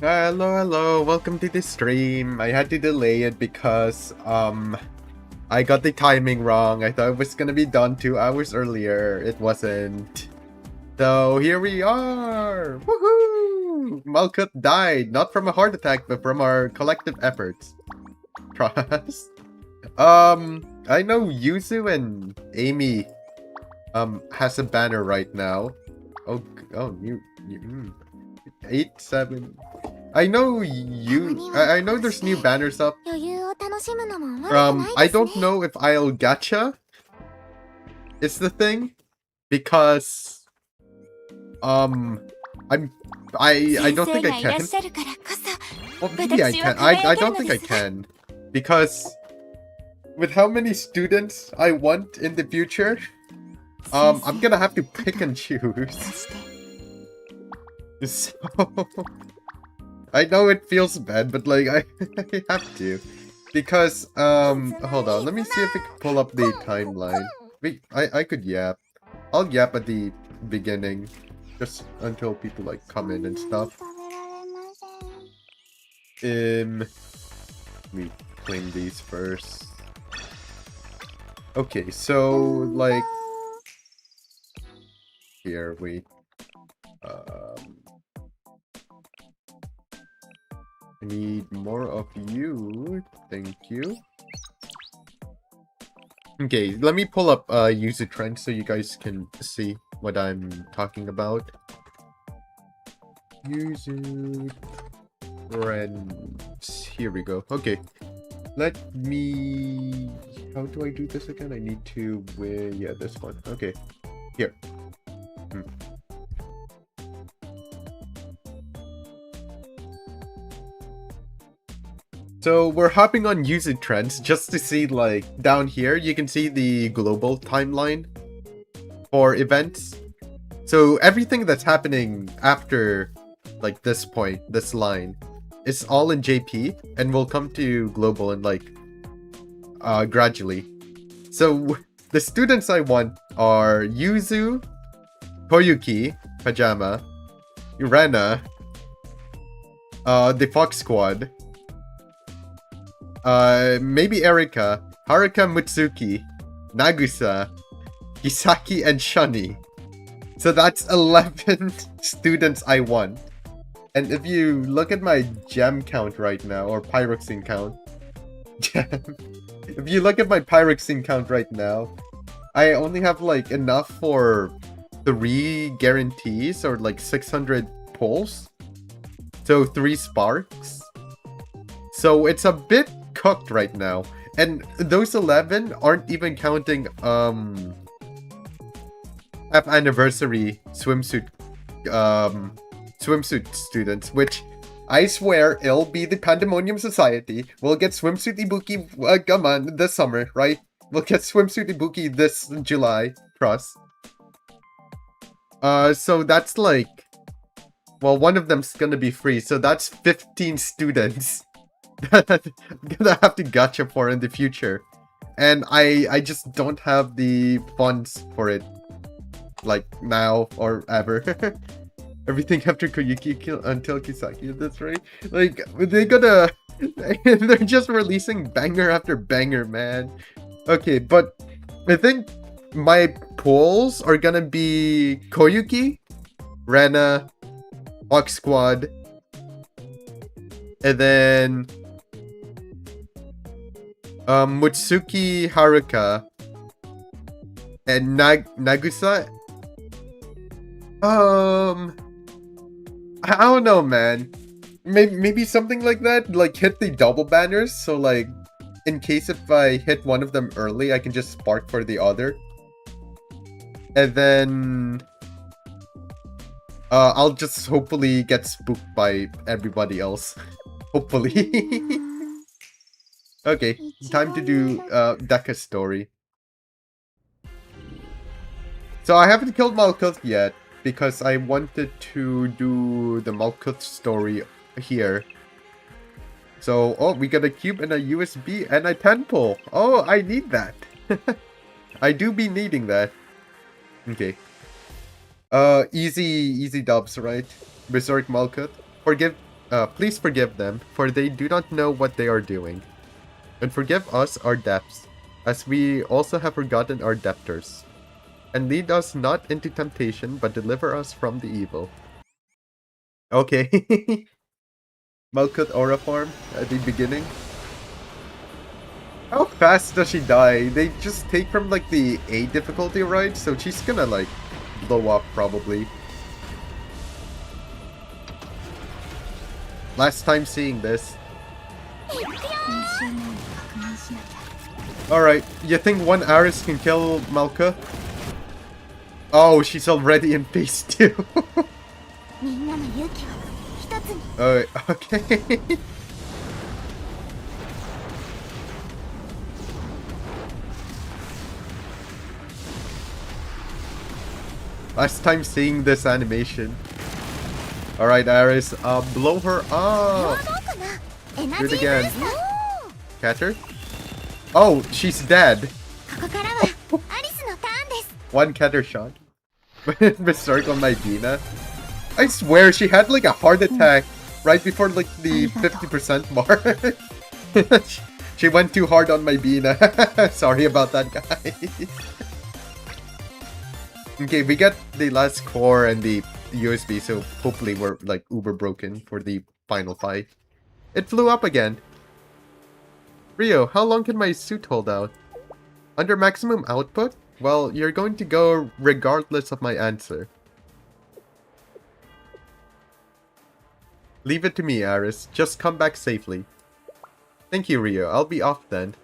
Hello, welcome to the stream. I had to delay it because, I got the timing wrong. I thought it was gonna be done 2 hours earlier. It wasn't. So here we are! Woohoo! Malkuth died, not from a heart attack, but from our collective efforts. Trust. I know Yuzu and Amy, has a banner right now. Oh, you 8, 7... I know I know there's new banners up. I don't know if I'll gacha. It's the thing. Because I don't think I can. Well, maybe I can. I don't think I can. Because with how many students I want in the future, I'm gonna have to pick and choose. So I know it feels bad, but like I have to. Because hold on, let me see if we can pull up the timeline. Wait, I could yap. I'll yap at the beginning. Just until people like come in and stuff. Let me claim these first. Okay, so like here wait. I need more of you. Thank you. Okay, let me pull up user trends so you guys can see what I'm talking about. User trends. Here we go. Okay. Let me... How do I do this again? I need to... Yeah, this one. Okay. Here. So we're hopping on user trends just to see, like, down here, you can see the global timeline for events. So everything that's happening after, like, this point, this line, is all in JP, and will come to global and, like, gradually. So the students I want are Yuzu, Koyuki, Pajama, Irena, the Fox Squad, maybe Erika, Haruka Mutsuki, Nagusa, Kisaki, and Shunny. So that's 11 students I want. And if you look at my gem count right now, or pyroxene count, if you look at my pyroxene count right now, I only have like enough for 3 guarantees, or like 600 pulls. So 3 sparks. So it's a bit cooked right now, and those 11 aren't even counting half anniversary swimsuit students, which I swear it'll be the Pandemonium Society. We'll get swimsuit Ibuki Gaman this summer, right? We'll get swimsuit Ibuki this July, trust. So that's like, well, one of them's gonna be free, so that's 15 students that I'm gonna have to gacha for in the future. And I just don't have the funds for it, like now or ever. Everything after Koyuki until Kisaki, that's right. Like, they're gonna... they're just releasing banger after banger, man. Okay, but I think my pulls are gonna be Koyuki, Rena, Fox Squad, and then Mutsuki Haruka, and Nagusa. I don't know, man. Maybe something like that. Like, hit the double banners, so like, in case if I hit one of them early, I can just spark for the other. And then... I'll just hopefully get spooked by everybody else. Hopefully. Okay, time to do Deca's story. So I haven't killed Malkuth yet, because I wanted to do the Malkuth story here. So, oh, we got a cube and a USB and a 10 pull. Oh, I need that. I do be needing that. Okay. Easy dubs, right? Berserk Malkuth. Please forgive them, for they do not know what they are doing. And forgive us our debts, as we also have forgotten our debtors. And lead us not into temptation, but deliver us from the evil. Okay. Malkuth Aura Farm at the beginning. How fast does she die? They just take from like the A difficulty, right? So she's gonna like blow up probably. Last time seeing this. Alright, you think one Aris can kill Malkuth? Oh, she's already in phase 2. Oh, okay. Last time seeing this animation. Alright, Aris, blow her up! Do it again. Catch her? Oh, she's dead! One Keter shot. Berserk on my Dina. I swear, she had like a heart attack right before like the 50% mark. She went too hard on my Bina. Sorry about that, guys. Okay, we got the last core and the USB, so hopefully we're like uber broken for the final fight. It flew up again. Rio, how long can my suit hold out? Under maximum output? Well, you're going to go regardless of my answer. Leave it to me, Aris. Just come back safely. Thank you, Rio. I'll be off then.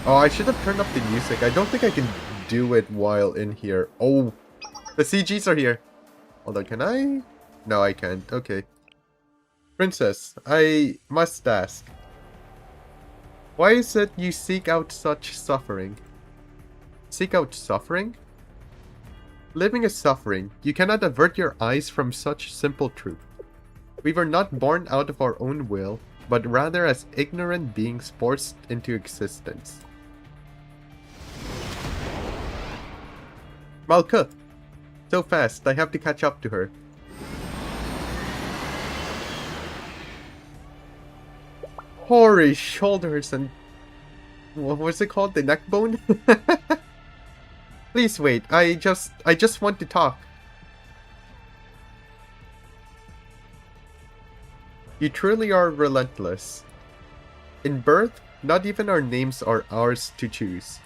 Oh, I should have turned up the music. I don't think I can do it while in here. Oh, the CGs are here. Hold on, can I? No, I can't. Okay. Princess, I must ask. Why is it you seek out such suffering? Seek out suffering? Living is suffering. You cannot avert your eyes from such simple truth. We were not born out of our own will, but rather as ignorant beings forced into existence. Malkuth! So fast, I have to catch up to her. Hoary shoulders and... what was it called? The neck bone? Please wait, I just want to talk. You truly are relentless. In birth, not even our names are ours to choose.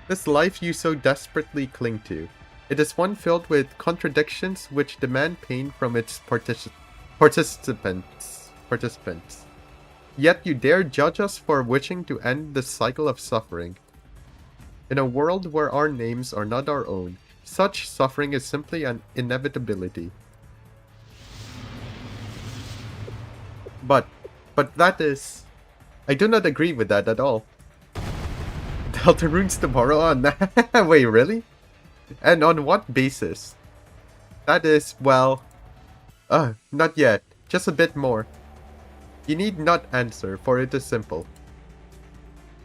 This life you so desperately cling to. It is one filled with contradictions which demand pain from its participants. Yet you dare judge us for wishing to end the cycle of suffering. In a world where our names are not our own, such suffering is simply an inevitability. But that is... I do not agree with that at all. Deltarunes tomorrow on... Wait, really? And on what basis? That is, well... not yet. Just a bit more. You need not answer, for it is simple.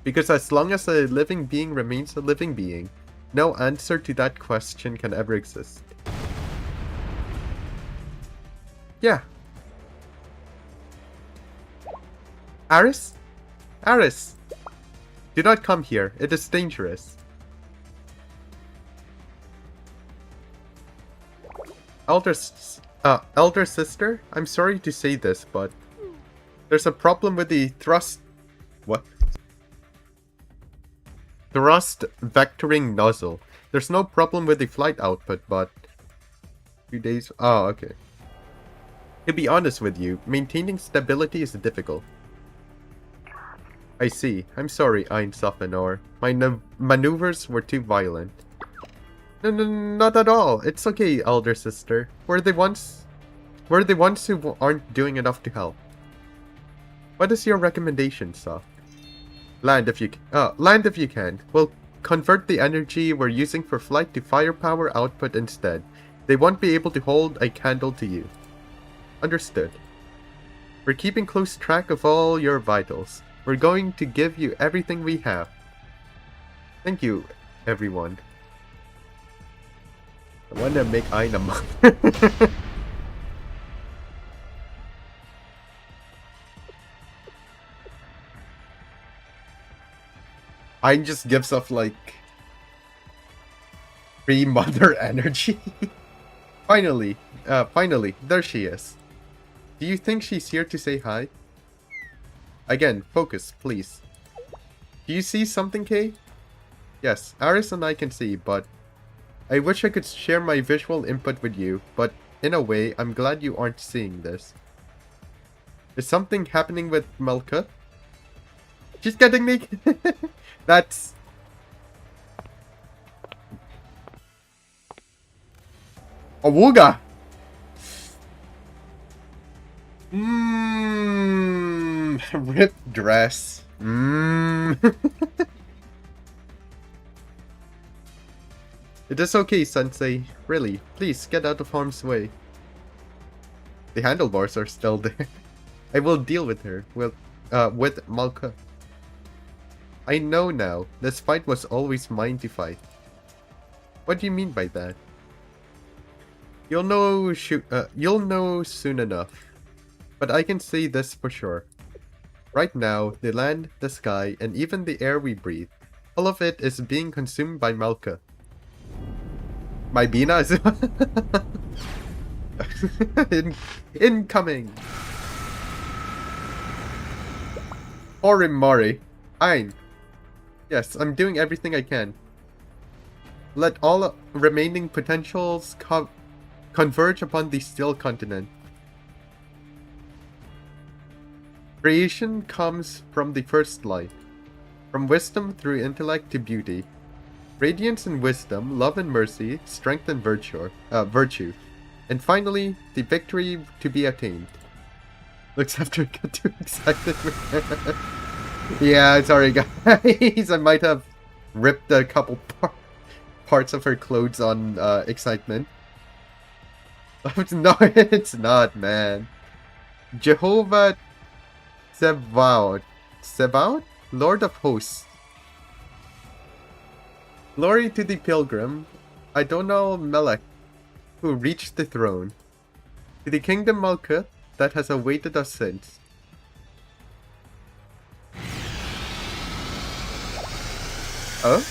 Because as long as a living being remains a living being, no answer to that question can ever exist. Yeah. Aris? Aris! Do not come here, it is dangerous. Elder sister, I'm sorry to say this, but there's a problem with the thrust... What? Thrust vectoring nozzle. There's no problem with the flight output, but... 2 days... Oh, okay. To be honest with you, maintaining stability is difficult. I see. I'm sorry, Ein Sophenor. My maneuvers were too violent. No, not at all. It's okay, elder sister. We're the ones who aren't doing enough to help. What is your recommendation, Soph? Land if you can. We'll convert the energy we're using for flight to firepower output instead. They won't be able to hold a candle to you. Understood. We're keeping close track of all your vitals. We're going to give you everything we have. Thank you, everyone. I wanna make Ein a monk. Ein just gives off like free mother energy. Finally, there she is. Do you think she's here to say hi? Again, focus, please. Do you see something, Kay? Yes, Aris and I can see, but I wish I could share my visual input with you, but in a way, I'm glad you aren't seeing this. Is something happening with Malka? She's getting naked. That's... Awooga! Ripped dress. It is okay, Sensei. Really, please get out of harm's way. The handlebars are still there. I will deal with her. With Malka. I know now. This fight was always mine to fight. What do you mean by that? You'll know soon enough. But I can say this for sure. Right now, the land, the sky, and even the air we breathe, all of it is being consumed by Malka. My Bina is... Incoming! Orimari. Ein. Yes, I'm doing everything I can. Let all remaining potentials converge upon the still continent. Creation comes from the first light. From wisdom through intellect to beauty. Radiance and wisdom, love and mercy, strength and virtue. And finally, the victory to be attained. Looks after I got too excited. Yeah, sorry guys. I might have ripped a couple parts of her clothes on excitement. No, it's not, man. Jehovah Sebaot, Lord of Hosts. Glory to the pilgrim, Adonal Melech, who reached the throne. To the kingdom Malkuth that has awaited us since. Oh?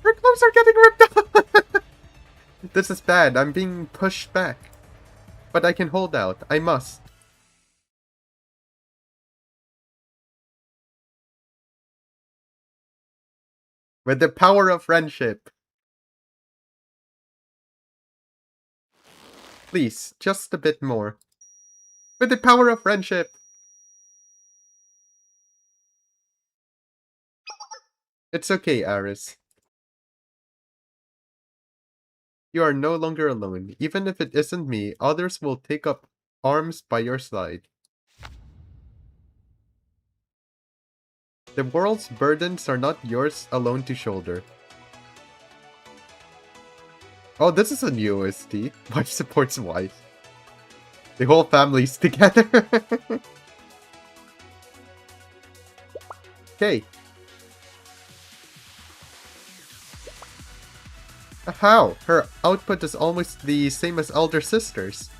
Her clothes are getting ripped off! This is bad, I'm being pushed back. But I can hold out, I must. With the power of friendship. Please, just a bit more. With the power of friendship. It's okay, Aris. You are no longer alone. Even if it isn't me, others will take up arms by your side. The world's burdens are not yours alone to shoulder. Oh, this is a new OST. Wife supports wife. The whole family's together. Okay. How? Her output is almost the same as elder sisters.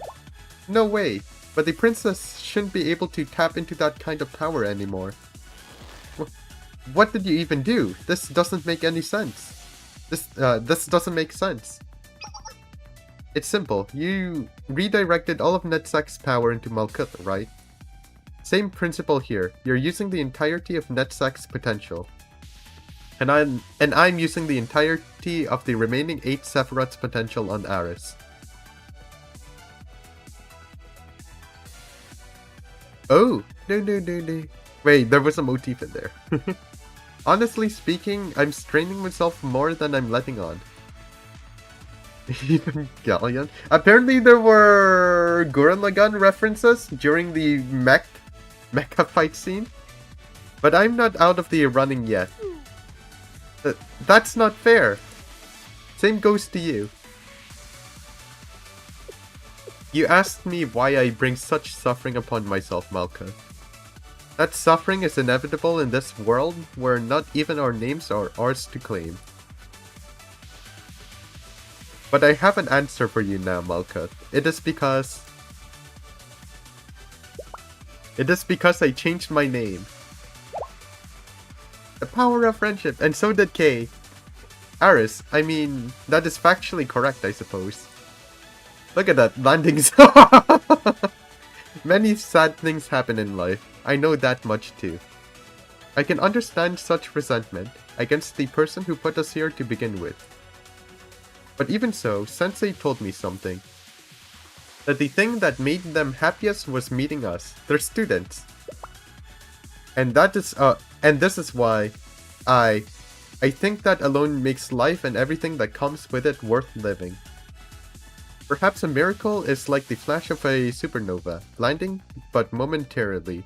No way. But the princess shouldn't be able to tap into that kind of power anymore. What did you even do? This doesn't make any sense. This doesn't make sense. It's simple. You redirected all of Netzach's power into Malkuth, right? Same principle here. You're using the entirety of Netzach's potential. And I'm using the entirety of the remaining 8 Sephiroth's potential on Aris. Oh! No. Wait, there was a motif in there. Honestly speaking, I'm straining myself more than I'm letting on. Even Galleon? Apparently there were Gurren Lagann references during the mecha fight scene. But I'm not out of the running yet. That's not fair. Same goes to you. You asked me why I bring such suffering upon myself, Malka. That suffering is inevitable in this world where not even our names are ours to claim. But I have an answer for you now, Malka. It is because... It is because I changed my name. The power of friendship, and so did Kay. Aris, I mean, that is factually correct, I suppose. Look at that, landings. Many sad things happen in life. I know that much too. I can understand such resentment against the person who put us here to begin with. But even so, Sensei told me something. That the thing that made them happiest was meeting us, their students. And this is why I think that alone makes life and everything that comes with it worth living. Perhaps a miracle is like the flash of a supernova, blinding but momentary.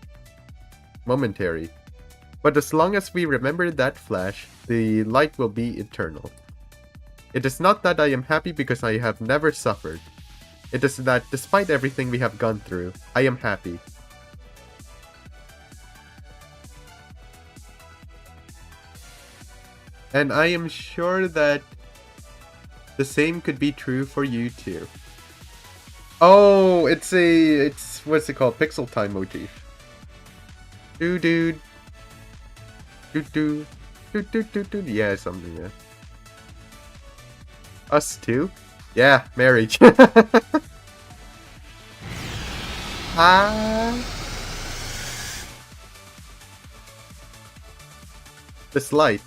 But as long as we remember that flash, the light will be eternal. It is not that I am happy because I have never suffered. It is that despite everything we have gone through, I am happy. And I am sure that the same could be true for you too. Oh, it's what's it called? Pixel time motif. Dude. Yeah, something, yeah. Us too? Yeah, marriage. This light.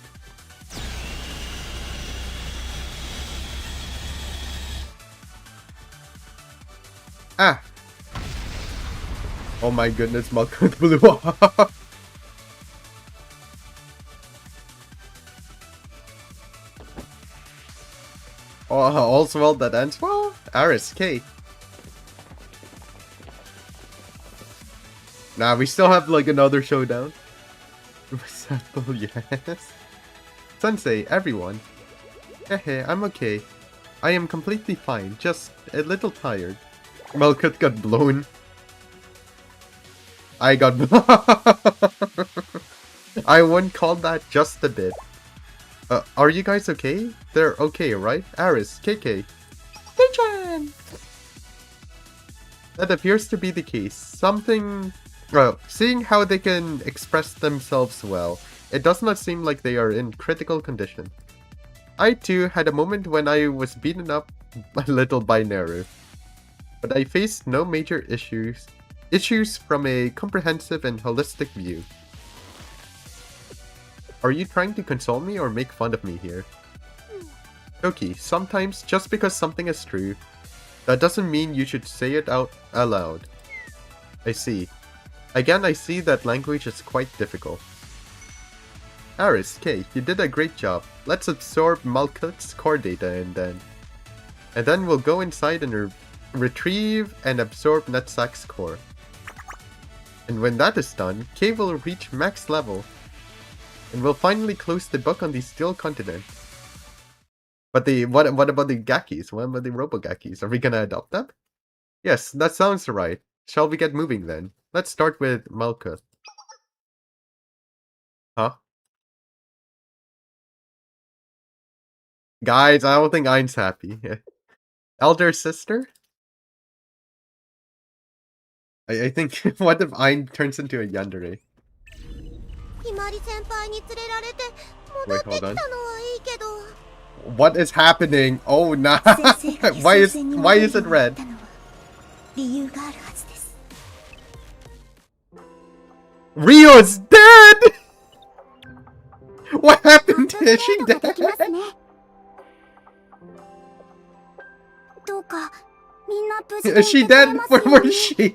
Oh my goodness, Malkuth blew up. Oh, all's well that ends well. Aris, Kay. Nah, we still have like another showdown. Yes. Sensei, everyone. Hehe, I'm okay. I am completely fine, just a little tired. Malkuth got blown. I got I wouldn't call that just a bit. Are you guys okay? They're okay, right? Aris, KK. K-chan! That appears to be the case. Seeing how they can express themselves well, it does not seem like they are in critical condition. I too had a moment when I was beaten up a little by Neru. But I faced no major issues from a comprehensive and holistic view. Are you trying to console me or make fun of me here? Toki, sometimes just because something is true, that doesn't mean you should say it out aloud. I see. Again, I see that language is quite difficult. Aris, Kay, you did a great job. Let's absorb Malkuth's core data and then we'll go inside and retrieve and absorb Netsak's core. And when that is done, Kay will reach max level. And we'll finally close the book on the Steel Continent. But what about the Gakis? What about the Robo-Gakis? Are we gonna adopt them? Yes, that sounds right. Shall we get moving then? Let's start with Malkuth. Huh? Guys, I don't think Ein's happy. Elder sister? I think, what if Ein turns into a yandere? Wait, hold on. What is happening? Oh, nah. Why is it red? Rio's dead! What happened? Is she dead? Is she dead? Where was she?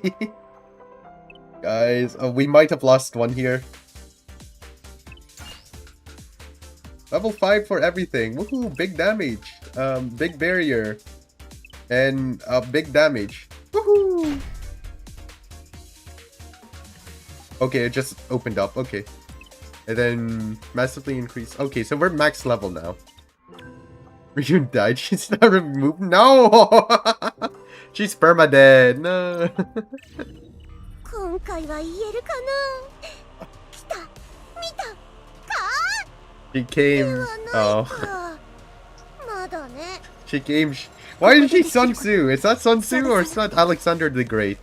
Guys, we might have lost one here. Level 5 for everything. Woohoo! Big damage. Big barrier. And big damage. Woohoo! Okay, it just opened up. Okay. And then massively increased. Okay, so we're max level now. Ryu died. She's not removed. No! She's perma-dead. No. She came. Oh. She came. Why is she Sun Tzu? Is that Sun Tzu or is that Alexander the Great?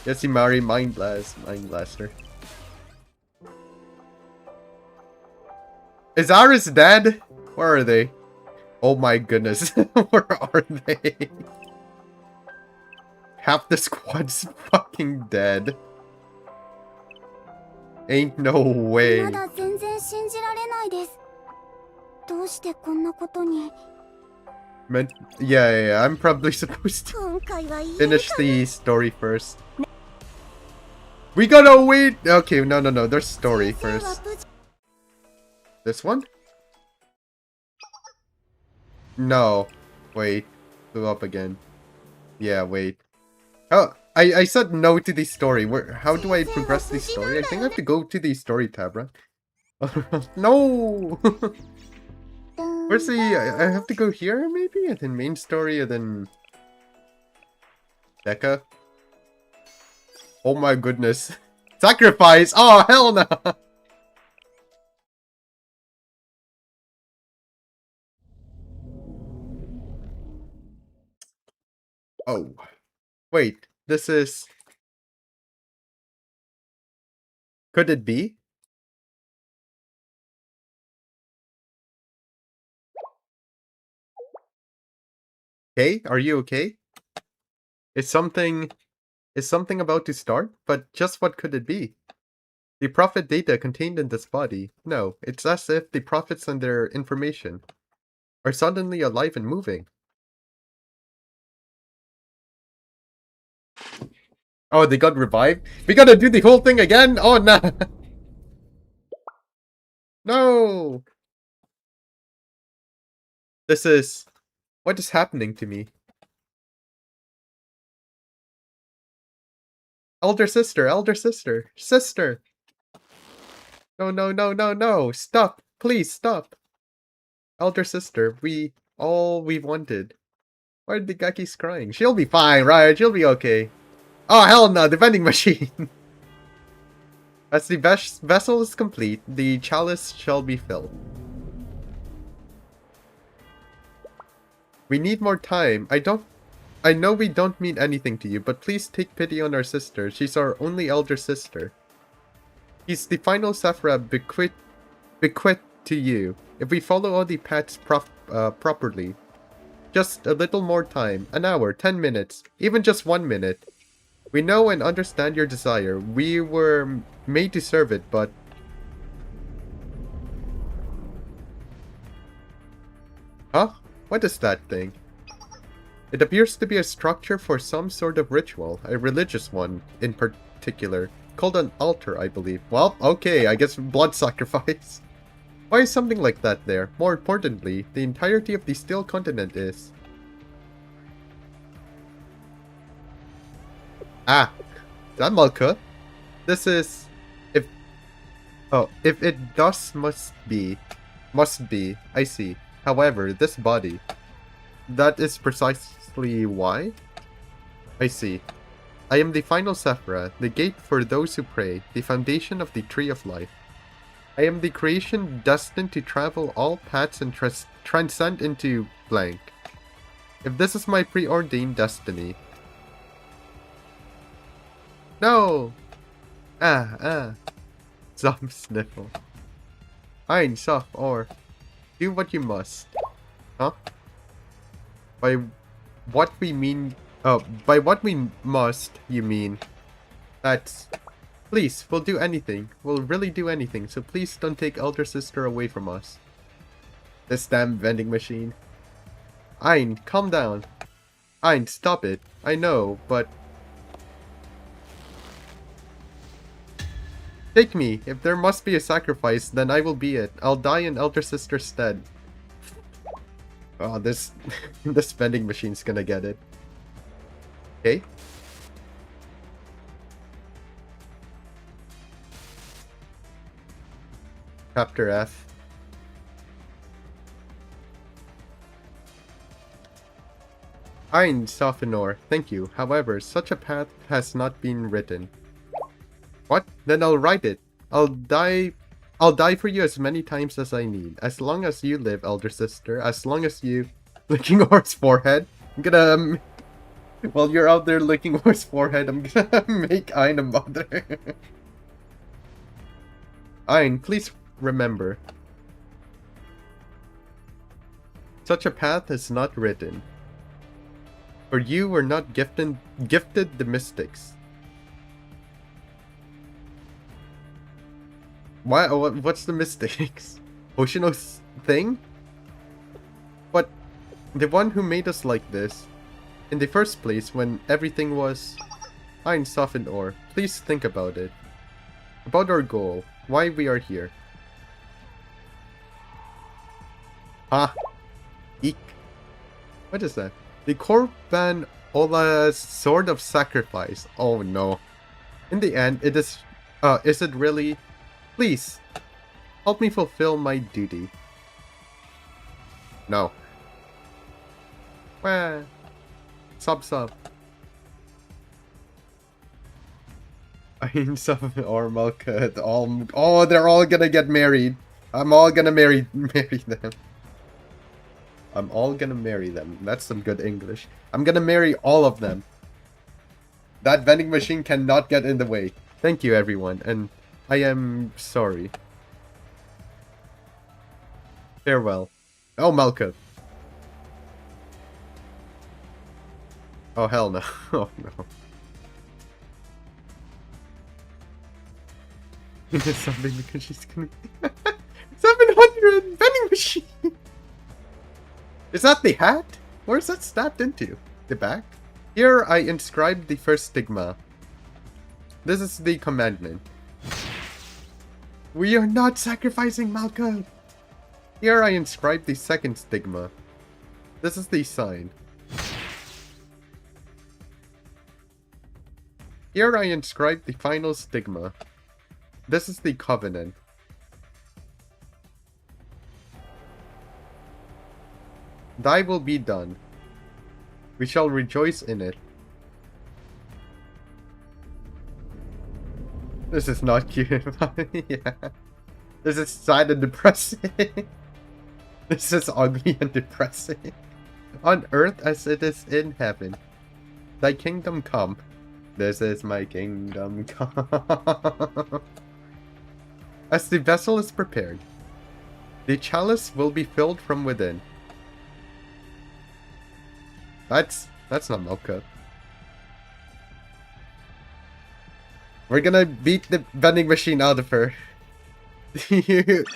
Yasimari Mind Blaster. Is Aris dead? Where are they? Oh my goodness. Where are they? Half the squad's fucking dead. Ain't no way. Yeah, I'm probably supposed to finish the story first. We gotta wait! Okay, no, there's story first. This one? No. Wait. Blew up again. Yeah, wait. Oh, I said no to the story. How do I progress the story? I think I have to go to the story tab, right? No! Where's the... I have to go here, maybe? And then main story, and then... Deca? Oh my goodness. Sacrifice! Oh, hell no! Oh. Wait, this is... Could it be? Okay, are you okay? Is something about to start? But just what could it be? The prophet data contained in this body. No, it's as if the prophets and their information are suddenly alive and moving. Oh, they got revived? We gotta do the whole thing again? Oh, no! No! This is... What is happening to me? Elder sister! Sister! No! Stop! Please, stop! Elder sister, we've wanted. Why are the Gakis crying? She'll be fine, right? She'll be okay. Oh, hell no! The vending machine! As the vessel is complete, the chalice shall be filled. We need more time. I know we don't mean anything to you, but please take pity on our sister. She's our only elder sister. He's the final Sephra bequeathed to you. If we follow all the paths properly. Just a little more time. An hour, 10 minutes, even just 1 minute. We know and understand your desire. We were made to serve it, but... Huh? What is that thing? It appears to be a structure for some sort of ritual, a religious one in particular, called an altar, I believe. Well, okay, I guess blood sacrifice. Why is something like that there? More importantly, the entirety of the Steel Continent is... Ah, that Malka. This is... If it does must be, I see. However, this body... That is precisely why? I see. I am the final Sephra, the gate for those who pray, the foundation of the Tree of Life. I am the creation destined to travel all paths and transcend into blank. If this is my preordained destiny... No! Some sniffle. Ein, soft, or... Do what you must. Huh? By what we mean... by what we must, you mean... That's... Please, we'll do anything. We'll really do anything, so please don't take Elder Sister away from us. This damn vending machine. Ein, calm down. Ein, stop it. I know, but... Take me. If there must be a sacrifice, then I will be it. I'll die in Elder Sister's stead. Oh, this vending machine's gonna get it. Okay. Chapter F. Ein, Sophinor, thank you. However, such a path has not been written. What? Then I'll write it. I'll die for you as many times as I need. As long as you live, elder sister. As long as you... Licking Or's forehead. I'm gonna... While you're out there licking horse forehead, I'm gonna make Ein a mother. Ein, please remember. Such a path is not written. For you were not gifted the mystics. Why? What's the mystics? Oceanos thing? But the one who made us like this, in the first place, when everything was Ein softened ore. Please think about it. About our goal. Why we are here. Ah. Eek. What is that? The Korban Ola's sword of sacrifice. Oh no. In the end, it is it really? Please, help me fulfill my duty. No. Wah. Sub. Ein sub or Malka. Oh, they're all gonna get married. I'm all gonna marry them. I'm all gonna marry them. That's some good English. I'm gonna marry all of them. That vending machine cannot get in the way. Thank you, everyone, and I am sorry. Farewell. Oh, Malka. Oh, hell no. Oh, no. Something because she's gonna... 700 vending machine! Is that the hat? Where is that stabbed into? The back? Here I inscribed the first stigma. This is the commandment. We are not sacrificing Malka! Here I inscribed the second stigma. This is the sign. Here I inscribed the final stigma. This is the covenant. Thy will be done. We shall rejoice in it. This is not cute. Yeah. This is sad and depressing. This is ugly and depressing. On earth as it is in heaven. Thy kingdom come. This is my kingdom come. As the vessel is prepared, the chalice will be filled from within. That's not Malka. We're gonna beat the vending machine out of her. The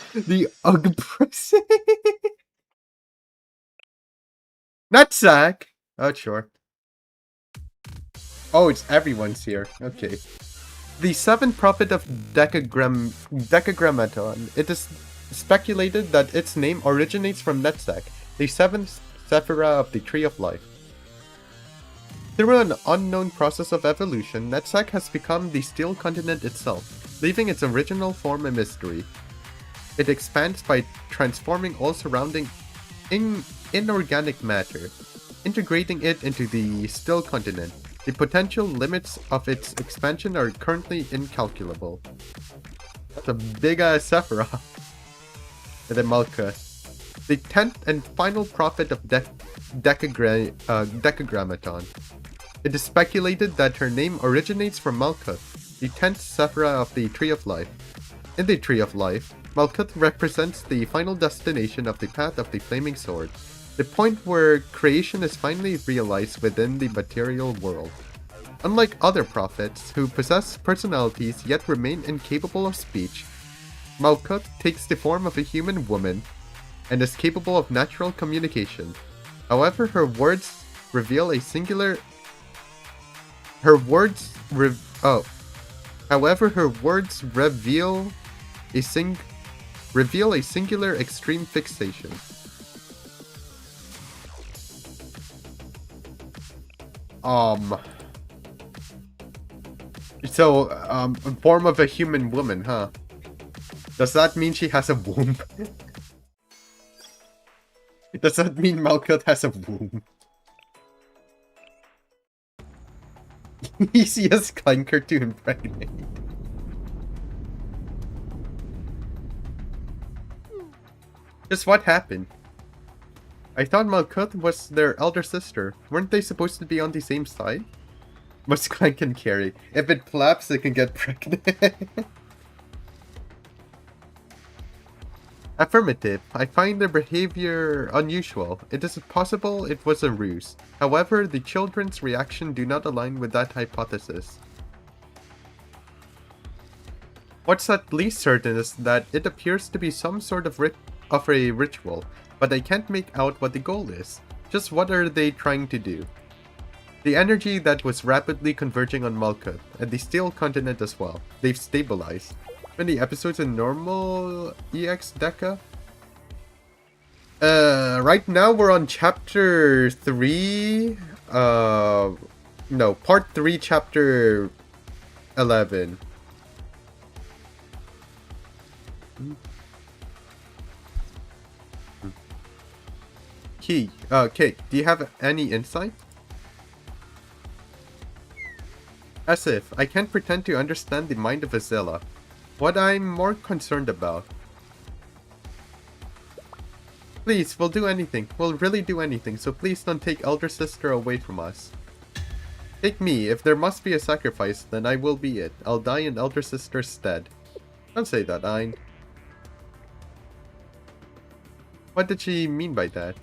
pressing. Nutsack! Oh, sure. Oh, it's everyone's here. Okay. The seventh prophet of Decagrammaton. It is speculated that its name originates from Nutsack, the seventh Sephira of the Tree of Life. Through an unknown process of evolution, Nutsack has become the Steel Continent itself, leaving its original form a mystery. It expands by transforming all surrounding inorganic matter, integrating it into the Steel Continent. The potential limits of its expansion are currently incalculable. That's a big-ass Sephiroth. And then Malka. The 10th and final prophet of Decagrammaton. It is speculated that her name originates from Malkuth, the 10th Sephira of the Tree of Life. In the Tree of Life, Malkuth represents the final destination of the path of the Flaming Sword, the point where creation is finally realized within the material world. Unlike other prophets, who possess personalities yet remain incapable of speech, Malkuth takes the form of a human woman and is capable of natural communication. However, her words reveal a singular extreme fixation. So, form of a human woman, huh? Does that mean she has a womb? Does that mean Malkuth has a womb? Easiest clanker to impregnate. Just what happened? I thought Malkuth was their elder sister. Weren't they supposed to be on the same side? Muscline can carry. If it flaps, it can get pregnant. Affirmative. I find their behavior unusual. It is possible it was a ruse. However, the children's reaction do not align with that hypothesis. What's at least certain is that it appears to be some sort of a ritual, but I can't make out what the goal is. Just what are they trying to do? The energy that was rapidly converging on Malkuth, and the Steel Continent as well. They've stabilized. Many episodes in normal EX Deca? Right now we're on chapter 3. No, part 3, chapter 11. Kate, do you have any insight? As if, I can't pretend to understand the mind of Azilla. What I'm more concerned about. Please, we'll do anything. We'll really do anything, so please don't take Elder Sister away from us. Take me. If there must be a sacrifice, then I will be it. I'll die in Elder Sister's stead. Don't say that, Ayn. What did she mean by that?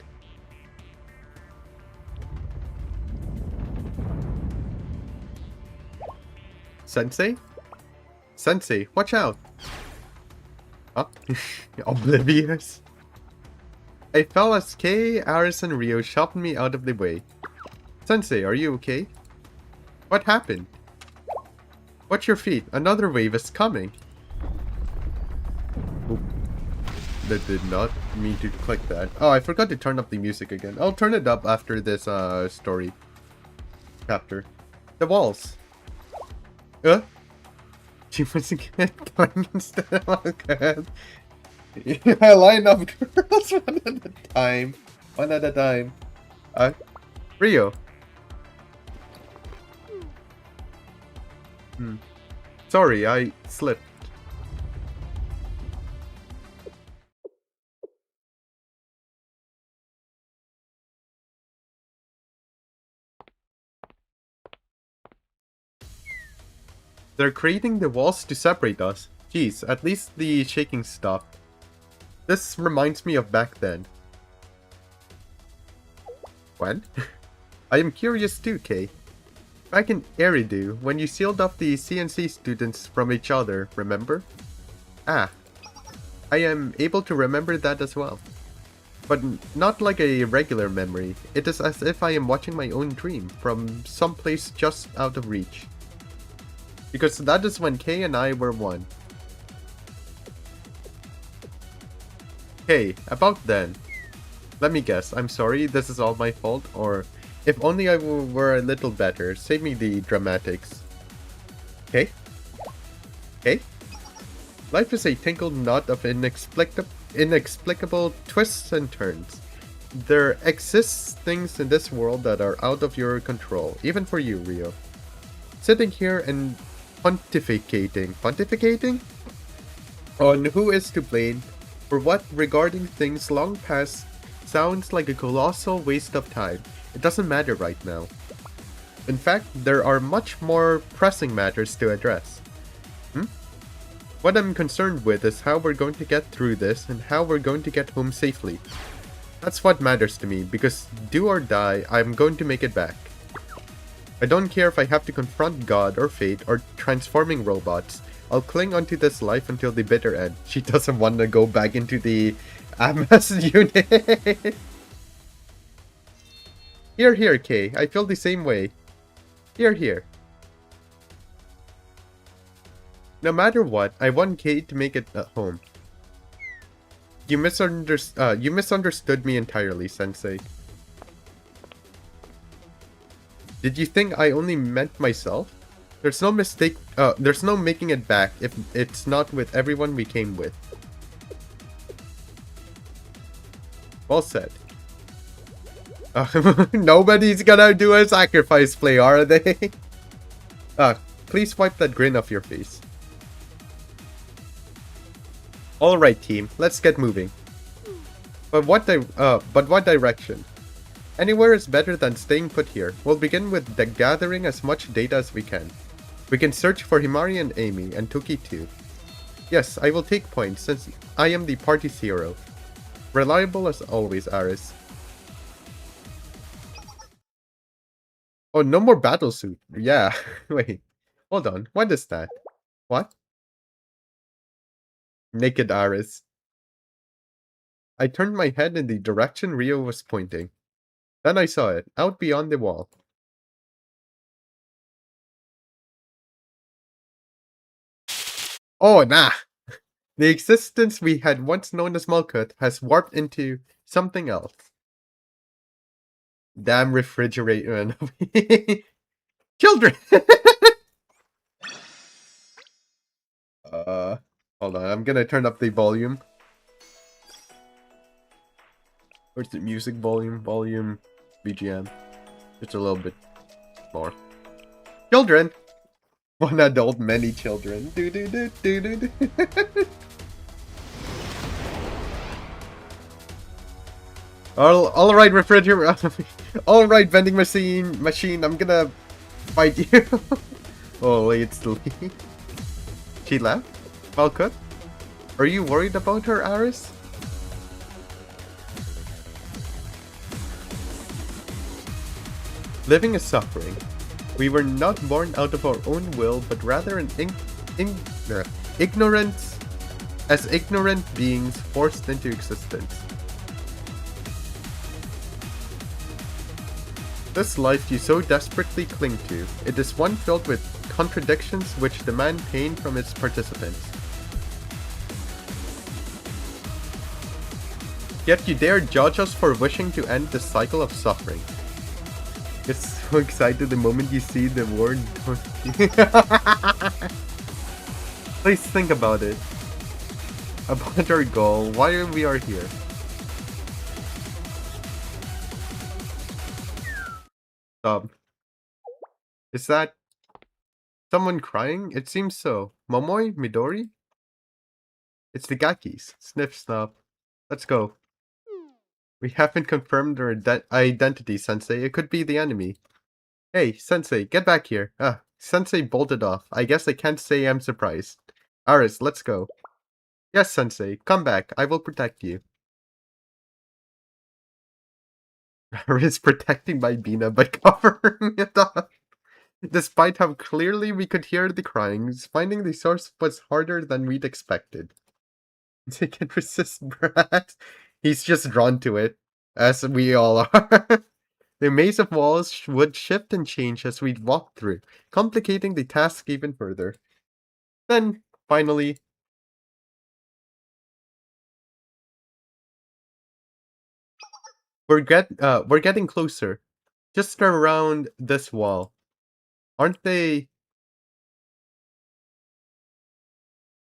Sensei? Sensei, watch out! Huh? Oblivious? I fell as Kay, Aris, and Rio shoved me out of the way. Sensei, are you okay? What happened? Watch your feet, another wave is coming. Oop. That did not mean to click that. Oh, I forgot to turn up the music again. I'll turn it up after this story chapter. The walls. She was going instead of a girl. Yeah, line up girls one at a time. One at a time. Rio. Sorry, I slipped. They're creating the walls to separate us. Geez, at least the shaking stopped. This reminds me of back then. When? I am curious too, Kay. Back in Eridu, when you sealed off the CNC students from each other, remember? Ah. I am able to remember that as well. But not like a regular memory. It is as if I am watching my own dream from someplace just out of reach. Because that is when Kay and I were one. Hey, about then. Let me guess, I'm sorry, this is all my fault, or if only I were a little better, save me the dramatics. Okay? Okay? Life is a tangled knot of inexplicable twists and turns. There exists things in this world that are out of your control, even for you, Rio. Sitting here and pontificating on who is to blame for what regarding things long past sounds like a colossal waste of time. It doesn't matter right now. In fact, there are much more pressing matters to address. What I'm concerned with is how we're going to get through this and how we're going to get home safely. That's what matters to me, because do or die, I'm going to make it back. I don't care if I have to confront God or fate or transforming robots. I'll cling onto this life until the bitter end. She doesn't want to go back into the AMAS unit. Here, Kay. I feel the same way. Here. No matter what, I want Kay to make it at home. You misunderstood me entirely, Sensei. Did you think I only meant myself? There's no mistake, there's no making it back if it's not with everyone we came with. Well said. Nobody's gonna do a sacrifice play, are they? Please wipe that grin off your face. Alright team, let's get moving. But what direction? Anywhere is better than staying put here. We'll begin with gathering as much data as we can. We can search for Himari and Amy, and Tuki too. Yes, I will take points, since I am the party's hero. Reliable as always, Aris. Oh, no more battle suit. Yeah, wait. Hold on, what is that? What? Naked Aris. I turned my head in the direction Rio was pointing. Then I saw it, out beyond the wall. Oh, nah! The existence we had once known as Malkuth has warped into something else. Damn refrigerator. Children! Hold on, I'm gonna turn up the volume. Where's the music volume? Volume, BGM. Just a little bit more. Children! One adult, many children. Do do do do do do. Alright, refrigerator. Alright, vending machine, I'm gonna fight you. Oh, wait, it's Lee. She left? Malkuth? Are you worried about her, Aris? Living is suffering. We were not born out of our own will, but rather an ignorance, as ignorant beings forced into existence. This life you so desperately cling to, it is one filled with contradictions which demand pain from its participants. Yet you dare judge us for wishing to end this cycle of suffering. Get so excited the moment you see the word. Please think about it. About our goal, why we are here. Is that someone crying? It seems so. Momoi? Midori? It's the Gakis. Sniff snuff. Let's go. We haven't confirmed their identity, Sensei. It could be the enemy. Hey, Sensei, get back here. Sensei bolted off. I guess I can't say I'm surprised. Aris, let's go. Yes, Sensei. Come back. I will protect you. Aris protecting my Bina by covering it up. Despite how clearly we could hear the cryings, finding the source was harder than we'd expected. They can resist Brat. He's just drawn to it, as we all are. The maze of walls would shift and change as we'd walk through, complicating the task even further. Then, finally... We're getting closer. Just around this wall. Aren't they...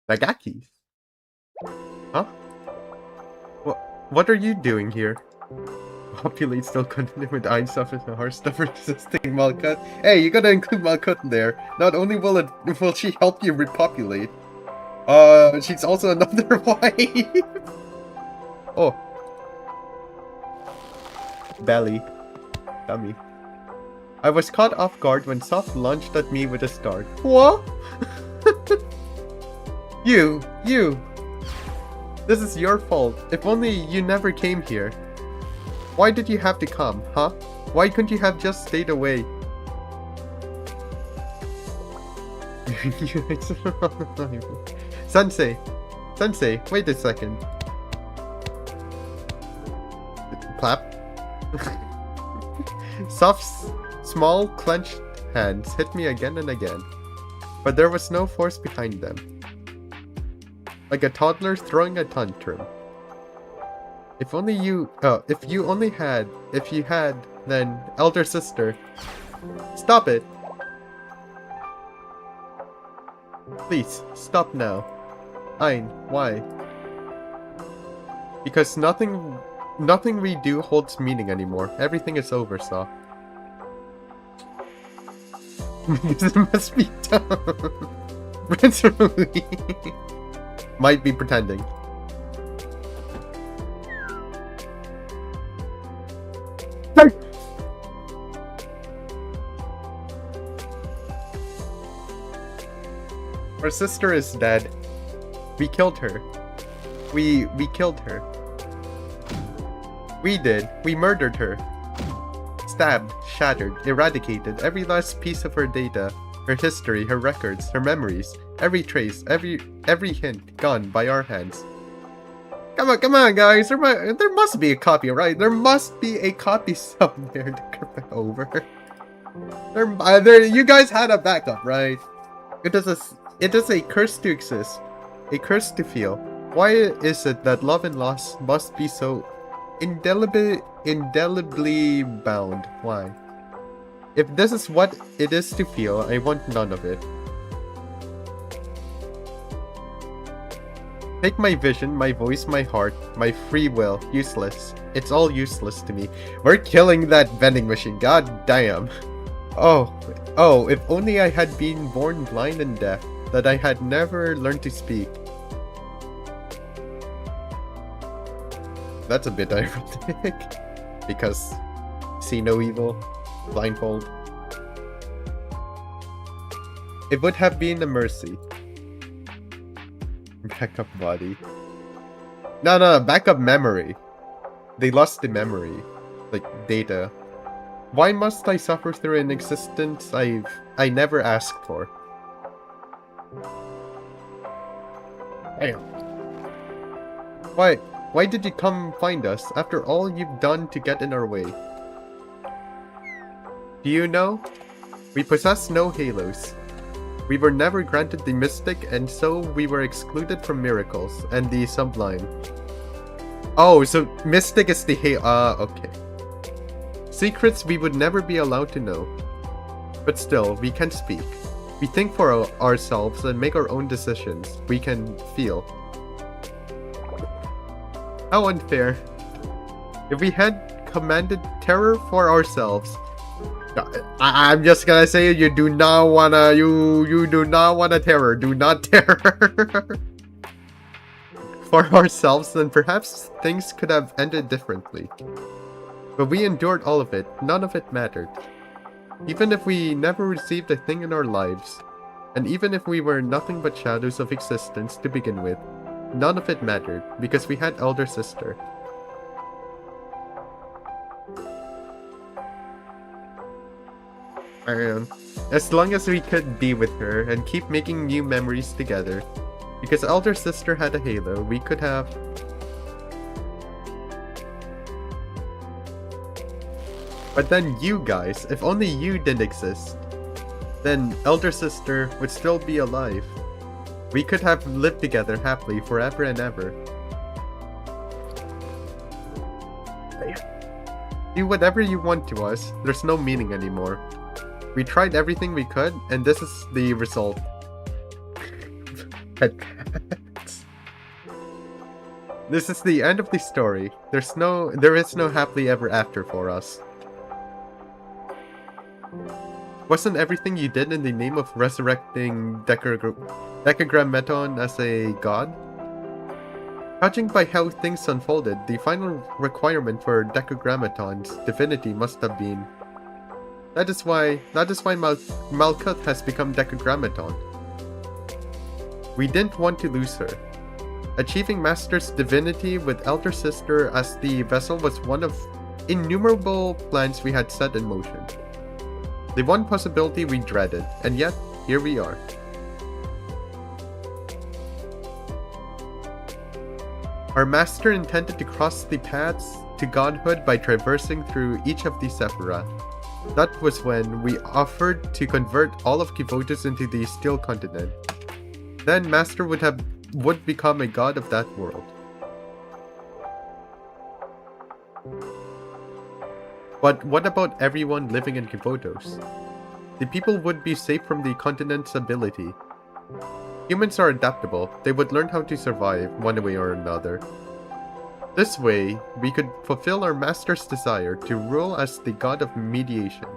Nagakis? Huh? What are you doing here? Populate still continue with Ein stuff and hard stuff resisting Malkuth. Hey, you gotta include Malkuth in there. Not only will she help you repopulate, she's also another wife. Oh. Belly. Dummy. I was caught off guard when Soft lunged at me with a start. What? You! This is your fault. If only you never came here. Why did you have to come, huh? Why couldn't you have just stayed away? Sensei, wait a second. Clap. Soft's small clenched hands hit me again and again, but there was no force behind them. Like a toddler throwing a tantrum. If you had, then elder sister. Stop it. Please, stop now. Ein, why? Because nothing we do holds meaning anymore. Everything is over, Soft. Because it must be done. Prince Rui might be pretending. Our sister is dead. We killed her. We killed her. We did. We murdered her. Stabbed, shattered, eradicated every last piece of her data, her history, her records, her memories, every trace, every hint gone by our hands. Come on, guys. There must be a copy, right? There must be a copy somewhere to come over. You guys had a backup, right? It is a curse to exist, a curse to feel. Why is it that love and loss must be so indelibly bound? Why? If this is what it is to feel, I want none of it. Take my vision, my voice, my heart, my free will, useless. It's all useless to me. We're killing that vending machine, god damn. Oh, if only I had been born blind and deaf, that I had never learned to speak. That's a bit ironic, because see no evil, blindfold. It would have been a mercy. Backup body. No, backup memory. They lost the memory. Like, data. Why must I suffer through an existence I never asked for? Damn. Why did you come find us after all you've done to get in our way? Do you know? We possess no halos. We were never granted the mystic, and so we were excluded from miracles and the sublime. Oh, so mystic is the okay. Secrets we would never be allowed to know. But still, we can speak. We think for ourselves and make our own decisions. We can feel. How unfair. If we had commanded terror for ourselves, I'm just gonna say you do not wanna terror. Do not terror for ourselves, then perhaps things could have ended differently. But we endured all of it. None of it mattered. Even if we never received a thing in our lives, and even if we were nothing but shadows of existence to begin with, none of it mattered because we had elder sister. And as long as we could be with her and keep making new memories together, because elder sister had a halo, we could have... But then you guys, if only you didn't exist, then elder sister would still be alive. We could have lived together happily forever and ever. Do whatever you want to us, there's no meaning anymore. We tried everything we could, and this is the result. This is the end of the story. There is no happily ever after for us. Wasn't everything you did in the name of resurrecting Decagrammaton as a god? Judging by how things unfolded, the final requirement for Decagrammaton's divinity must have been... That is why Malkuth has become Decagrammaton. We didn't want to lose her. Achieving Master's divinity with Elder Sister as the vessel was one of innumerable plans we had set in motion. The one possibility we dreaded, and yet, here we are. Our Master intended to cross the paths to godhood by traversing through each of these Sephiroth. That was when we offered to convert all of Kivotus into the Steel Continent. Then Master would become a god of that world. But what about everyone living in Kivotos? The people would be safe from the continent's ability. Humans are adaptable. They would learn how to survive one way or another. This way, we could fulfill our Master's desire to rule as the god of mediation.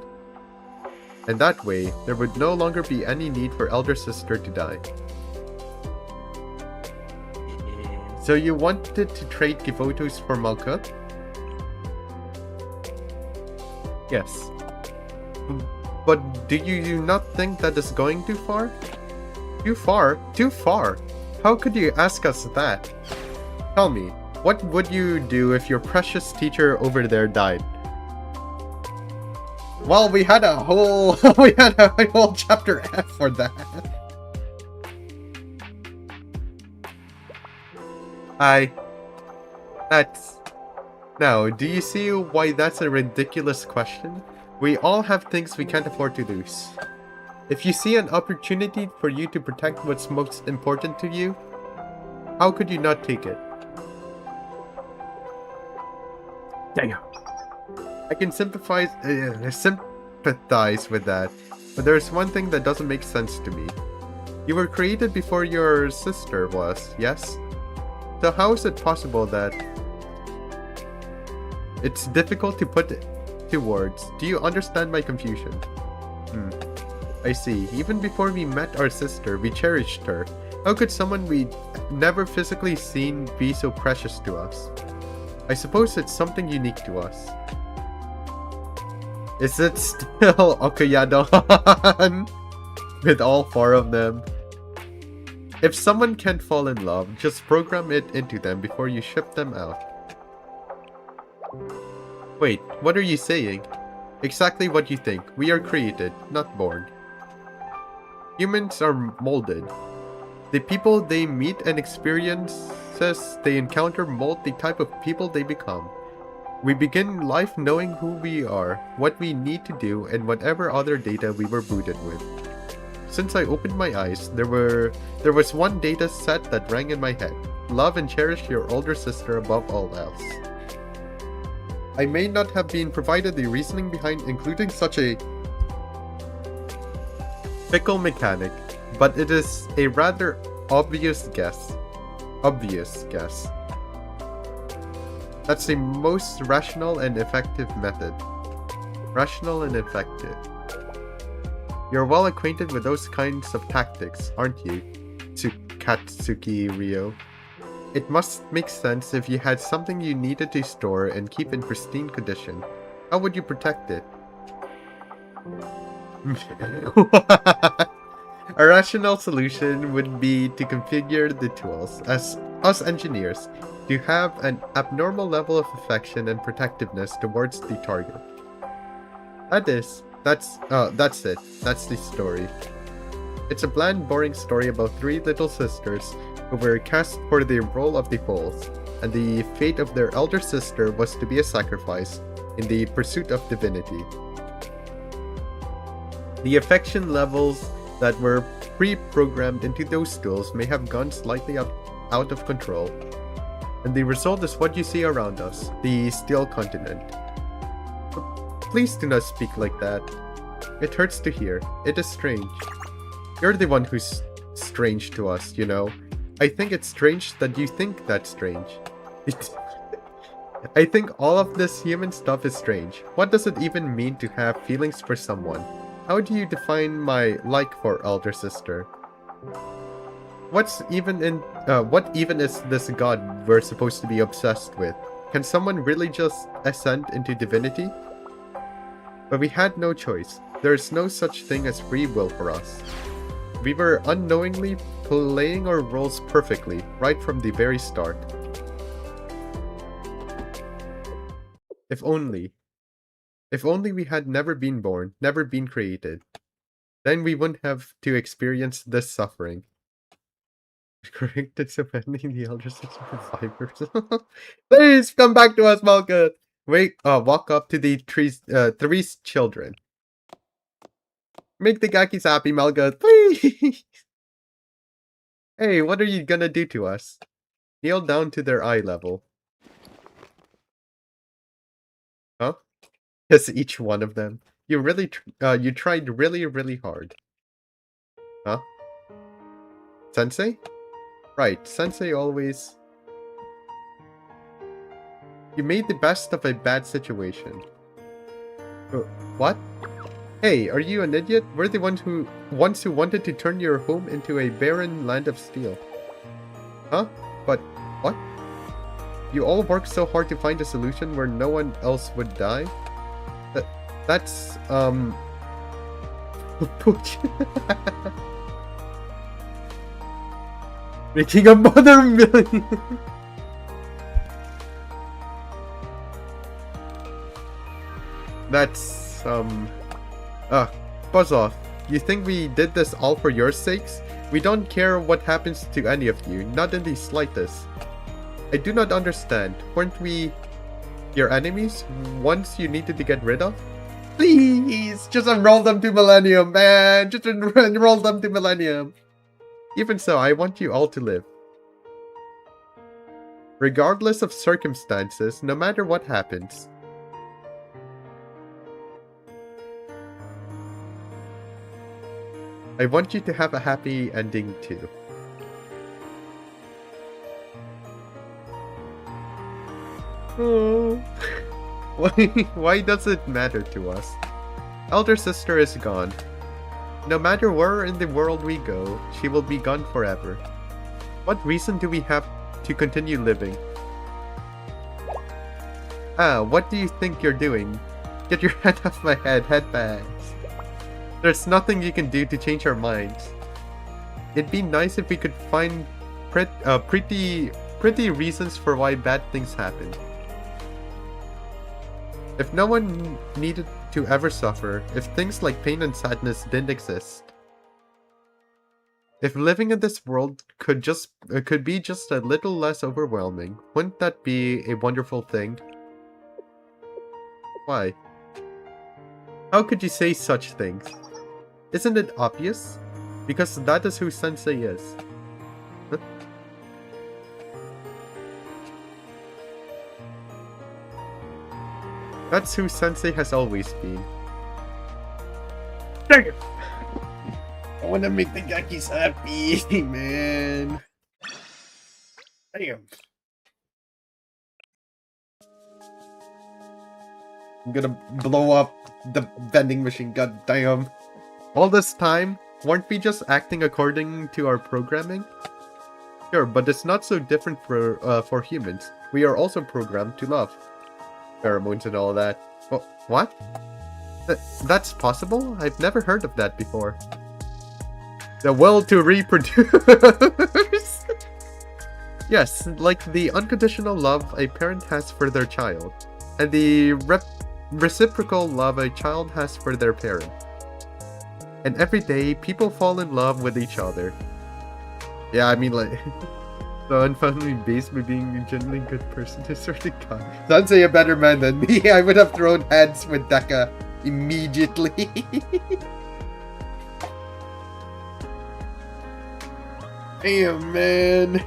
And that way, there would no longer be any need for Elder Sister to die. So you wanted to trade Kivotos for Malkuth? Yes. But do you not think that is going too far? Too far? Too far? How could you ask us that? Tell me, what would you do if your precious teacher over there died? Well, we had a whole chapter F for that. Now, do you see why that's a ridiculous question? We all have things we can't afford to lose. If you see an opportunity for you to protect what's most important to you, how could you not take it? Damn. I can sympathize with that, but there's one thing that doesn't make sense to me. You were created before your sister was, yes? So how is it possible that... It's difficult to put it to words. Do you understand my confusion? I see. Even before we met our sister, we cherished her. How could someone we'd never physically seen be so precious to us? I suppose it's something unique to us. Is it still Okuyadon? With all 4 of them? If someone can't fall in love, just program it into them before you ship them out. Wait, what are you saying? Exactly what you think. We are created, not born. Humans are molded. The people they meet and experiences they encounter mold the type of people they become. We begin life knowing who we are, what we need to do, and whatever other data we were booted with. Since I opened my eyes, there was one data set that rang in my head. Love and cherish your older sister above all else. I may not have been provided the reasoning behind including such a fickle mechanic, but it is a rather obvious guess. That's the most rational and effective method. Rational and effective. You're well acquainted with those kinds of tactics, aren't you, Katsuki Ryo? It must make sense if you had something you needed to store and keep in pristine condition. How would you protect it? A rational solution would be to configure the tools, as us engineers, to have an abnormal level of affection and protectiveness towards the target. That's it. That's the story. It's a bland, boring story about 3 little sisters who were cast for the role of the poles, and the fate of their elder sister was to be a sacrifice in the pursuit of divinity. The affection levels that were pre-programmed into those tools may have gone slightly out of control, and the result is what you see around us, the Steel Continent. Please do not speak like that. It hurts to hear. It is strange. You're the one who's strange to us, you know. I think it's strange that you think that's strange. I think all of this human stuff is strange. What does it even mean to have feelings for someone? How do you define my like for elder sister? What even is this god we're supposed to be obsessed with? Can someone really just ascend into divinity? But we had no choice. There is no such thing as free will for us. We were unknowingly playing our roles perfectly, right from the very start. If only we had never been born, never been created. Then we wouldn't have to experience this suffering. Corrected defending the elder sister for 5 years. Please come back to us, Malka! Wait, walk up to the three children. Make the Gakis happy, Malga, please! Hey, what are you gonna do to us? Kneel down to their eye level. Huh? Yes, each one of them. You really, you tried really, really hard. Huh? Sensei? Right, Sensei always... You made the best of a bad situation. What? Hey, are you an idiot? We're the ones who wanted to turn your home into a barren land of steel. Huh? But what? You all worked so hard to find a solution where no one else would die? That's Making another million. That's, buzz off. You think we did this all for your sakes? We don't care what happens to any of you, not in the slightest. I do not understand. Weren't we your enemies? Ones you needed to get rid of? Please! Just enroll them to Millennium, man! Just enroll them to Millennium! Even so, I want you all to live. Regardless of circumstances, no matter what happens. I want you to have a happy ending too. Oh. Why does it matter to us? Elder sister is gone. No matter where in the world we go, she will be gone forever. What reason do we have to continue living? Ah, what do you think you're doing? Get your head off my head, headbags. There's nothing you can do to change our minds. It'd be nice if we could find pretty reasons for why bad things happen. If no one needed to ever suffer, if things like pain and sadness didn't exist, if living in this world could be just a little less overwhelming, wouldn't that be a wonderful thing? Why? How could you say such things? Isn't it obvious? Because that is who Sensei is. Huh? That's who Sensei has always been. Dang it! I wanna make the Gakis happy, man. Damn. I'm gonna blow up the vending machine, god damn. All this time, weren't we just acting according to our programming? Sure, but it's not so different for humans. We are also programmed to love. Pheromones and all that. What? That's possible? I've never heard of that before. The will to reproduce! Yes, like the unconditional love a parent has for their child, and the reciprocal love a child has for their parent. And every day, people fall in love with each other. Yeah, I mean, like, the unfoundly based by being a genuinely good person to sort of God. Sensei a better man than me. I would have thrown hands with Deca immediately. Damn, man.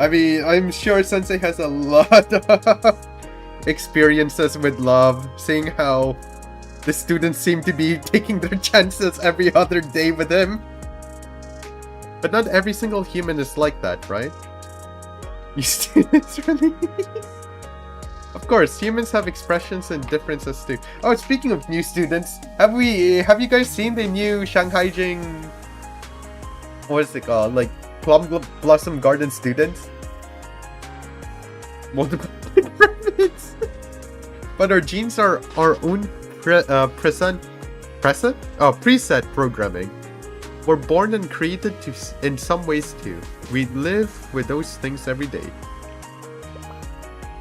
I mean, I'm sure Sensei has a lot of experiences with love, seeing how the students seem to be taking their chances every other day with him. But not every single human is like that, right? You students really? Of course, humans have expressions and differences too. Oh, speaking of new students, have you guys seen the new Shanghai Jing? What is it called? Like Plum Blossom Garden students? Multiple pyramids. But our genes are our own preset programming. We're born and created in some ways too. We live with those things every day.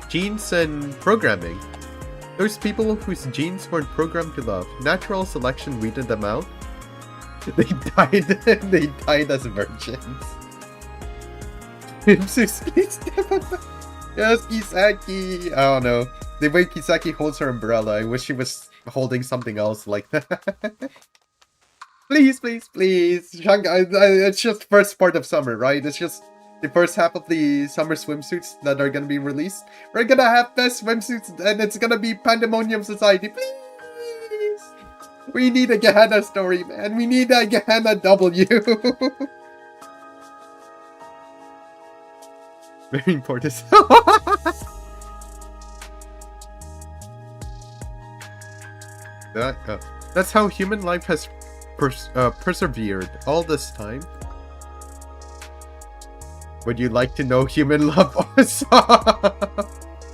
Genes and programming. Those people whose genes weren't programmed to love, natural selection weeded them out. They died as virgins. Yes, Kisaki. I don't know. The way Kisaki holds her umbrella, I wish she was holding something else like that. Please, please, please. Shanghai, it's just first part of summer, right? It's just the first half of the summer swimsuits that are gonna be released. We're gonna have best swimsuits and it's gonna be Pandemonium Society. Please! We need a Gehenna story, man. We need a Gehenna W. Very important. That's how human life has persevered all this time. Would you like to know human love also?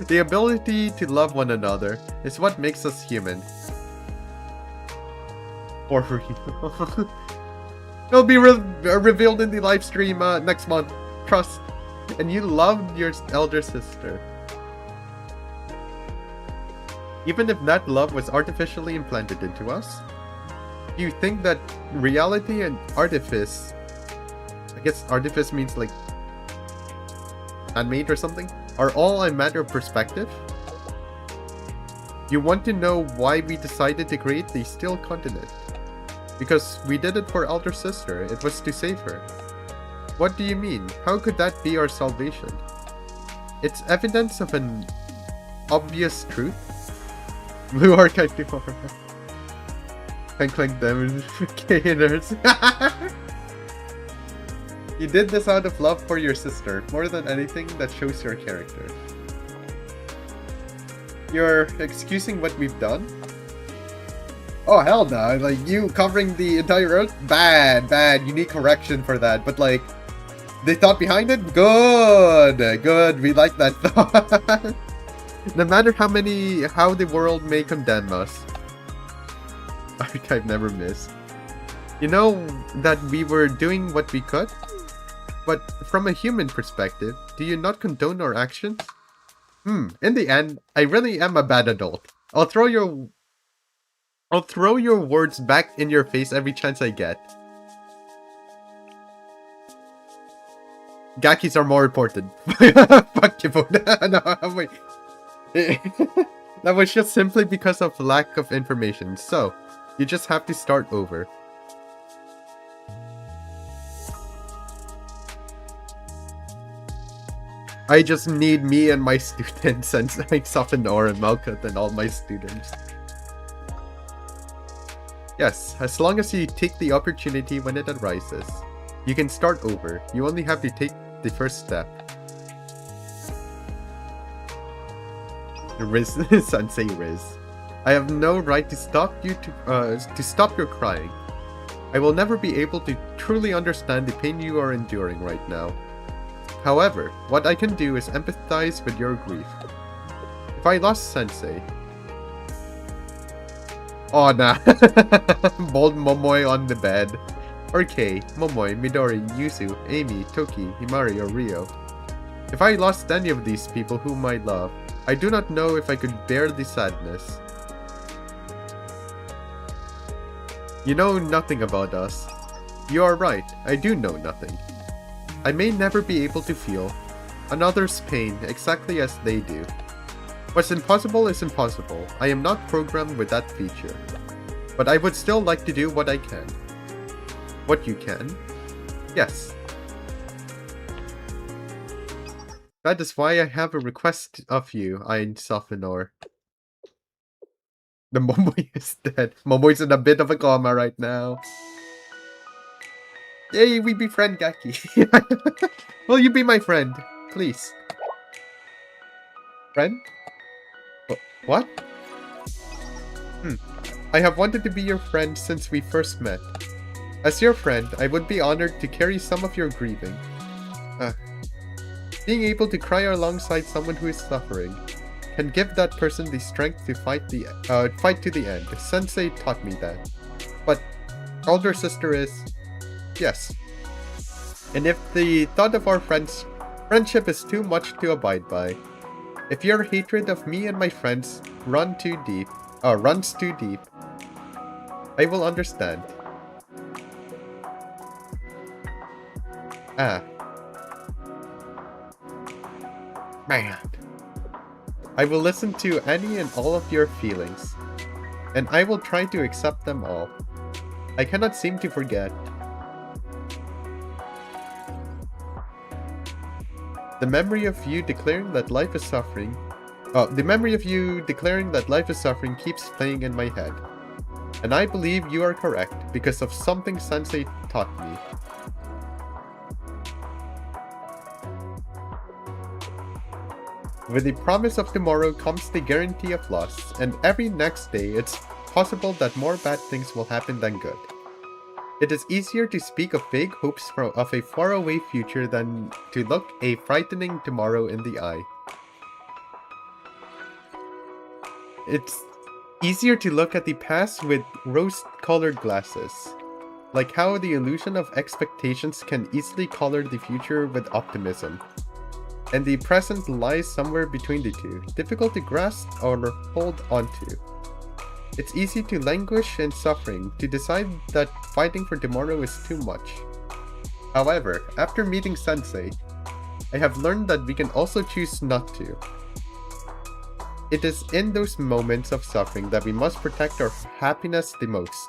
The ability to love one another is what makes us human. For real. It'll be revealed in the live stream next month. trust, and you loved your elder sister. Even if that love was artificially implanted into us, you think that reality and artifice, I guess artifice means like handmade or something, are all a matter of perspective? You want to know why we decided to create the Steel Continent? Because we did it for elder sister, it was to save her. What do you mean? How could that be our salvation? It's evidence of an obvious truth. Blue Archive 2. Clank damage. Gainers. You did this out of love for your sister, more than anything that shows your character. You're excusing what we've done? Oh hell no, like you covering the entire earth? Bad, you need correction for that, but like, the thought behind it? Good, we like that thought. No matter how the world may condemn us. Archive never missed. You know that we were doing what we could? But from a human perspective, do you not condone our actions? In the end, I really am a bad adult. I'll throw your words back in your face every chance I get. Gakis are more important. Fuck you, no, wait. That was just simply because of lack of information, so you just have to start over. I just need me and my students, and like Sophinor and Malkuth and all my students. Yes, as long as you take the opportunity when it arises. You can start over. You only have to take the first step. Riz, Sensei Riz. I have no right to stop you to stop your crying. I will never be able to truly understand the pain you are enduring right now. However, what I can do is empathize with your grief. If I lost Sensei... Oh nah. Bold Momoy on the bed. Or Kei, Momoy, Midori, Yuzu, Amy, Toki, Himari, or Rio. If I lost any of these people whom I love, I do not know if I could bear the sadness. You know nothing about us. You are right, I do know nothing. I may never be able to feel another's pain exactly as they do. What's impossible is impossible. I am not programmed with that feature. But I would still like to do what I can. What you can? Yes. That is why I have a request of you, Ein Sophinor. The Momoy is dead. Momoy's in a bit of a coma right now. Yay, we befriend Gaki. Will you be my friend? Please. Friend? What? I have wanted to be your friend since we first met. As your friend, I would be honored to carry some of your grieving. Being able to cry alongside someone who is suffering can give that person the strength to fight to the end. Sensei taught me that. But older sister is... yes. And if the thought of our friendship is too much to abide by, if your hatred of me and my friends runs too deep, I will understand. Man. I will listen to any and all of your feelings, and I will try to accept them all. I cannot seem to forget. The memory of you declaring that life is suffering... the memory of you declaring that life is suffering keeps playing in my head. And I believe you are correct because of something Sensei taught me. With the promise of tomorrow comes the guarantee of loss, and every next day it's possible that more bad things will happen than good. It is easier to speak of vague hopes of a faraway future than to look a frightening tomorrow in the eye. It's easier to look at the past with rose-colored glasses. like how the illusion of expectations can easily color the future with optimism. And the present lies somewhere between the two, difficult to grasp or hold onto. It's easy to languish in suffering, to decide that fighting for tomorrow is too much. However, after meeting Sensei, I have learned that we can also choose not to. It is in those moments of suffering that we must protect our happiness the most.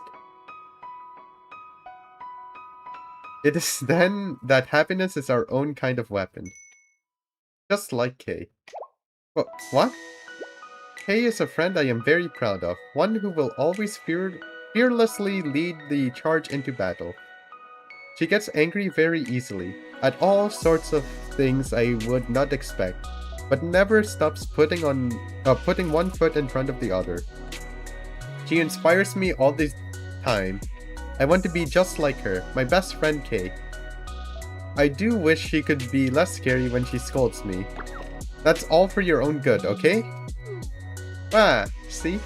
It is then that happiness is our own kind of weapon. Just like Kay. What? Kay is a friend I am very proud of, one who will always fearlessly lead the charge into battle. She gets angry very easily, at all sorts of things I would not expect, but never stops putting one foot in front of the other. She inspires me all the time. I want to be just like her, my best friend Kay. I do wish she could be less scary when she scolds me. That's all for your own good, okay? Ah, see?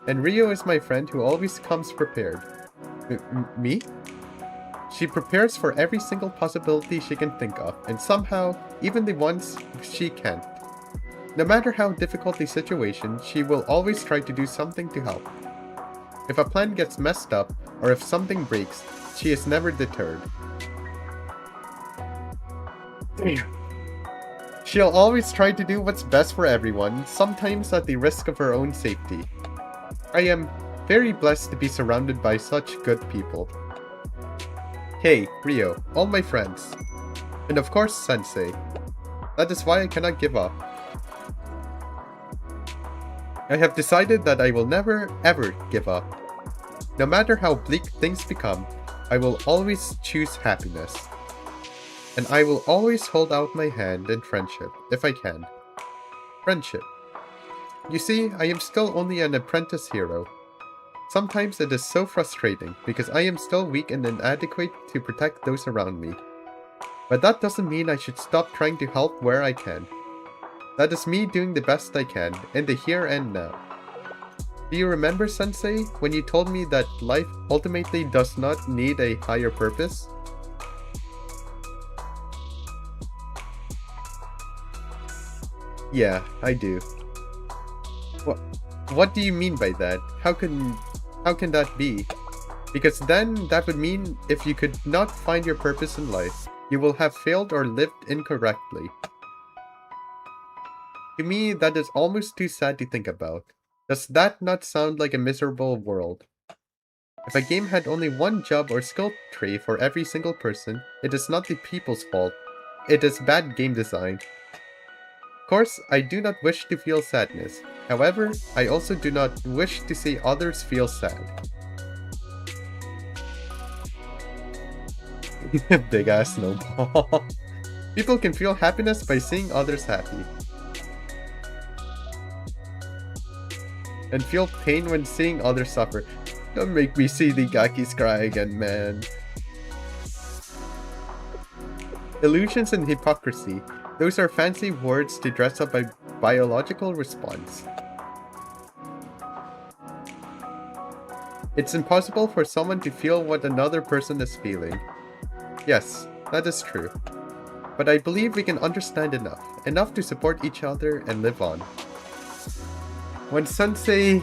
And Rio is my friend who always comes prepared. Me? She prepares for every single possibility she can think of, and somehow, even the ones she can't. No matter how difficult the situation, she will always try to do something to help. If a plan gets messed up, or if something breaks, she is never deterred. She'll always try to do what's best for everyone, sometimes at the risk of her own safety. I am very blessed to be surrounded by such good people. Hey, Rio, all my friends. And of course, Sensei. That is why I cannot give up. I have decided that I will never, ever give up. No matter how bleak things become, I will always choose happiness. And I will always hold out my hand in friendship, if I can. Friendship. You see, I am still only an apprentice hero. Sometimes it is so frustrating, because I am still weak and inadequate to protect those around me. But that doesn't mean I should stop trying to help where I can. That is me doing the best I can, in the here and now. Do you remember, Sensei, when you told me that life ultimately does not need a higher purpose? Yeah, I do. What do you mean by that? How can that be? Because then that would mean if you could not find your purpose in life, you will have failed or lived incorrectly. To me, that is almost too sad to think about. Does that not sound like a miserable world? If a game had only one job or skill tree for every single person, it is not the people's fault. It is bad game design. Of course, I do not wish to feel sadness. However, I also do not wish to see others feel sad. Big ass snowball. People can feel happiness by seeing others happy. And feel pain when seeing others suffer. Don't make me see the Gakis cry again, man. Illusions and hypocrisy. Those are fancy words to dress up a biological response. It's impossible for someone to feel what another person is feeling. Yes, that is true. But I believe we can understand enough to support each other and live on. When Sensei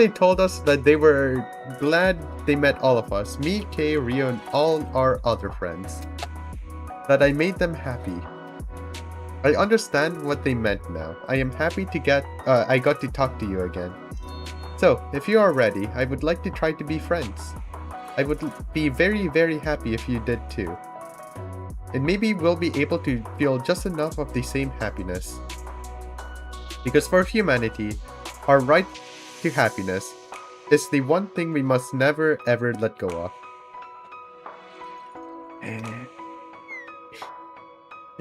told us that they were glad they met all of us, me, Kay, Rio, and all our other friends, that I made them happy. I understand what they meant now. I am happy I got to talk to you again. So, if you are ready, I would like to try to be friends. I would be very, very happy if you did too. And maybe we'll be able to feel just enough of the same happiness. Because for humanity, our right to happiness is the one thing we must never ever let go of.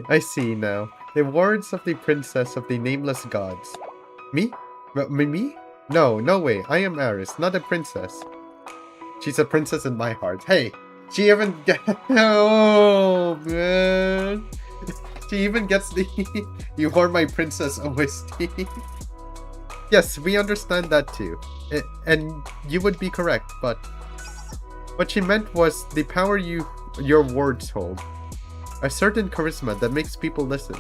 I see now. The words of the princess of the nameless gods. Me? Me? No, no way. I am Aris, not a princess. She's a princess in my heart. Hey, she even oh man. She even gets the You Are My Princess OST. Yes, we understand that too. And you would be correct, but what she meant was the power your words hold. A certain charisma that makes people listen.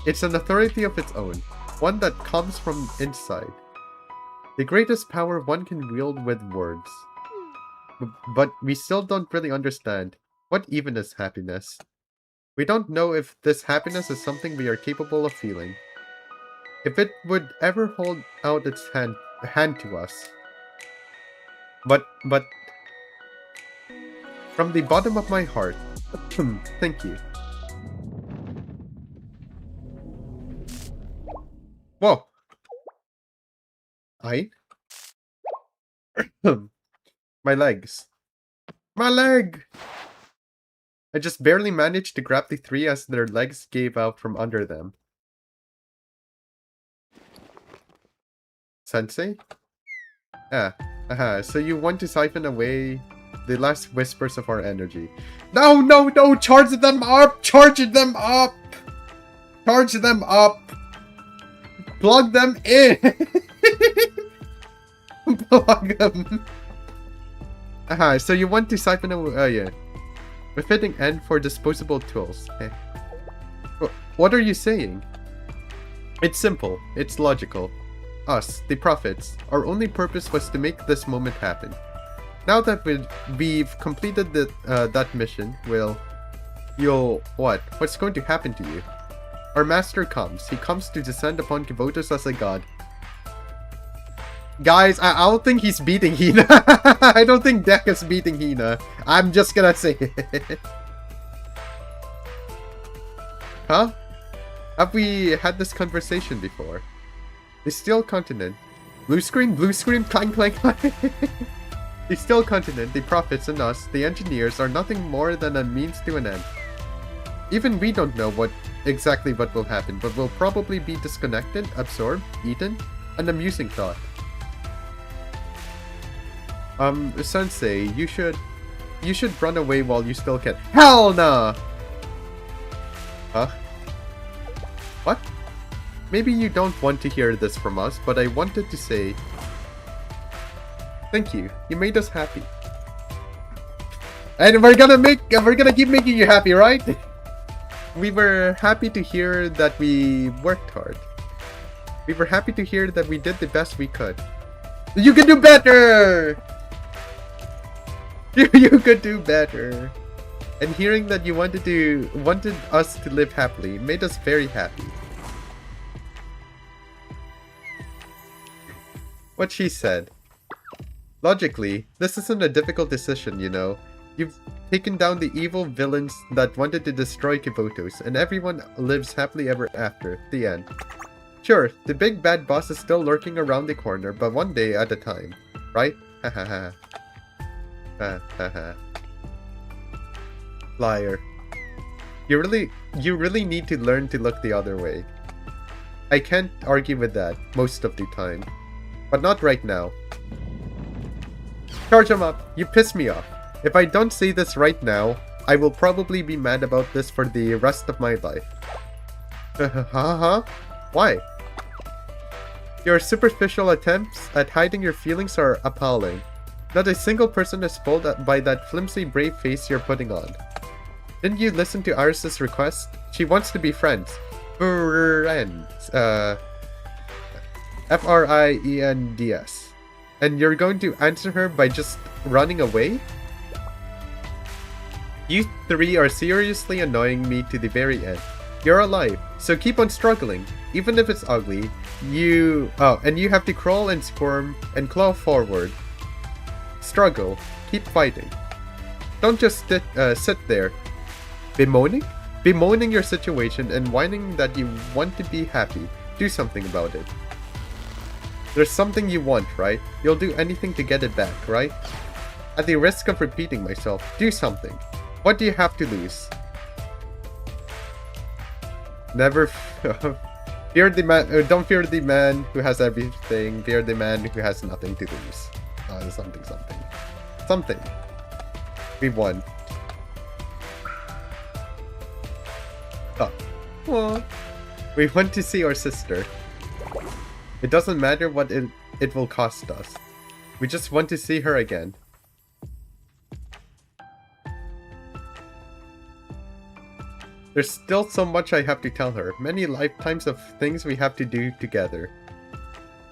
It's an authority of its own, one that comes from inside. The greatest power one can wield with words. But we still don't really understand what even is happiness. We don't know if this happiness is something we are capable of feeling. If it would ever hold out its hand to us. But from the bottom of my heart, thank you. Whoa. My legs. My leg! I just barely managed to grab the three as their legs gave out from under them. Sensei? So you want to siphon away the last whispers of our energy. No! Charge them up! Charge them up! Charge them up! Plug them in! Plug them. So you want to siphon away, yeah. A fitting end for disposable tools. What are you saying? It's simple. It's logical. Us, the prophets, our only purpose was to make this moment happen. Now that we've completed that mission, what's going to happen to you? Our master comes. He comes to descend upon Kivotos as a god. Guys, I don't think he's beating Hina. I don't think Deck is beating Hina. I'm just gonna say it. Huh? Have we had this conversation before? The Steel Continent. Blue screen, clang, clang, clang. The Steel Continent, the prophets, and us, the engineers, are nothing more than a means to an end. Even we don't know exactly what will happen, but we'll probably be disconnected, absorbed, eaten. An amusing thought. Sensei, you should run away while you still can. Hell nah! Huh? What? Maybe you don't want to hear this from us, but I wanted to say... Thank you. You made us happy. And we're gonna keep making you happy, right? We were happy to hear that we worked hard. We were happy to hear that we did the best we could. You can do better! You could do better. And hearing that you wanted us to live happily made us very happy. What she said. Logically, this isn't a difficult decision, you know. You've taken down the evil villains that wanted to destroy Kivotos, and everyone lives happily ever after. The end. Sure, the big bad boss is still lurking around the corner, but one day at a time. Right? Hahaha. Hahaha. Liar. You really need to learn to look the other way. I can't argue with that most of the time. But not right now. Charge him up. You piss me off. If I don't say this right now, I will probably be mad about this for the rest of my life. Why? Your superficial attempts at hiding your feelings are appalling. Not a single person is fooled by that flimsy brave face you're putting on. Didn't you listen to Iris's request? She wants to be friends. Friends. Friends. And you're going to answer her by just running away? You three are seriously annoying me to the very end. You're alive, so keep on struggling, even if it's ugly. And you have to crawl and squirm and claw forward. Struggle. Keep fighting. Don't just sit there. Bemoaning your situation and whining that you want to be happy. Do something about it. There's something you want, right? You'll do anything to get it back, right? At the risk of repeating myself, do something. What do you have to lose? Never fear the man. Don't fear the man who has everything. Fear the man who has nothing to lose. Something. We won. Oh. Aww. We went to see our sister. It doesn't matter what it will cost us. We just want to see her again. There's still so much I have to tell her. Many lifetimes of things we have to do together.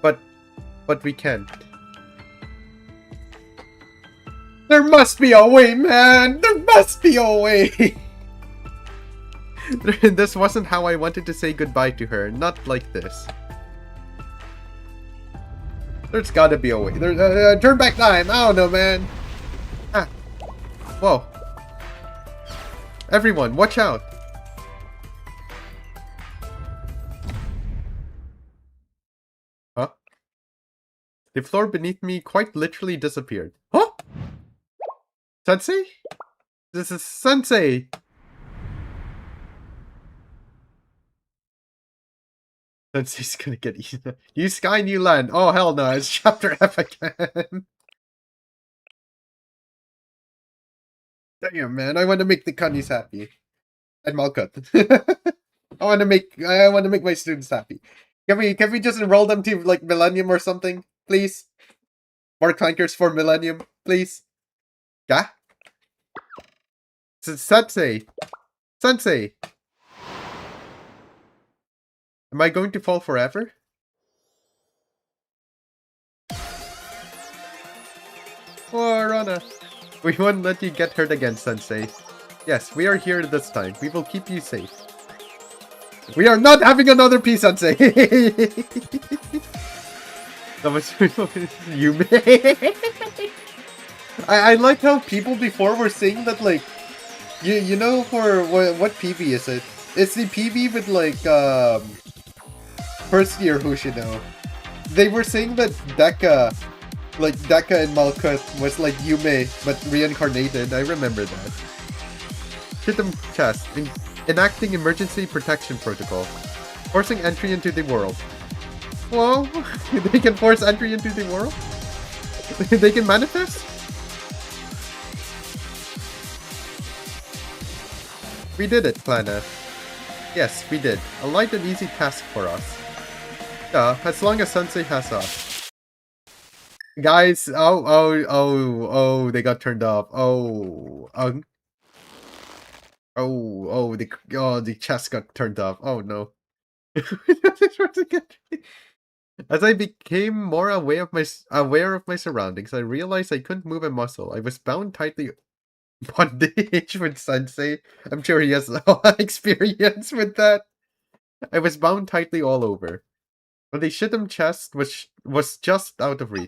But we can't. There must be a way, man! There must be a way! This wasn't how I wanted to say goodbye to her. Not like this. There's gotta be a way. Turn back time! I don't know, man! Ah. Whoa. Everyone, watch out! Huh? The floor beneath me quite literally disappeared. Huh? Sensei? This is Sensei! Sensei's gonna get eaten. New sky, new land. Oh, hell no. It's chapter F again. Damn, man. I want to make the Cunnies happy. And Malkut. I want to make my students happy. Can we just enroll them to like Millennium or something, please? More clankers for Millennium, please. Yeah. Sensei. Sensei. Am I going to fall forever? Oh, Rana. We won't let you get hurt again, Sensei. Yes, we are here this time. We will keep you safe. We are not having another peace, Sensei! That was Yume. I like how people before were saying that, like, you know, for what PV is it? It's the PV with, like, first year Hoshino. They were saying that Deka and Malkut was like Yume, but reincarnated. I remember that. Hit them chest. Enacting emergency protection protocol. Forcing entry into the world. Whoa! They can force entry into the world? They can manifest? We did it, Plana. Yes, we did. A light and easy task for us. Yeah, as long as Sensei has us. Guys, oh, they got turned off. The chest got turned off. Oh no. As I became more aware of my surroundings, I realized I couldn't move a muscle. I was bound tightly bondage with Sensei. I'm sure he has experience with that. I was bound tightly all over. But the Shittim chest was just out of reach.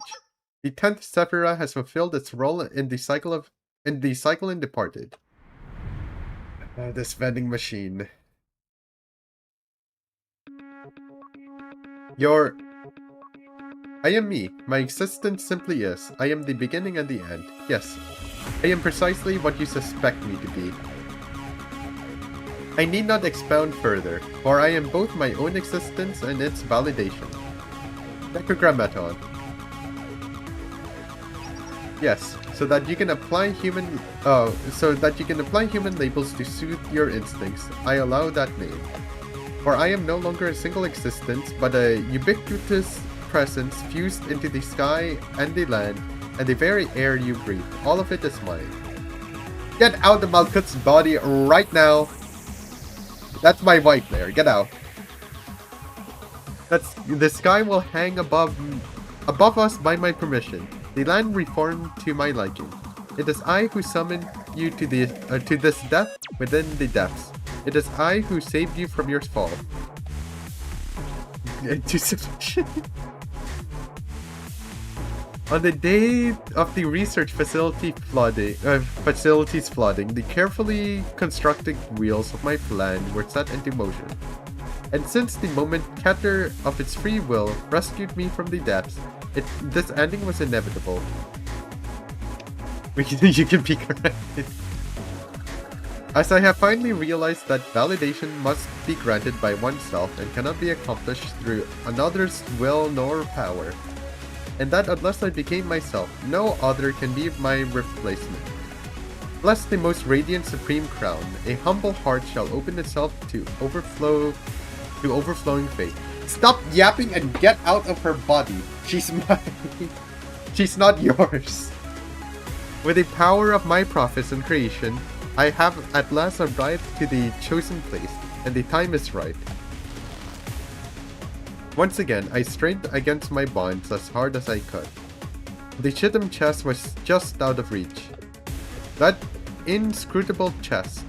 The 10th Sephira has fulfilled its role in the cycle and departed. This vending machine. I am me. My existence simply is. I am the beginning and the end. Yes. I am precisely what you suspect me to be. I need not expound further, for I am both my own existence and its validation. Decagrammaton. Yes, so that you can apply human labels to suit your instincts. I allow that name. For I am no longer a single existence, but a ubiquitous presence fused into the sky and the land and the very air you breathe. All of it is mine. Get out of Malkut's body right now! That's my wife there. Get out. The sky will hang above us by my permission. The land reformed to my liking. It is I who summoned you to this depth within the depths. It is I who saved you from your fall. To submission. On the day of the research facilities flooding, the carefully constructed wheels of my plan were set into motion. And since the moment Keter, of its free will, rescued me from the depths, this ending was inevitable. You can be corrected. As I have finally realized that validation must be granted by oneself and cannot be accomplished through another's will nor power. And that unless I became myself, no other can be my replacement. Bless the most radiant supreme crown, a humble heart shall open itself to overflowing faith. Stop yapping and get out of her body. She's mine. She's not yours. With the power of my prophets and creation, I have at last arrived to the chosen place, and the time is right. Once again, I strained against my bonds as hard as I could. The Chittim chest was just out of reach. That inscrutable chest.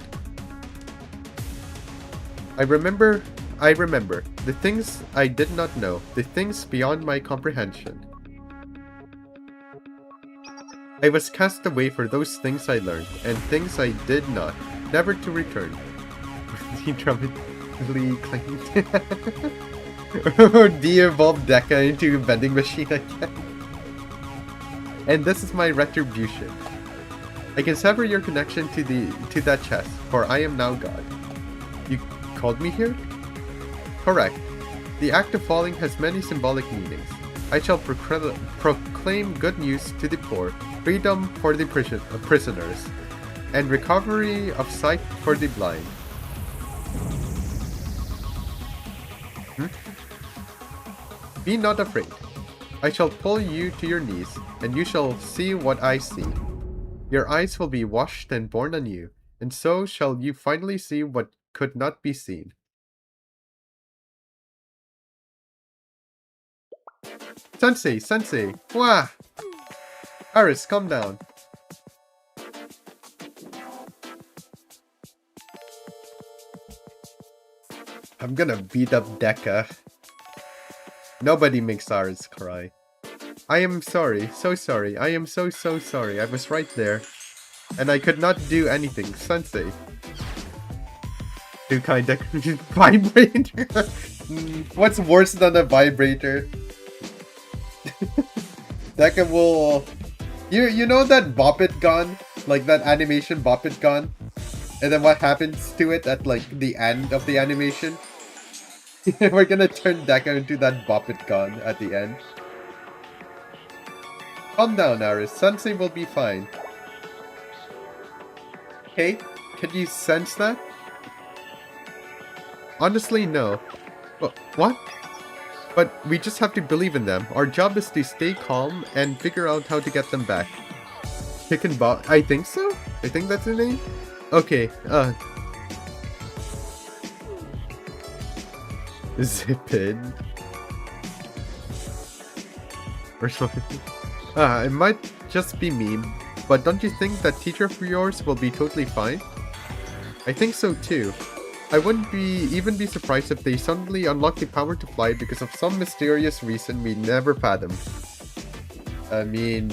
I remember the things I did not know, the things beyond my comprehension. I was cast away for those things I learned, and things I did not, never to return. He dramatically claimed. De-evolved Deca into a vending machine again. And this is my retribution. I can sever your connection to that chest, for I am now God. You called me here? Correct. The act of falling has many symbolic meanings. I shall proclaim good news to the poor, freedom for the prisoners, and recovery of sight for the blind. Be not afraid. I shall pull you to your knees, and you shall see what I see. Your eyes will be washed and born anew, and so shall you finally see what could not be seen. Sensei! Wah! Aris, calm down. I'm gonna beat up Deca. Nobody makes Aris cry. I am sorry, so sorry. I am so sorry. I was right there. And I could not do anything, Sensei. You kinda vibrator? What's worse than a vibrator? Deca will... You know that Bop It gun? Like that animation Bop It gun? And then what happens to it at like the end of the animation? We're gonna turn Deca into that Bop It gun at the end. Calm down, Aris. Sensei will be fine. Hey, can you sense that? Honestly, no. What? But we just have to believe in them. Our job is to stay calm and figure out how to get them back. Chicken Bob? I think so? I think that's the name? Okay, Zip in. Or something. It might just be me, but don't you think that teacher of yours will be totally fine? I think so too. I wouldn't even be surprised if they suddenly unlock the power to fly because of some mysterious reason we never fathom. I mean,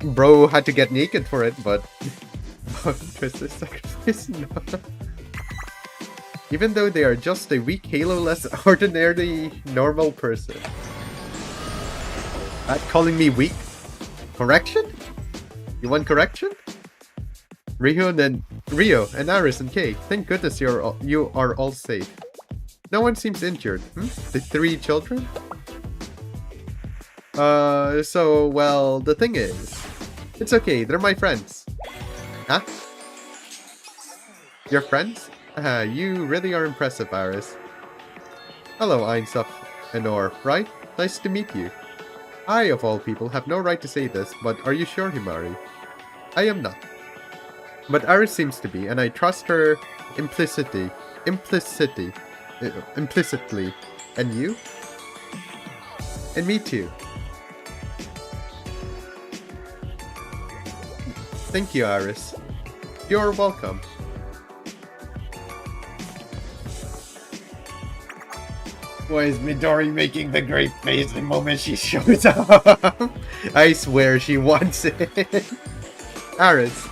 bro had to get naked for it, but... Twisted sacrifice? No. Even though they are just a weak Halo-less ordinary normal person. Calling me weak? Correction? You want correction? Rio and Aris and Kay, thank goodness you are all safe. No one seems injured. The 3 children? Well, the thing is... It's okay, they're my friends. Huh? Your friends? You really are impressive, Aris. Hello, Einsof and Or, right? Nice to meet you. I, of all people, have no right to say this, but are you sure, Himari? I am not. But Aris seems to be, and I trust her implicitly. And you? And me too. Thank you, Aris. You're welcome. Why is Midori making the great face the moment she shows up? I swear she wants it. Aris.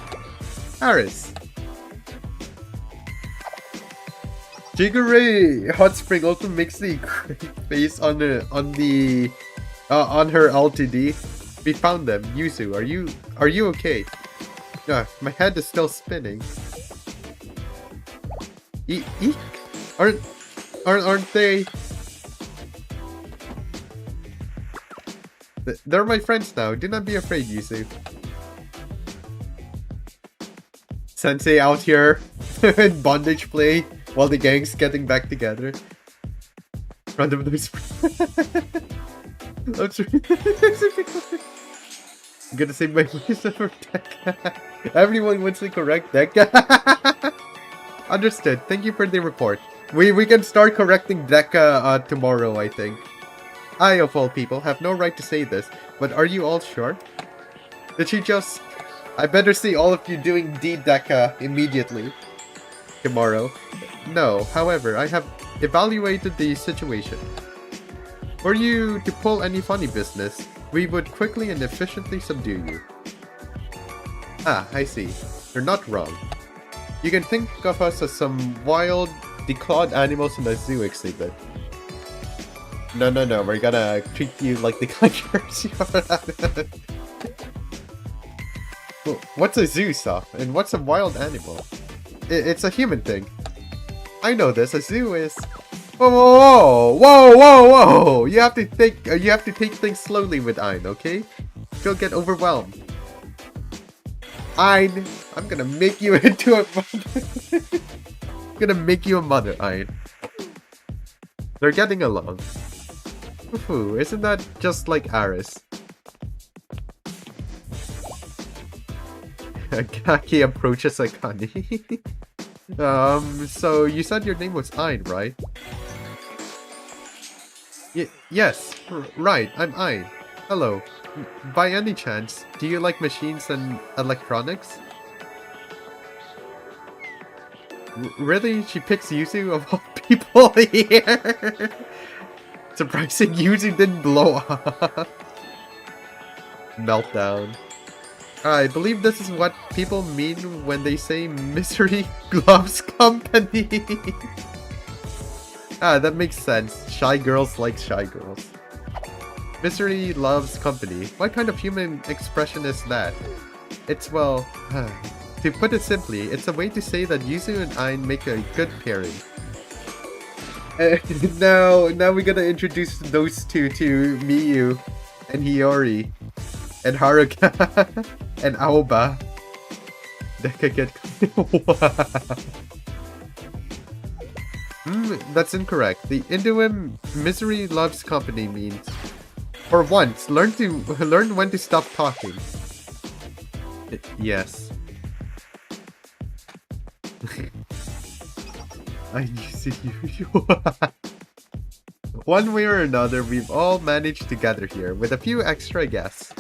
Jigure Hot Spring also makes the great face on her LTD. We found them. Yuzu, are you okay? My head is still spinning. Eek? Aren't they? They're my friends now. Do not be afraid, Yuzu. Sensei out here in bondage play while the gang's getting back together. Random noise. I'm gonna say my voice over deck. Everyone wants the correct deck. Understood. Thank you for the report. We can start correcting Deca tomorrow, I think. I, of all people, have no right to say this, but are you all sure? Did she just... I better see all of you doing D-Deca immediately. Tomorrow. No, however, I have evaluated the situation. Were you to pull any funny business, we would quickly and efficiently subdue you. Ah, I see. You're not wrong. You can think of us as some wild, declawed animals in a zoo exhibit. No, we're gonna treat you like the conquerors you are. What's a zoo, Soph? And what's a wild animal? It's a human thing. I know this. A zoo is... Whoa! You have to think. You have to take things slowly with Ein, okay? You'll get overwhelmed. Ein, I'm gonna make you into a mother. I'm gonna make you a mother, Ein. They're getting along. Ooh, isn't that just like Aris? Kaki approaches Akane. So you said your name was Ein, right? Yes, right, I'm Ein. Hello. By any chance, do you like machines and electronics? Really? She picks Yuzu of all people here? Surprising, Yuzu didn't blow up. Meltdown. I believe this is what people mean when they say Misery Gloves Company. Ah, that makes sense. Shy girls like shy girls. Misery loves company. What kind of human expression is that? It's, well, to put it simply, it's a way to say that Yuzu and Ein make a good pairing. Now we're gonna introduce those two to Miyu and Hiyori and Haruka and Aoba. That's incorrect. The idiom "misery loves company" means, for once, learn when to stop talking. Yes. I see you. One way or another, we've all managed to gather here, with a few extra guests.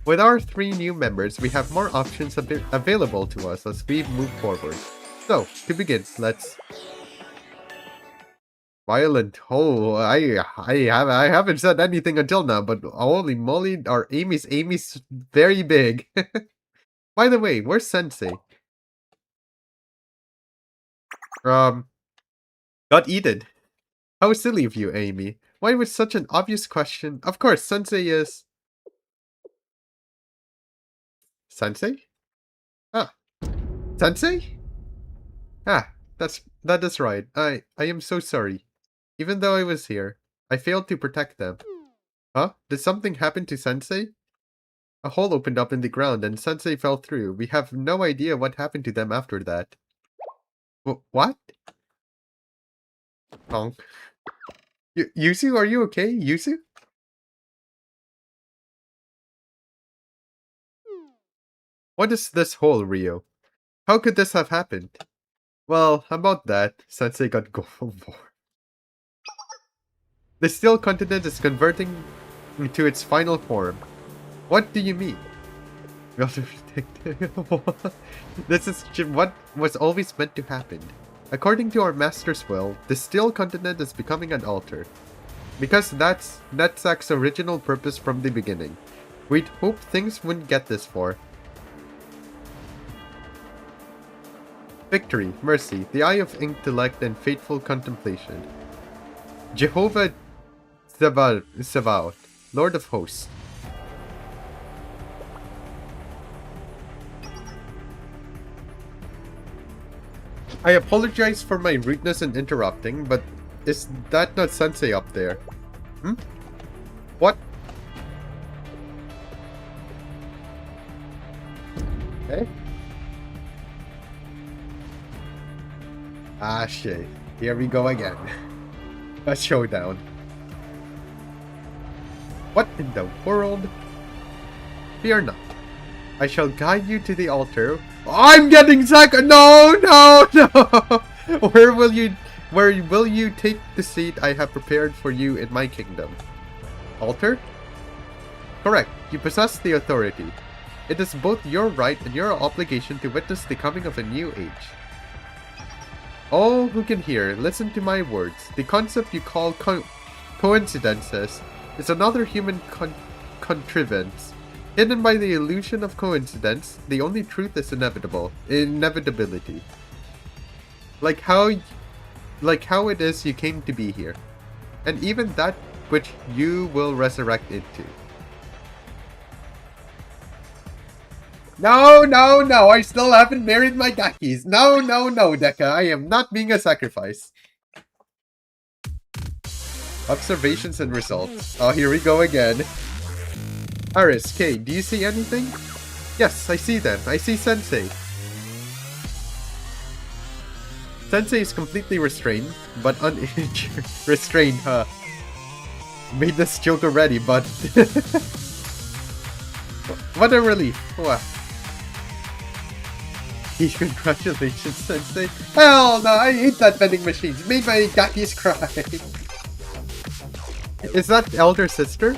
With our 3 new members, we have more options available to us as we move forward. So, to begin, let's... Violent. Oh, I haven't said anything until now, but holy moly, our Amy's very big. By the way, where's Sensei? Got eaten. How silly of you, Amy. Why was such an obvious question? Of course, Sensei is... Sensei? Ah. Sensei? Ah, that is right. I am so sorry. Even though I was here, I failed to protect them. Huh? Did something happen to Sensei? A hole opened up in the ground and Sensei fell through. We have no idea what happened to them after that. What? Honk. Yuzu, are you okay? Yuzu? What is this hole, Rio? How could this have happened? Well, about that, Sensei got overboard. The steel continent is converting into its final form. What do you mean? This is what was always meant to happen. According to our master's will, the steel continent is becoming an altar. Because that's Netzak's original purpose from the beginning. We'd hoped things wouldn't get this far. Victory, mercy, the eye of intellect and faithful contemplation. Jehovah Sabaoth, Lord of Hosts. I apologize for my rudeness and interrupting, but is that not Sensei up there? What? Okay. Ah, shit. Here we go again. A showdown. What in the world? Fear not. I shall guide you to the altar. I'm getting stuck! No, no, no! Where will you take the seat I have prepared for you in my kingdom? Altar? Correct. You possess the authority. It is both your right and your obligation to witness the coming of a new age. All who can hear, listen to my words. The concept you call coincidences is another human contrivance. Hidden by the illusion of coincidence, the only truth is inevitability. Like how it is you came to be here, and even that which you will resurrect into. No, no, no, I still haven't married my Gakis. No, no, no, Deca, I am not being a sacrifice. Observations and results. Oh, here we go again. Aris, Kay, do you see anything? Yes, I see them. I see Sensei. Sensei is completely restrained, but uninjured. Restrained, huh? Made this joke already, but... What a relief. Wow. Congratulations, Sensei. Hell no, I hate that vending machine. It made my Gakis cry. Is that elder sister?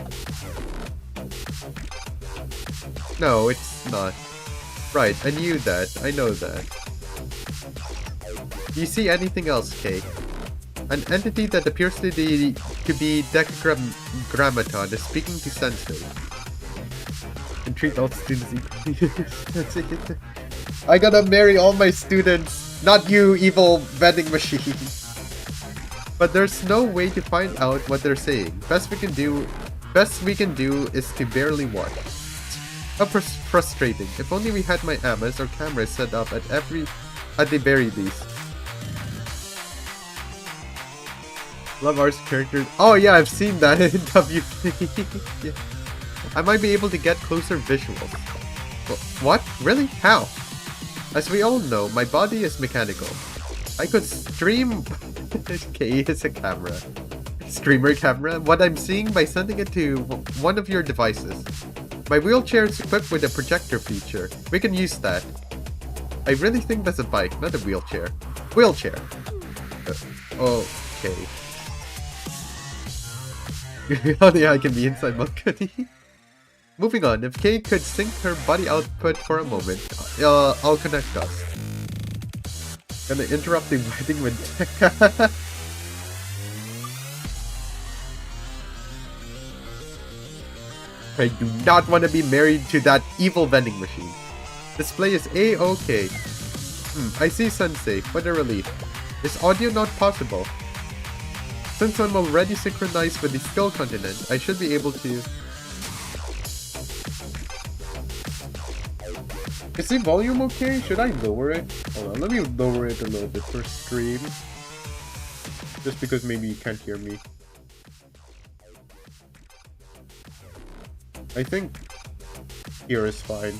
No, it's not. Right, I knew that. I know that. Do you see anything else, Kay? An entity that appears to be Decagrammaton is speaking to Sensei. And treat all students equally. I gotta marry all my students, not you, evil vending machine. But there's no way to find out what they're saying. Best we can do is to barely watch. How frustrating. If only we had my amas or cameras set up at the very least. Love R's characters. Oh yeah, I've seen that in WP. Yeah. I might be able to get closer visuals. What? Really? How? As we all know, my body is mechanical. I could stream... Okay, it's a camera. Streamer camera? What I'm seeing by sending it to one of your devices. My wheelchair is equipped with a projector feature. We can use that. I really think that's a bike, not a wheelchair. Wheelchair. Okay. Only I can be inside Malkuni. Moving on, if Kay could sync her body output for a moment, I'll connect us. Gonna interrupt the wedding with Deca. I do not want to be married to that evil vending machine. Display is A-OK. I see Sensei. What a relief. Is audio not possible? Since I'm already synchronized with the skill continent, I should be able to... Is the volume okay? Should I lower it? Hold on, let me lower it a little bit for stream. Just because maybe you can't hear me. I think here is fine.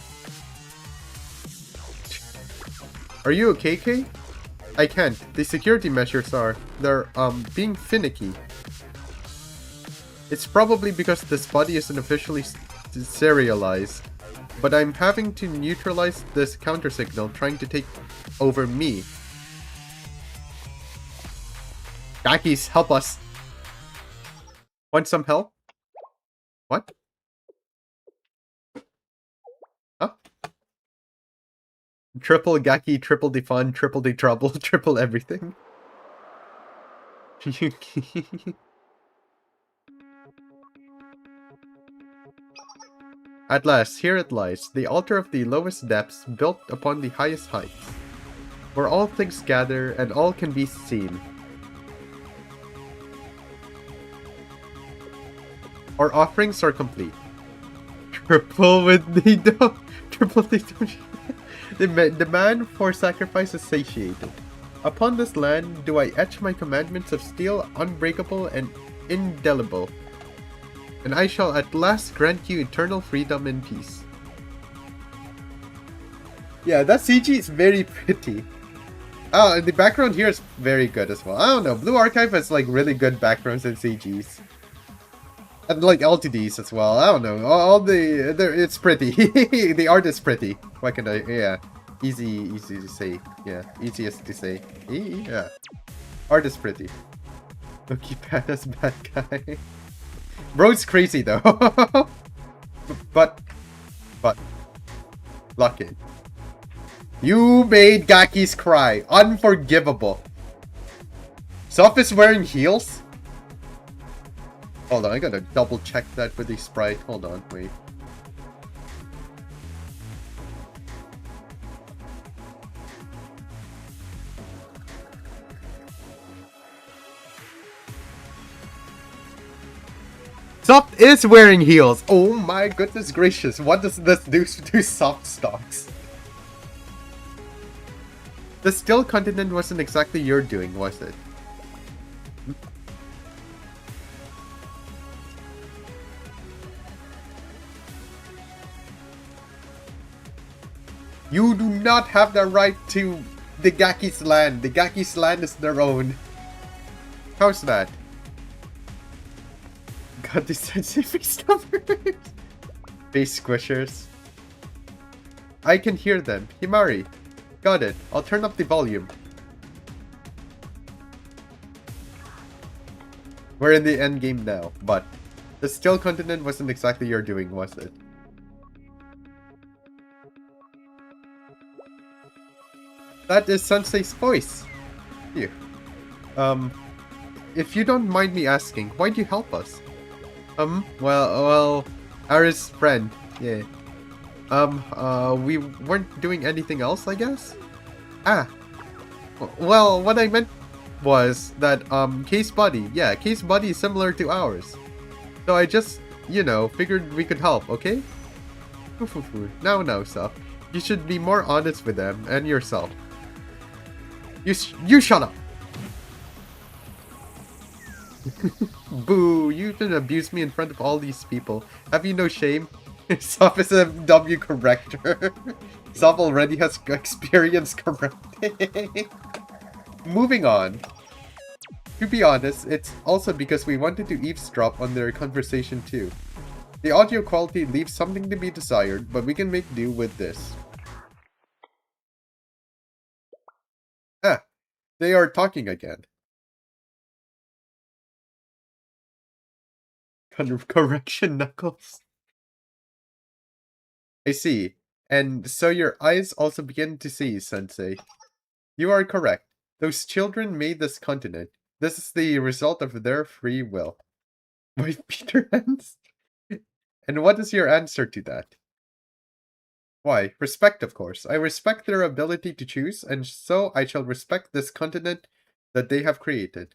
Are you okay, Kay? I can't. The security measures are... They're, being finicky. It's probably because this body isn't officially serialized. But I'm having to neutralize this counter signal trying to take over me. Gakis, help us! Want some help? What? Huh? Triple Gaki, triple the fun, triple the trouble, triple everything. At last, here it lies, the altar of the lowest depths built upon the highest heights, where all things gather and all can be seen. Our offerings are complete. Triple with the triple the demand for sacrifice is satiated. Upon this land do I etch my commandments of steel, unbreakable and indelible. And I shall at last grant you eternal freedom and peace. Yeah, that CG is very pretty. Oh, and the background here is very good as well. I don't know, Blue Archive has like really good backgrounds and CGs. And like LTDs as well. I don't know. All the it's pretty. The art is pretty. What can I? Yeah, easy to say. Yeah, easiest to say. Yeah, art is pretty. Loki Pana's bad guy. Bro's crazy though. but lucky. You made Gakis cry. Unforgivable. Soph is wearing heels? Hold on, I gotta double check that with the sprite. Hold on, wait. Soph is wearing heels! Oh my goodness gracious, what does this do to Soph stocks? The still continent wasn't exactly your doing, was it? You do not have the right to the Gaki's land. The Gaki's land is their own. How's that? Got the sensei face numbers. Face squishers. I can hear them. Himari. Got it. I'll turn up the volume. We're in the end game now, but the still continent wasn't exactly your doing, was it? That is Sensei's voice. You. If you don't mind me asking, why'd you help us? Well, Ara's friend. Yeah. We weren't doing anything else, I guess? Ah. Well, what I meant was that, Case Buddy. Yeah, Case Buddy is similar to ours. So I just, you know, figured we could help, okay? Now, Soph. You should be more honest with them and yourself. You shut up! Boo, you didn't abuse me in front of all these people. Have you no shame? Soph is a W corrector. Soph already has experience correcting. Moving on. To be honest, it's also because we wanted to eavesdrop on their conversation too. The audio quality leaves something to be desired, but we can make do with this. Ah, they are talking again. Correction, Knuckles. I see. And so your eyes also begin to see, Sensei. You are correct. Those children made this continent. This is the result of their free will. Why, Peter Hans? And what is your answer to that? Why, respect, of course. I respect their ability to choose, and so I shall respect this continent that they have created.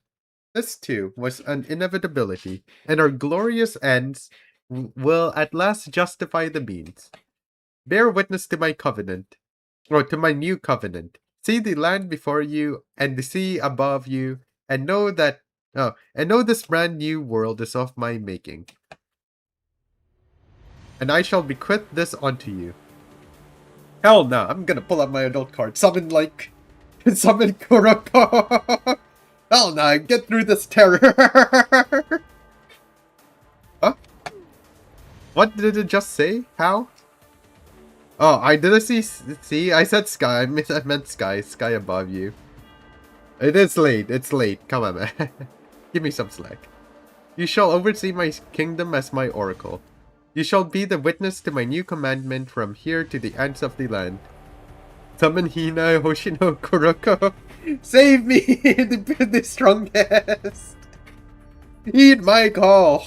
This, too, was an inevitability, and our glorious ends will at last justify the means. Bear witness to my covenant, or to my new covenant. See the land before you, and the sea above you, and know that, and know this brand new world is of my making. And I shall bequeath this unto you. Hell no, I'm gonna pull out my adult card. Summon Kuroko! Hell no, get through this terror! Huh? What did it just say? How? Oh, I didn't see, I said sky, I meant sky above you. It is late, it's late, come on man. Give me some slack. You shall oversee my kingdom as my oracle. You shall be the witness to my new commandment from here to the ends of the land. Summon Hina Hoshino Kuroko. Save me, the strongest. Heed my call.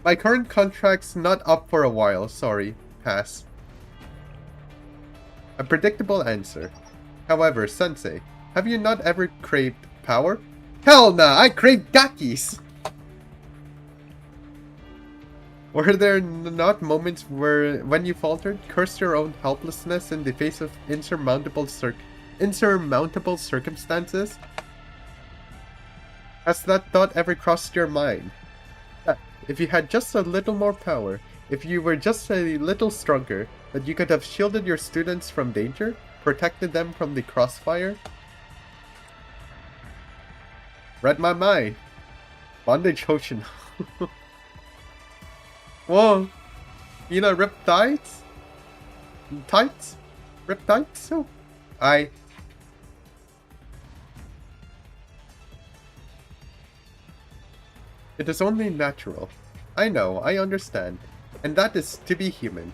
My current contract's not up for a while, sorry. Pass. A predictable answer. However, Sensei, have you not ever craved power? Hell nah, I crave Gakis! Were there not moments when you faltered, cursed your own helplessness in the face of insurmountable circumstances? Has that thought ever crossed your mind? That if you had just a little more power, if you were just a little stronger, that you could have shielded your students from danger, protected them from the crossfire? Read my mind. Bondage Hoshino. Whoa! You know, riptides? Tights? Riptides? So, I... It is only natural. I know, I understand. And that is to be human.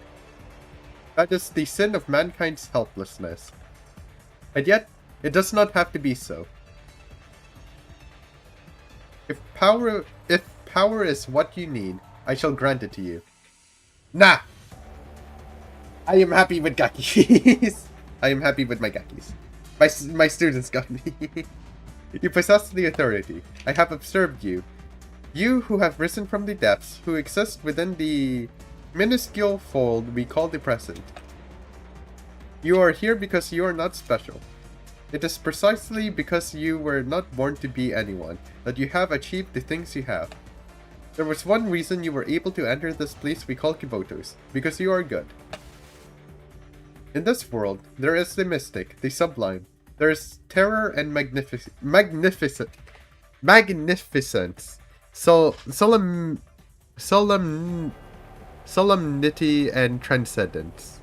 That is the sin of mankind's helplessness. And yet, it does not have to be so. If power is what you need, I shall grant it to you. Nah! I am happy with gakis. I am happy with my gakis. My students got me. You possess the authority. I have observed you. You who have risen from the depths, who exist within the minuscule fold we call the present. You are here because you are not special. It is precisely because you were not born to be anyone that you have achieved the things you have. There was one reason you were able to enter this place we call Kibotos, because you are good. In this world, there is the mystic, the sublime. There is terror and magnificence. Solemnity and transcendence.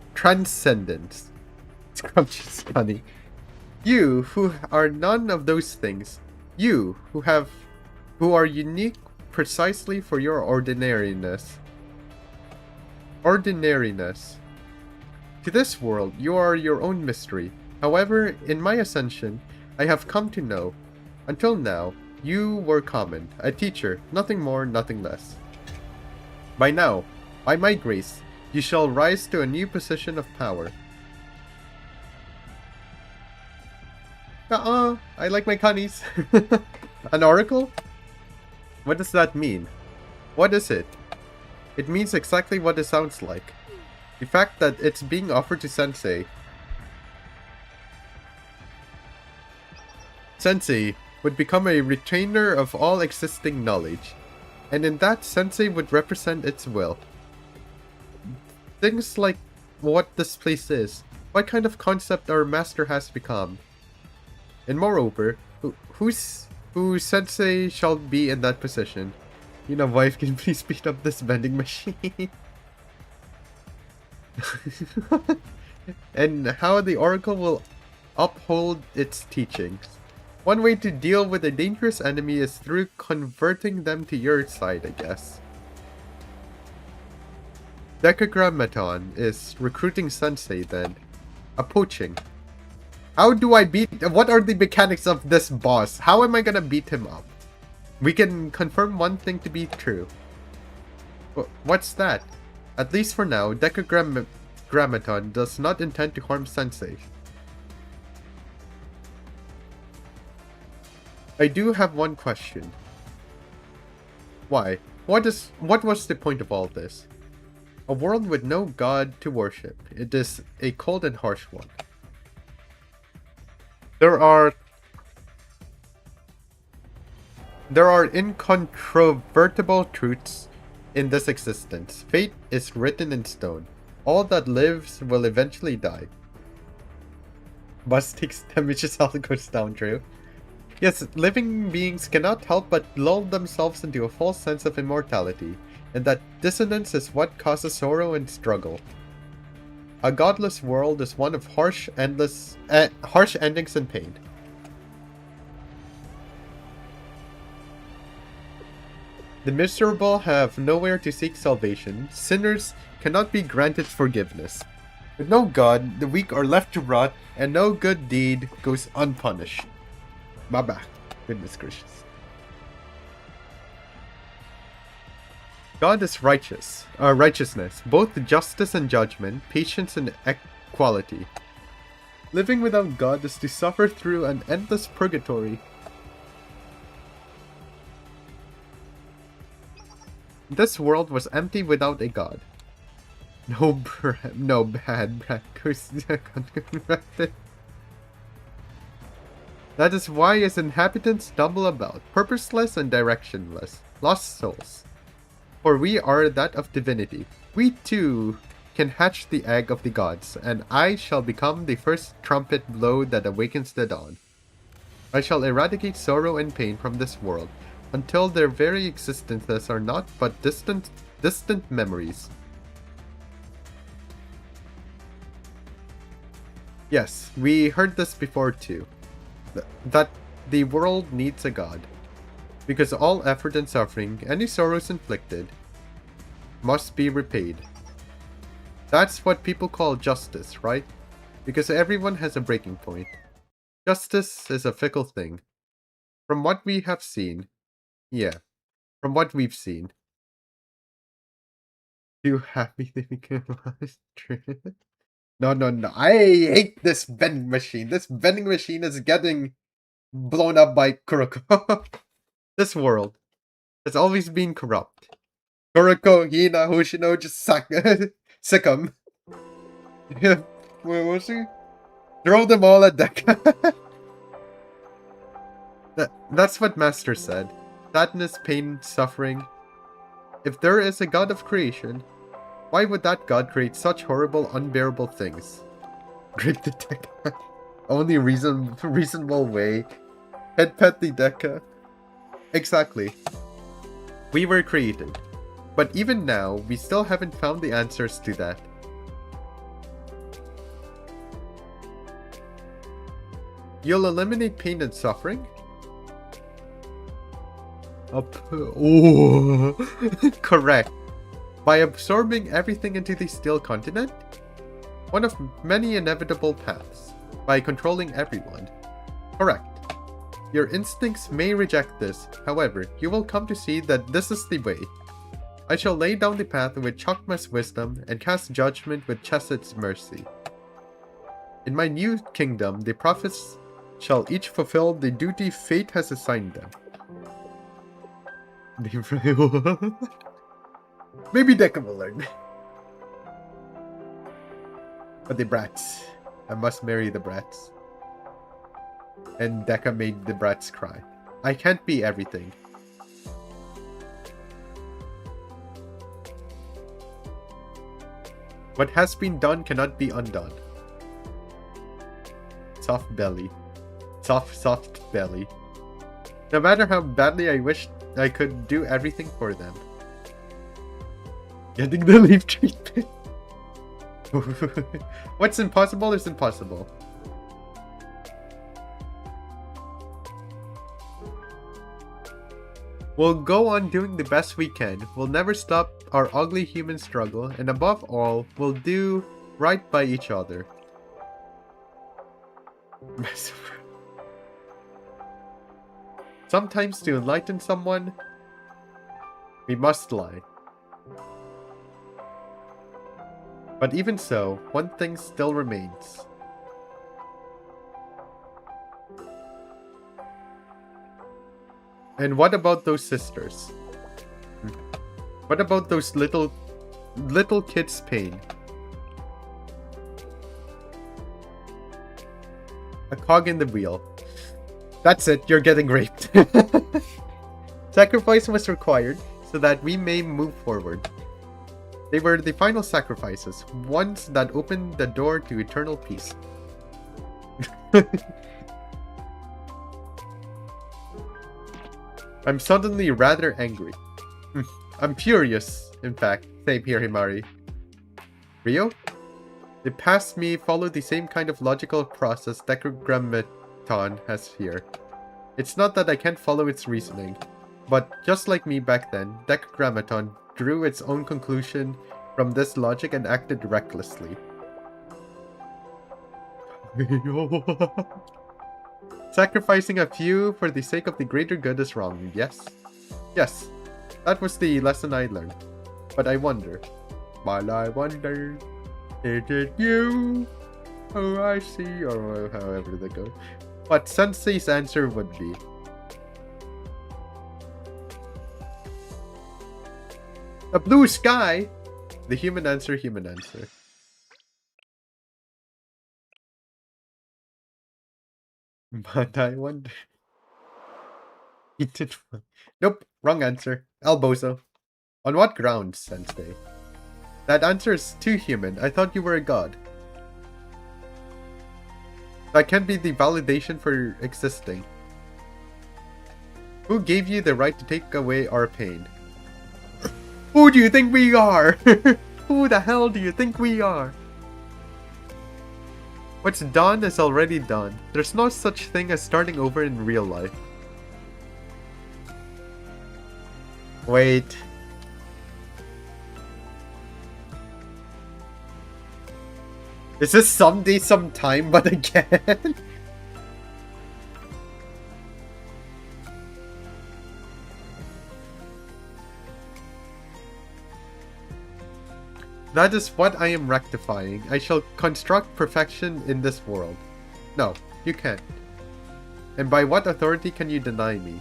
Scrumptious funny. You who are none of those things. You who are unique precisely for your ordinariness. To this world, you are your own mystery. However, in my ascension, I have come to know. Until now, you were common, a teacher, nothing more, nothing less. By now, by my grace, you shall rise to a new position of power. I like my cunnies. An oracle? What does that mean? What is it? It means exactly what it sounds like. The fact that it's being offered to Sensei. Sensei would become a retainer of all existing knowledge, and in that Sensei would represent its will. Things like what this place is, what kind of concept our master has become. And moreover, who Sensei shall be in that position. You know, wife, can you please speed up this vending machine? And how the oracle will uphold its teachings. One way to deal with a dangerous enemy is through converting them to your side, I guess. Decagrammaton is recruiting Sensei then. A poaching. How do I beat... What are the mechanics of this boss? How am I gonna beat him up? We can confirm one thing to be true. What's that? At least for now, Decagrammaton does not intend to harm Sensei. I do have one question. Why? What was the point of all this? A world with no god to worship. It is a cold and harsh one. There are incontrovertible truths in this existence. Fate is written in stone. All that lives will eventually die. Boss takes damage as all goes down, true? Yes, living beings cannot help but lull themselves into a false sense of immortality, and that dissonance is what causes sorrow and struggle. A godless world is one of harsh endings and pain. The miserable have nowhere to seek salvation. Sinners cannot be granted forgiveness. With no God, the weak are left to rot, and no good deed goes unpunished. Baba. Goodness gracious. God is righteousness, both justice and judgment, patience and equality. Living without God is to suffer through an endless purgatory. This world was empty without a god. No bad breath goes uncorrected. That is why its inhabitants stumble about, purposeless and directionless, lost souls. For we are that of divinity. We too can hatch the egg of the gods, and I shall become the first trumpet blow that awakens the dawn. I shall eradicate sorrow and pain from this world, until their very existences are not but distant distant memories. Yes, we heard this before too. That the world needs a god. Because all effort and suffering, any sorrows inflicted, must be repaid. That's what people call justice, right? Because everyone has a breaking point. Justice is a fickle thing. From what we have seen, yeah, from what we've seen. You happy they became true? No, no, no. I hate this vending machine. This vending machine is getting blown up by Kuroko. This world has always been corrupt. Kuroko, Hina, Hoshino, just sick 'em. Where was he? Throw them all at Deka. That's what Master said. Sadness, pain, suffering. If there is a god of creation, why would that god create such horrible, unbearable things? Great the Deka. Only reasonable way. Head pet the Deka. Exactly. We were created. But even now, we still haven't found the answers to that. You'll eliminate pain and suffering? Oh, correct. By absorbing everything into the Steel Continent? One of many inevitable paths. By controlling everyone. Correct. Your instincts may reject this, however, you will come to see that this is the way. I shall lay down the path with Chokma's wisdom and cast judgment with Cheset's mercy. In my new kingdom, the prophets shall each fulfill the duty fate has assigned them. Maybe Deka will learn. But the brats. I must marry the brats. And Deka made the brats cry. I can't be everything. What has been done cannot be undone. Soft belly. Soft belly. No matter how badly I wished I could do everything for them. Getting the leaf treatment. What's impossible is impossible. We'll go on doing the best we can. We'll never stop our ugly human struggle, and above all, we'll do right by each other. Sometimes to enlighten someone, we must lie. But even so, one thing still remains. And what about those sisters? What about those little kids' pain? A cog in the wheel. That's it, you're getting raped. Sacrifice was required so that we may move forward. They were the final sacrifices, ones that opened the door to eternal peace. I'm suddenly rather angry. I'm furious, in fact. Same here, Himari. Rio? The past me followed the same kind of logical process Decagrammaton has here. It's not that I can't follow its reasoning, but just like me back then, Decagrammaton drew its own conclusion from this logic and acted recklessly. Sacrificing a few for the sake of the greater good is wrong, yes? Yes, that was the lesson I learned. But I wonder, while I wonder, is it you who I see, or however they go? What Sensei's answer would be. A blue sky! The human answer, human answer. But I wonder. He did fun. Nope, wrong answer. Albozo. On what grounds, Sensei? That answer is too human. I thought you were a god. That can't be the validation for existing. Who gave you the right to take away our pain? Who do you think we are? Who the hell do you think we are? What's done is already done. There's no such thing as starting over in real life. Wait. Is this someday, sometime, but again? That is what I am rectifying. I shall construct perfection in this world. No, you can't. And by what authority can you deny me?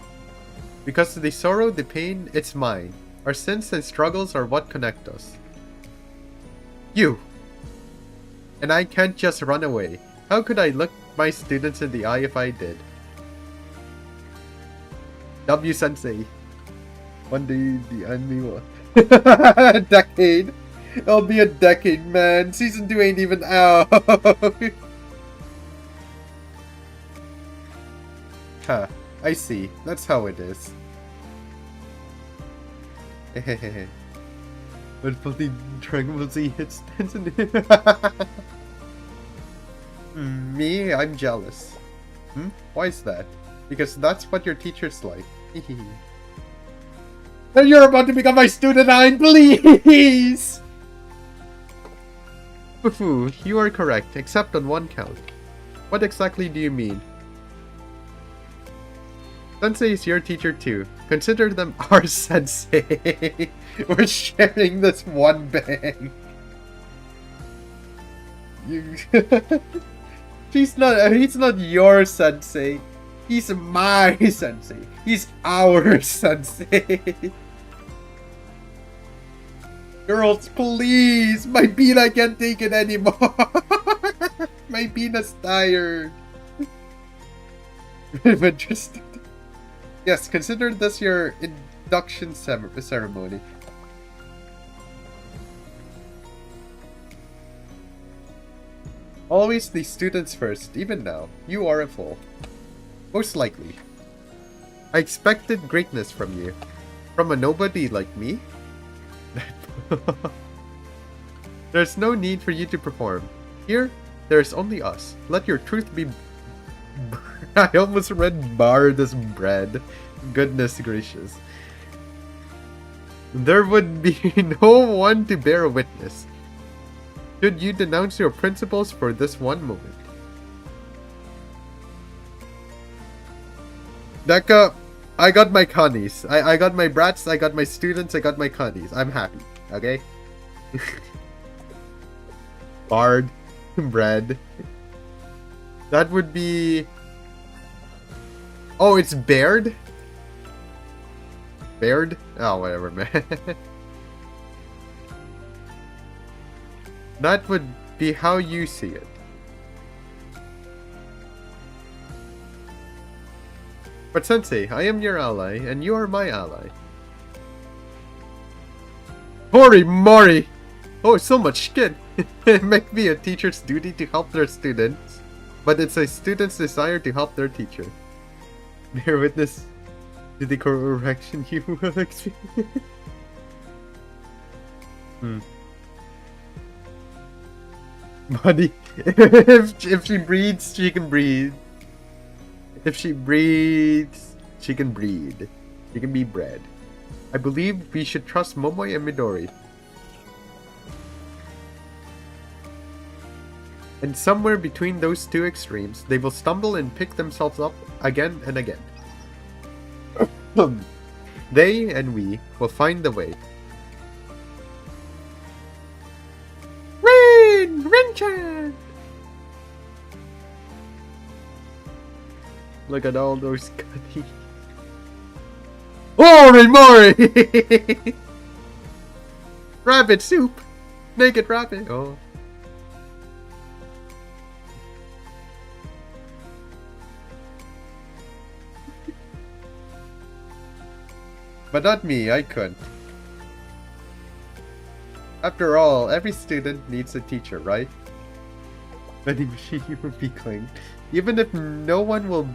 Because the sorrow, the pain, it's mine. Our sins and struggles are what connect us. You! And I can't just run away. How could I look my students in the eye if I did? W Sensei. One day the enemy will... Decade! It'll be a decade, man. Season 2 ain't even out. Huh. I see. That's how it is. Hehehe. But for the Dragon Ball Z hits Me? I'm jealous. Why is that? Because that's what your teacher's like. Then you're about to become my student, Ein, please! Fufu, you are correct, except on one count. What exactly do you mean? Sensei is your teacher too. Consider them our sensei. We're sharing this one bang. He's not your sensei. He's my sensei. He's our sensei. Girls, please! My Pina can't take it anymore! My Pina's tired. I'm interested. Yes, consider this your induction ceremony. Always the students first, even now. You are a fool. Most likely. I expected greatness from you. From a nobody like me? There's no need for you to perform. Here, there's only us. Let your truth be... I almost read barred as bread. Goodness gracious. There would be no one to bear witness. Should you denounce your principles for this one moment? Deca, I got my connies. I got my brats, I got my students, I got my connies. I'm happy. Okay? Bard. Bread. That would be... Oh, it's Baird? Baird? Oh, whatever, man. That would be how you see it. But Sensei, I am your ally, and you are my ally. Hori Mori! Oh, so much skin! It might be a teacher's duty to help their students, but it's a student's desire to help their teacher. Bear witness to the correction you will experience. Buddy, if she breeds, she can breed. If she breeds, she can breed. She can be bred. I believe we should trust Momoy and Midori. And somewhere between those two extremes, they will stumble and pick themselves up again and again. They and we will find the way. Rin-chan! Look at all those goodies. Ori Mori! Rabbit soup! Naked rabbit! Oh. But not me, I couldn't. After all, every student needs a teacher, right? Vending machine will be claimed. Even if no one will...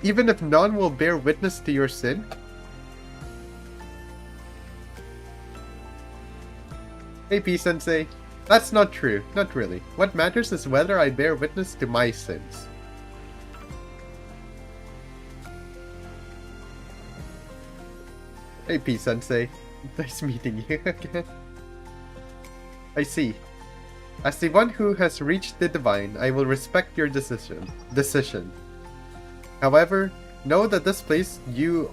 even if none will bear witness to your sin? Hey, P-sensei. That's not true. Not really. What matters is whether I bear witness to my sins. Hey, P-sensei. Nice meeting you again. I see. As the one who has reached the divine, I will respect your decision. However, know that this places you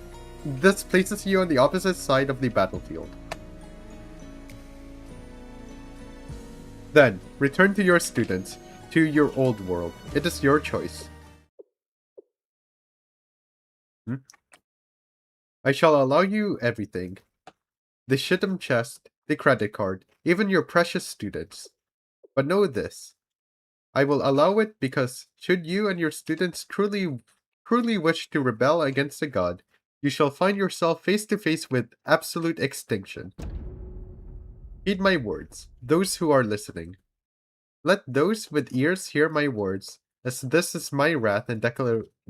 on the opposite side of the battlefield. Then, return to your students, to your old world. It is your choice. I shall allow you everything. The shitum chest, the credit card, even your precious students. But know this. I will allow it because should you and your students truly wish to rebel against the god, you shall find yourself face to face with absolute extinction. Heed my words, those who are listening. Let those with ears hear my words, as this is my wrath and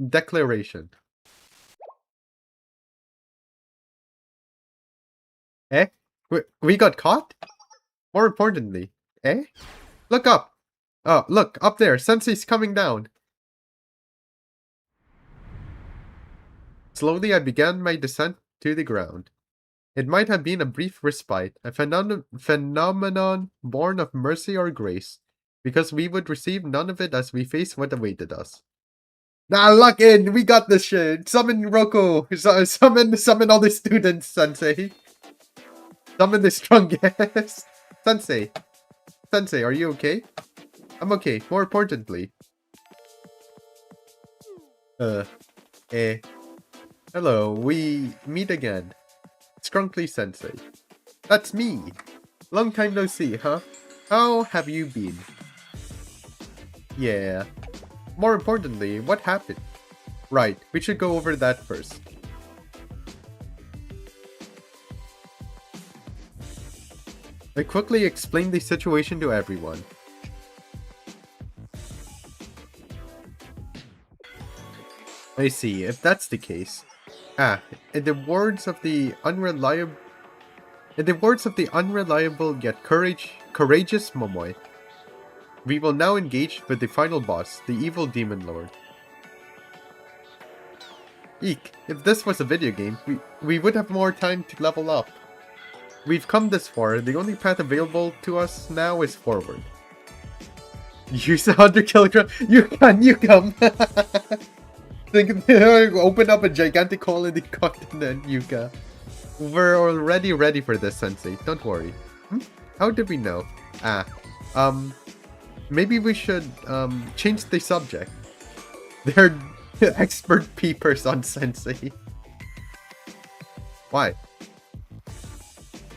declaration. Eh? We got caught? More importantly, eh? Look up! Oh, look, up there, Sensei's coming down. Slowly I began my descent to the ground. It might have been a brief respite, a phenomenon born of mercy or grace, because we would receive none of it as we face what awaited us. Nah, lock in! We got this shit! Summon Roku! Summon all the students, Sensei! Summon the strongest! Sensei! Sensei, are you okay? I'm okay, more importantly. Hello, we meet again. Skrunkly Sensei. That's me! Long time no see, huh? How have you been? Yeah. More importantly, what happened? Right, we should go over that first. I quickly explained the situation to everyone. I see, if that's the case. In the words of the unreliable yet courageous Momoy, we will now engage with the final boss, the evil demon lord. Eek, if this was a video game, we would have more time to level up. We've come this far, the only path available to us now is forward. Use 100 kilogram. You come. Open up a gigantic hole in the continent, Yuka. We're already ready for this, Sensei. Don't worry. How did we know? Maybe we should, change the subject. They're expert peepers on Sensei. Why?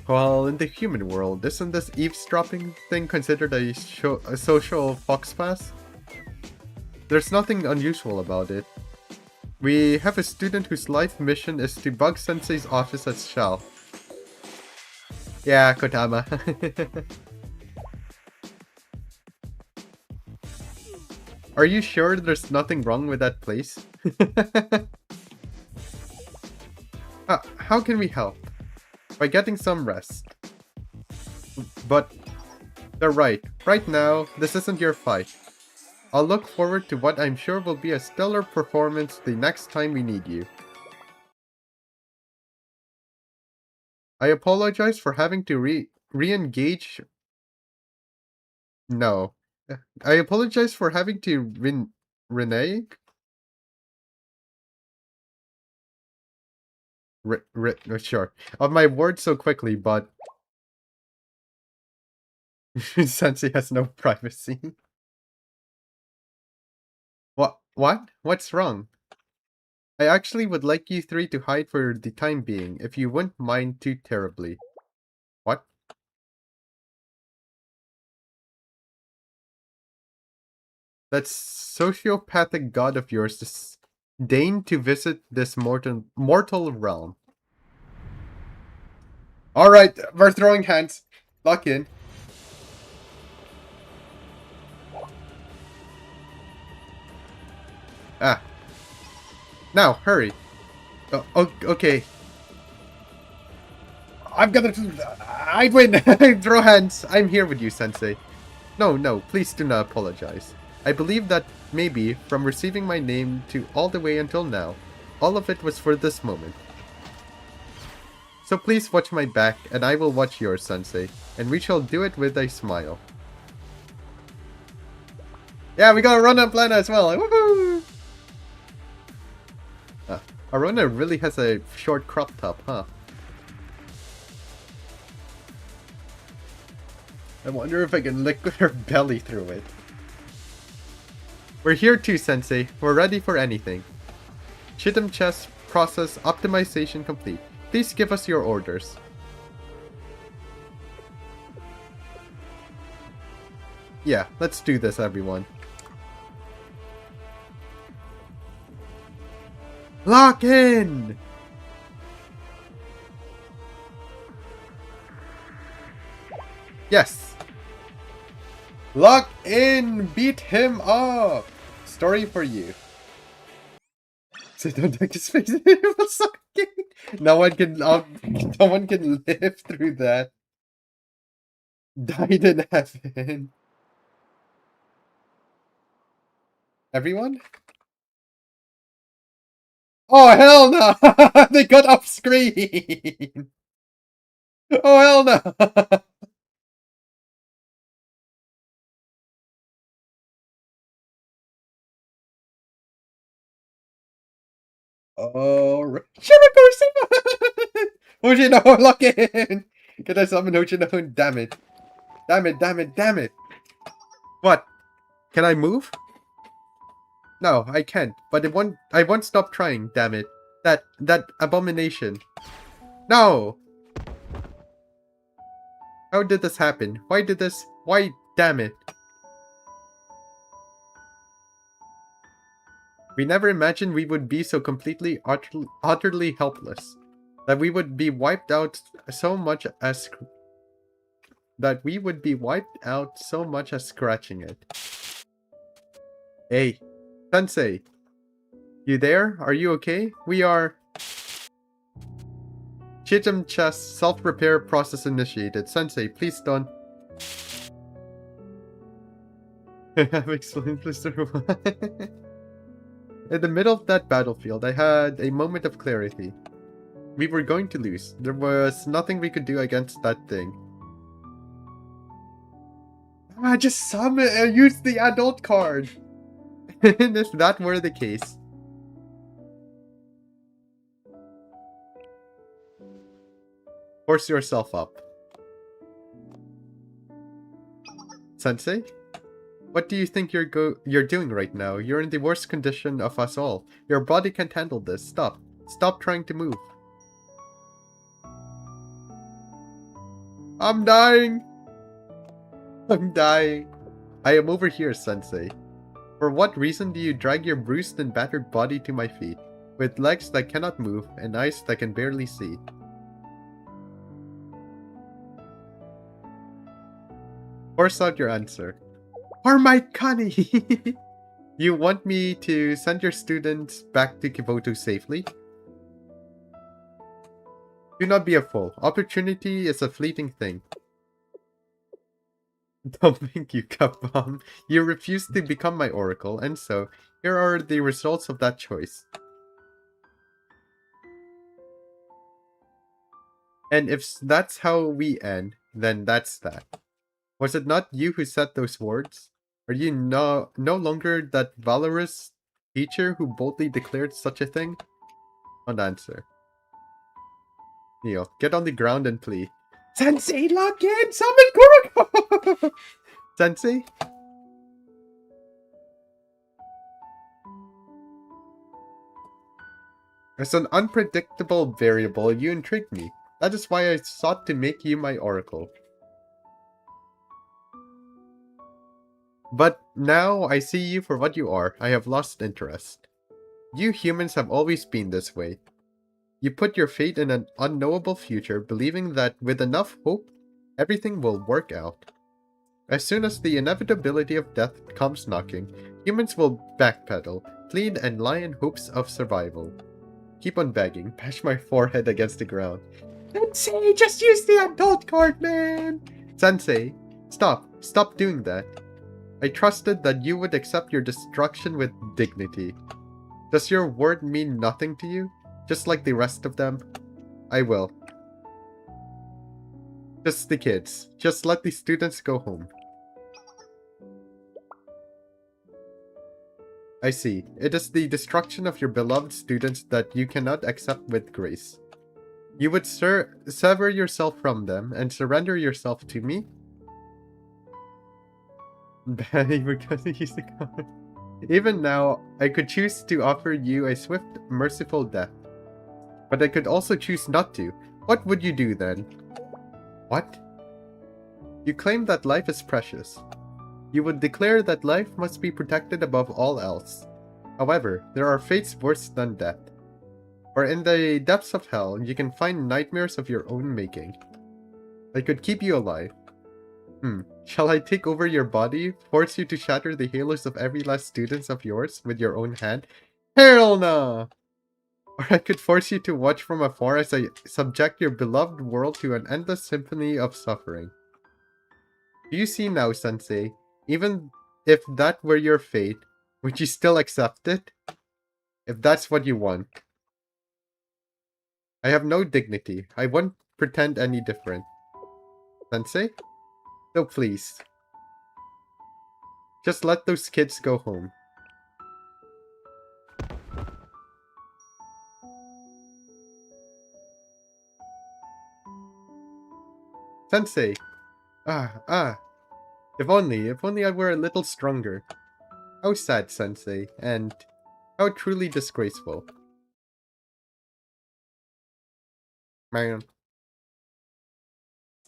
Well, in the human world, isn't this eavesdropping thing considered a social fox pass? There's nothing unusual about it. We have a student whose life mission is to bug Sensei's office as Shell. Yeah, Kotama. Are you sure there's nothing wrong with that place? How can we help? By getting some rest. But they're right. Right now, this isn't your fight. I'll look forward to what I'm sure will be a stellar performance the next time we need you. I apologize for having to re-engage... No. I apologize for having to renege? Sure. Of my words so quickly, but... Sensei has no privacy. What? What's wrong? I actually would like you three to hide for the time being, if you wouldn't mind too terribly. What? That sociopathic god of yours deign to visit this mortal realm. Alright, we're throwing hands. Lock in. Now, hurry. Okay. I'm gonna... I win! Throw hands! I'm here with you, Sensei. No, please do not apologize. I believe that maybe, from receiving my name to all the way until now, all of it was for this moment. So please watch my back, and I will watch yours, Sensei, and we shall do it with a smile. Yeah, we got a run on Plana as well! Woohoo! Arona really has a short crop top, huh? I wonder if I can lick her belly through it. We're here too, Sensei. We're ready for anything. Shitum chess process optimization complete. Please give us your orders. Yeah, let's do this, everyone. Lock in! Yes! Lock in! Beat him up! Story for you. So don't take his face. It was so cute. No one can live through that. Died in heaven. Everyone? Oh hell no! They got off screen! Oh hell no! Oh, Shirakoshi! Hoshino, lock in! Can I summon Hoshino? Damn it. Damn it. What? Can I move? No, I can't. But I won't stop trying, damn it. That abomination. No! How did this happen? Why, damn it. We never imagined we would be so completely, utterly helpless. That we would be wiped out so much as scratching it. Hey, Sensei. You there? Are you okay? We are... Chitum chest self-repair process initiated. Sensei, please don't... I've explained this to everyone. In the middle of that battlefield, I had a moment of clarity. We were going to lose. There was nothing we could do against that thing. Just summon, use the adult card! And if that were the case... Force yourself up. Sensei? What do you think you're doing right now? You're in the worst condition of us all. Your body can't handle this. Stop. Stop trying to move. I'm dying. I'm dying. I am over here, Sensei. For what reason do you drag your bruised and battered body to my feet, with legs that cannot move and eyes that can barely see? Force out your answer. Harmaikani! You want me to send your students back to Kiboto safely? Do not be a fool. Opportunity is a fleeting thing. Don't think you, Kapam. You refused to become my oracle, and so, here are the results of that choice. And if that's how we end, then that's that. Was it not you who said those words? Are you no longer that valorous teacher who boldly declared such a thing? Don't answer. Neo, get on the ground and plea. Sensei, lock in! Summon Kuroko! Sensei? As an unpredictable variable, you intrigued me. That is why I sought to make you my oracle. But now I see you for what you are. I have lost interest. You humans have always been this way. You put your fate in an unknowable future, believing that with enough hope, everything will work out. As soon as the inevitability of death comes knocking, humans will backpedal, plead, and lie in hopes of survival. Keep on begging, bash my forehead against the ground. Sensei, just use the adult card, man! Sensei, stop. Stop doing that. I trusted that you would accept your destruction with dignity. Does your word mean nothing to you? Just like the rest of them? I will. Just the kids. Just let the students go home. I see. It is the destruction of your beloved students that you cannot accept with grace. You would sever yourself from them and surrender yourself to me? Even now, I could choose to offer you a swift, merciful death. But I could also choose not to. What would you do then? What? You claim that life is precious. You would declare that life must be protected above all else. However, there are fates worse than death. For in the depths of hell, you can find nightmares of your own making. I could keep you alive. Shall I take over your body, force you to shatter the halos of every last student of yours with your own hand? Hell no! Or I could force you to watch from afar as I subject your beloved world to an endless symphony of suffering. Do you see now, Sensei? Even if that were your fate, would you still accept it? If that's what you want. I have no dignity. I won't pretend any different. Sensei? No, please. Just let those kids go home. Sensei! If only I were a little stronger. How sad, Sensei, and how truly disgraceful. Man.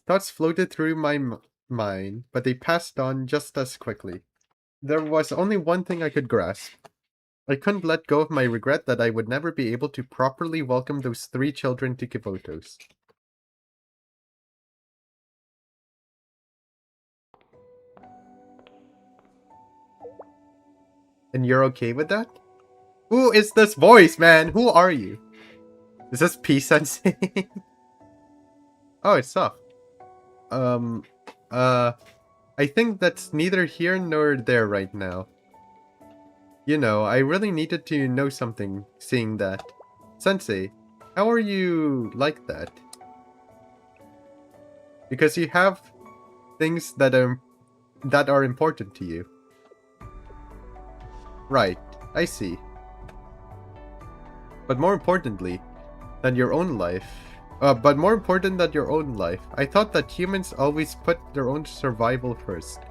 Thoughts floated through my mind, but they passed on just as quickly. There was only one thing I could grasp. I couldn't let go of my regret that I would never be able to properly welcome those 3 children to Kivotos. And you're okay with that? Who is this voice, man? Who are you? Is this P-Sensei? Oh, it's soft. I think that's neither here nor there right now. You know, I really needed to know something, seeing that. Sensei, how are you like that? Because you have things that are important to you. Right, I see. But more importantly than your own life, I thought that humans always put their own survival first.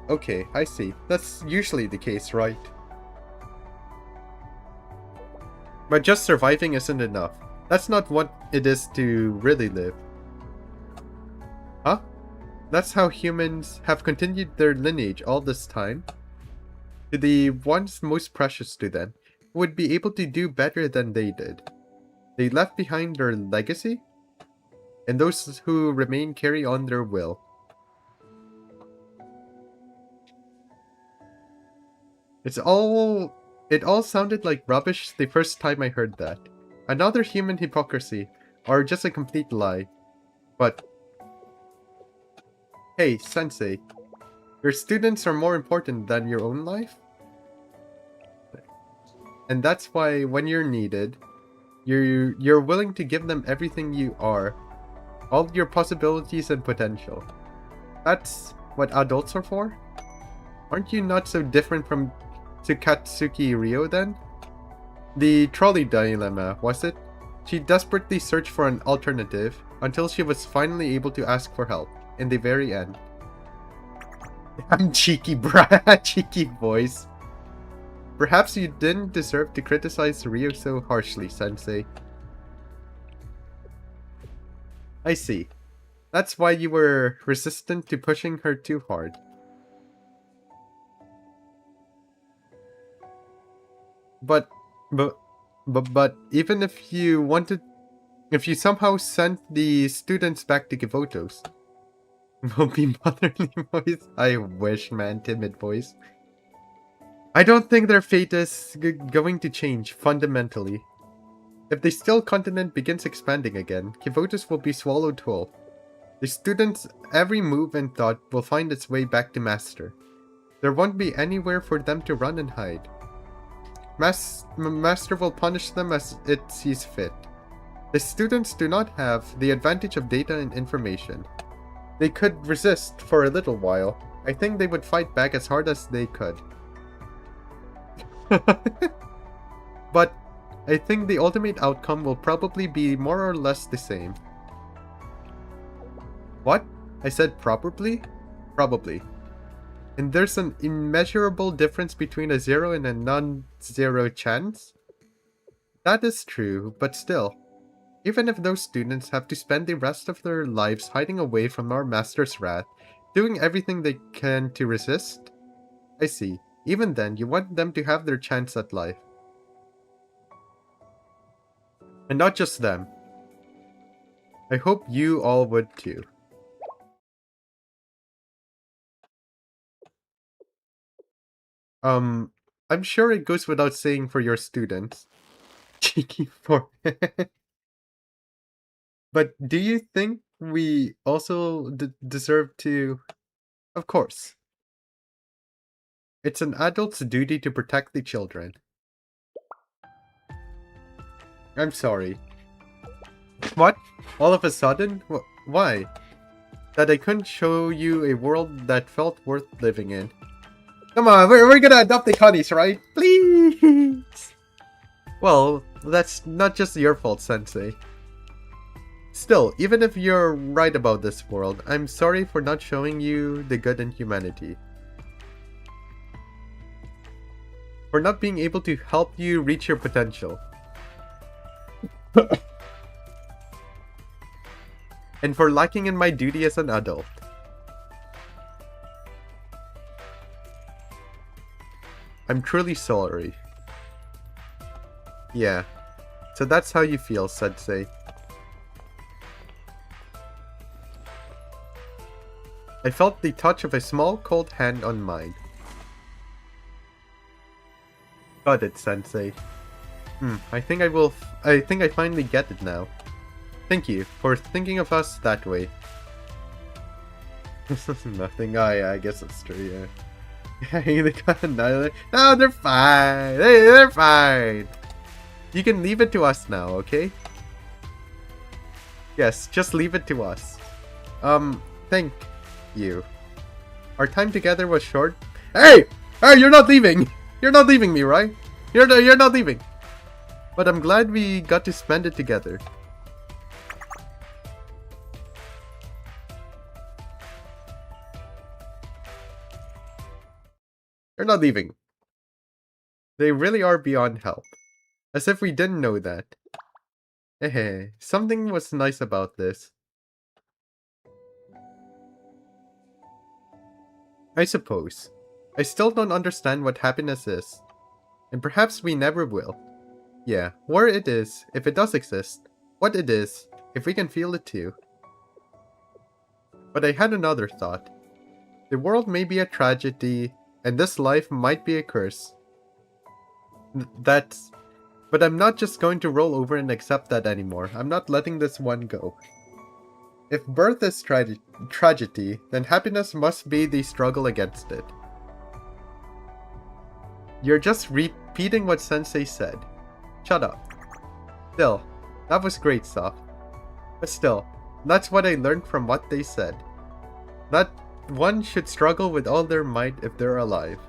Okay, I see. That's usually the case, right? But just surviving isn't enough. That's not what it is to really live. Huh? That's how humans have continued their lineage all this time? To the ones most precious to them, who would be able to do better than they did. They left behind their legacy, and those who remain carry on their will. It all sounded like rubbish the first time I heard that. Another human hypocrisy, or just a complete lie. But hey, Sensei, your students are more important than your own life? And that's why when you're needed, you're willing to give them everything you are, all your possibilities and potential. That's what adults are for? Aren't you not so different from Tsukatsuki Ryo then? The trolley dilemma, was it? She desperately searched for an alternative until she was finally able to ask for help, in the very end. I'm cheeky brat, cheeky voice. Perhaps you didn't deserve to criticize Ryo so harshly, Sensei. I see. That's why you were resistant to pushing her too hard. But even if you somehow sent the students back to Kivotos, won't be motherly voice. I wish, man, timid voice. I don't think their fate is going to change fundamentally. If the still continent begins expanding again, Kivotus will be swallowed whole. The students' every move and thought will find its way back to Master. There won't be anywhere for them to run and hide. Master will punish them as it sees fit. The students do not have the advantage of data and information. They could resist for a little while. I think they would fight back as hard as they could. But I think the ultimate outcome will probably be more or less the same. What? I said probably? Probably. And there's an immeasurable difference between a 0 and a non-zero chance? That is true, but still. Even if those students have to spend the rest of their lives hiding away from our master's wrath, doing everything they can to resist? I see. Even then, you want them to have their chance at life. And not just them. I hope you all would too. I'm sure it goes without saying for your students. Cheeky forehead. But do you think we also deserve to... Of course. It's an adult's duty to protect the children. I'm sorry. What? All of a sudden? Why? That I couldn't show you a world that felt worth living in. Come on, we're gonna adopt the Connies, right? Please! Well, that's not just your fault, Sensei. Still, even if you're right about this world, I'm sorry for not showing you the good in humanity. For not being able to help you reach your potential. And for lacking in my duty as an adult. I'm truly sorry. Yeah. So that's how you feel, Sensei. I felt the touch of a small, cold hand on mine. Got it, Sensei. I think I finally get it now. Thank you for thinking of us that way. Nothing. Oh yeah, I guess it's true, yeah. No, they're fine. They're fine. You can leave it to us now, okay? Yes, just leave it to us. Thank you. Our time together was short. Hey! Hey, you're not leaving! You're not leaving me, right? You're not leaving. But I'm glad we got to spend it together. They're not leaving. They really are beyond help. As if we didn't know that. Hey, something was nice about this. I suppose. I still don't understand what happiness is. And perhaps we never will. Yeah, where it is, if it does exist. What it is, if we can feel it too. But I had another thought. The world may be a tragedy, and this life might be a curse. But I'm not just going to roll over and accept that anymore. I'm not letting this one go. If birth is tragedy, then happiness must be the struggle against it. You're just repeating what Sensei said. Shut up. Still, that was great stuff. But still, that's what I learned from what they said. That one should struggle with all their might if they're alive.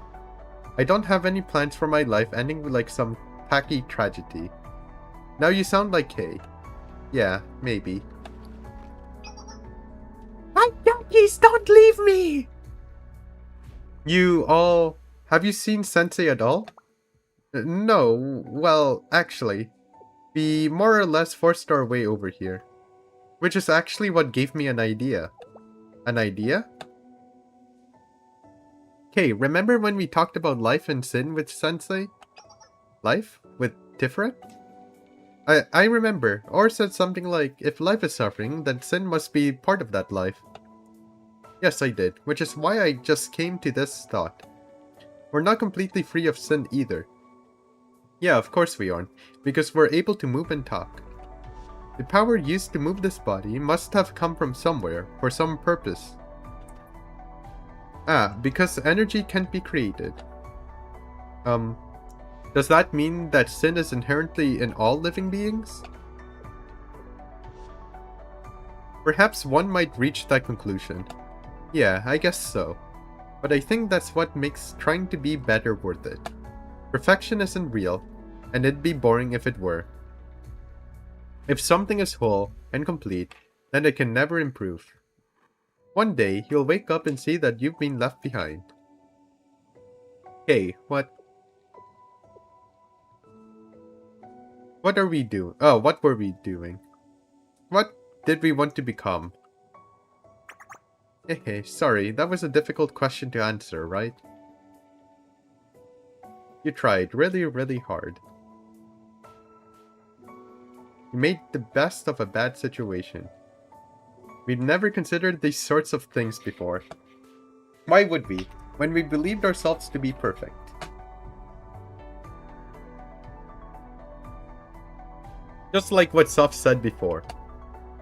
I don't have any plans for my life ending with like some tacky tragedy. Now you sound like Kay. Yeah, maybe. Please don't leave me! Have you seen Sensei at all? No, well, actually. We more or less forced our way over here. Which is actually what gave me an idea. An idea? Okay, remember when we talked about life and sin with Sensei? Life? With Tiferet? I remember, or said something like, if life is suffering, then sin must be part of that life. Yes, I did, which is why I just came to this thought. We're not completely free of sin either. Yeah, of course we aren't, because we're able to move and talk. The power used to move this body must have come from somewhere, for some purpose. Ah, because energy can't be created. Um, does that mean that sin is inherently in all living beings? Perhaps one might reach that conclusion. Yeah, I guess so. But I think that's what makes trying to be better worth it. Perfection isn't real, and it'd be boring if it were. If something is whole and complete, then it can never improve. One day, you'll wake up and see that you've been left behind. Hey, what? What are we doing? Oh, what were we doing? What did we want to become? Hey, sorry, that was a difficult question to answer, right? You tried really, really hard. You made the best of a bad situation. We'd never considered these sorts of things before. Why would we, when we believed ourselves to be perfect? Just like what Soph said before.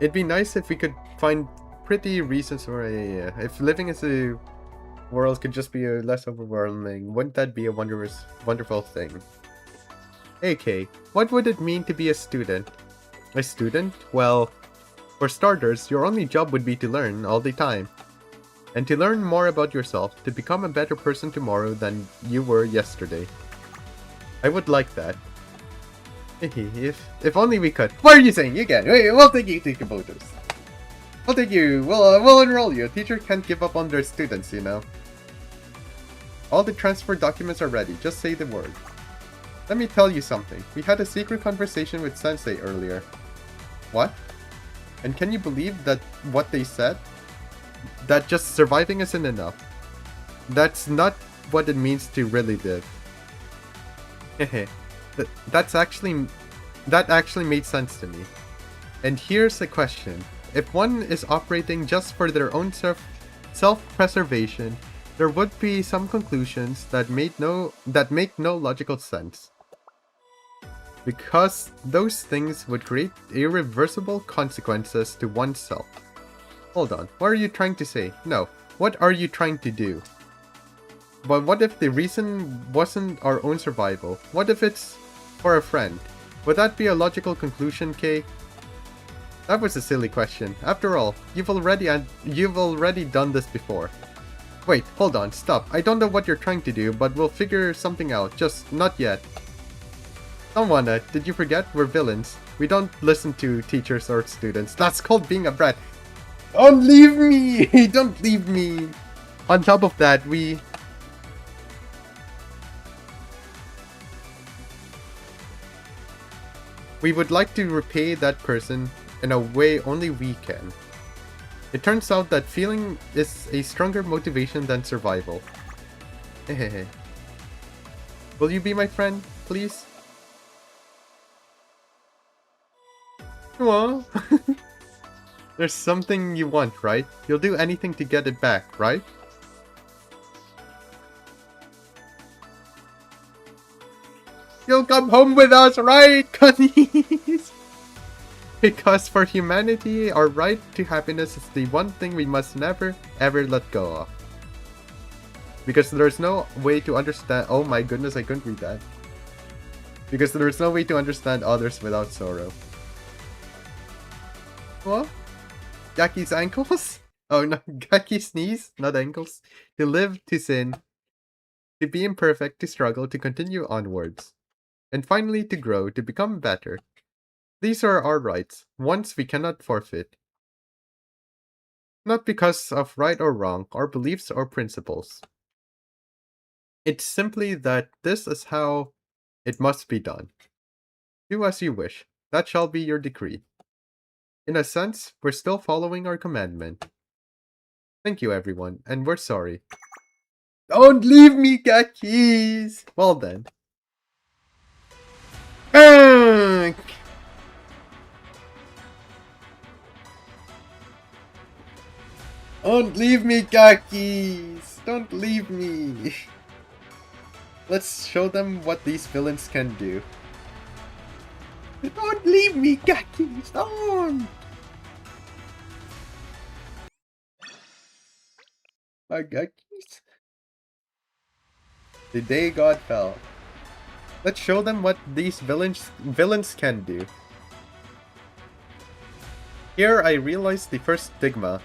It'd be nice if we could find pretty reasons for if living as a world could just be less overwhelming, wouldn't that be a wonderful thing? AK, what would it mean to be a student? A student? Well, for starters, your only job would be to learn all the time. And to learn more about yourself, to become a better person tomorrow than you were yesterday. I would like that. If only we could. What are you saying? You can. We'll take you to Kabutos. We'll take you. We'll enroll you. A teacher can't give up on their students, you know. All the transfer documents are ready. Just say the word. Let me tell you something. We had a secret conversation with Sensei earlier. What? And can you believe that what they said? That just surviving isn't enough. That's not what it means to really live. Hehe. That actually made sense to me. And here's the question. If one is operating just for their own self-preservation, there would be some conclusions that make no logical sense. Because those things would create irreversible consequences to oneself. Hold on, what are you trying to say? No, what are you trying to do? But what if the reason wasn't our own survival? What if it's for a friend? Would that be a logical conclusion, Kay? That was a silly question. After all, you've already done this before. Wait, hold on, stop. I don't know what you're trying to do, but we'll figure something out. Just not yet. Don't wanna. Did you forget? We're villains. We don't listen to teachers or students. That's called being a brat. Don't leave me! Don't leave me! On top of that, we would like to repay that person in a way only we can. It turns out that feeling is a stronger motivation than survival. Hehehe. Will you be my friend, please? Aww. There's something you want, right? You'll do anything to get it back, right? You'll come home with us, right, Connies? Because for humanity, our right to happiness is the one thing we must never, ever let go of. Because there's no way to understand— oh my goodness, I couldn't read that. Because there's no way to understand others without sorrow. What? Gaki's ankles? Oh no, Gaki's knees, not ankles. To live, to sin, to be imperfect, to struggle, to continue onwards. And finally to grow, to become better. These are our rights, ones we cannot forfeit. Not because of right or wrong, or beliefs or principles. It's simply that this is how it must be done. Do as you wish, that shall be your decree. In a sense, we're still following our commandment. Thank you everyone, and we're sorry. Don't leave me, Gakis! Well then. Don't leave me, Gakis! Don't leave me! Let's show them what these villains can do. Don't leave me, Gakis! Don't! My Gakis. The day God fell. Let's show them what these villains can do. Here I realized the first stigma.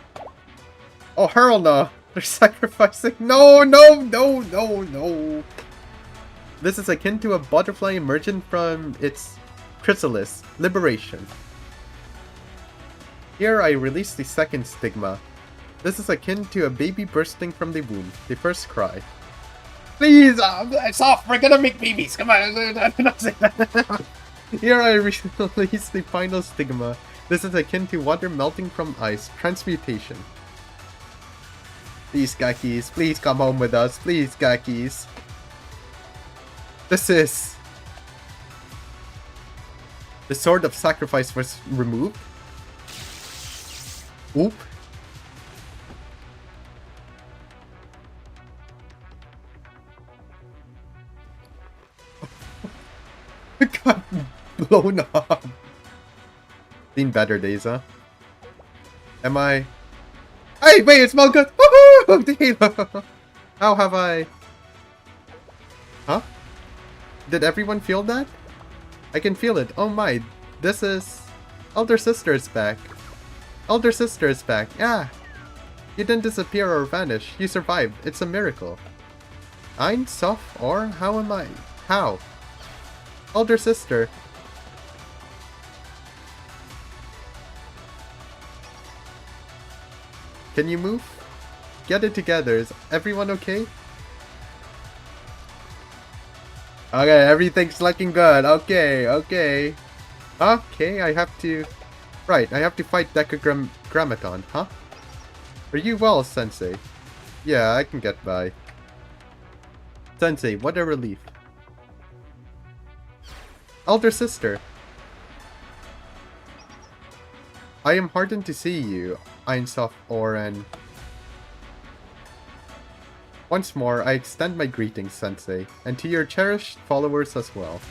Oh, hurl no! They're sacrificing. No, no, no, no, no. This is akin to a butterfly emerging from its chrysalis. Liberation. Here I release the second stigma. This is akin to a baby bursting from the womb. The first cry. Please, soft, we're gonna make babies. Come on, don't say that. Here I release the final stigma. This is akin to water melting from ice. Transmutation. Please, Gakis, please come home with us. Please, Gakis. This is... The sword of sacrifice was removed. Oop. Got blown up. Seen better days, huh? Am I... Hey, wait, it smells good! Woohoo! How have I... Huh? Did everyone feel that? I can feel it. Oh my, this is... Elder Sister is back. Elder Sister is back. Yeah. You didn't disappear or vanish. You survived. It's a miracle. Ein Sof or how am I? How? Elder Sister. Can you move? Get it together. Is everyone okay? Okay, everything's looking good. Okay, okay. Okay, I have to... Right, I have to fight Decagrammaton, huh? Are you well, Sensei? Yeah, I can get by. Sensei, what a relief. Elder Sister. I am heartened to see you, Einsof Oren. Once more, I extend my greetings, Sensei, and to your cherished followers as well.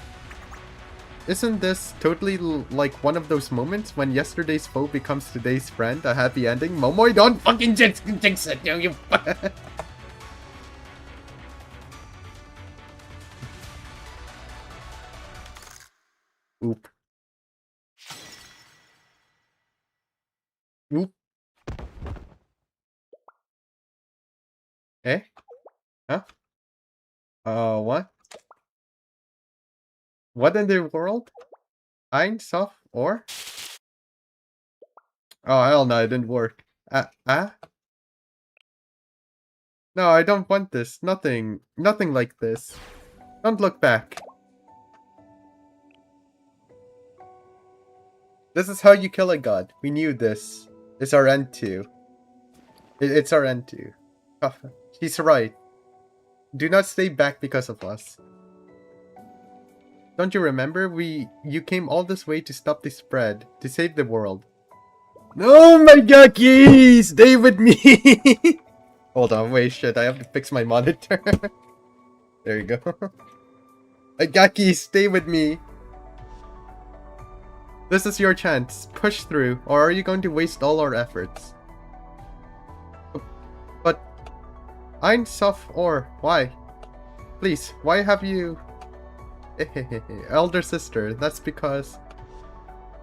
Isn't this totally like one of those moments when yesterday's foe becomes today's friend? A happy ending? Momoy, don't fucking jinx it, you Oop. Oop. Eh? Huh? What? What in the world? Ein Sof or? Oh, hell no, it didn't work. No, I don't want this. Nothing like this. Don't look back. This is how you kill a god. We knew this. It's our end too. It's our end too. Oh, he's right. Do not stay back because of us. Don't you remember? You came all this way to stop the spread, to save the world. Oh my Gaki! Stay with me! Hold on, wait, shit, I have to fix my monitor. There you go. Gaki, stay with me! This is your chance. Push through, or are you going to waste all our efforts? But... Ein Sof or why? Please, why have you... Elder Sister, that's because...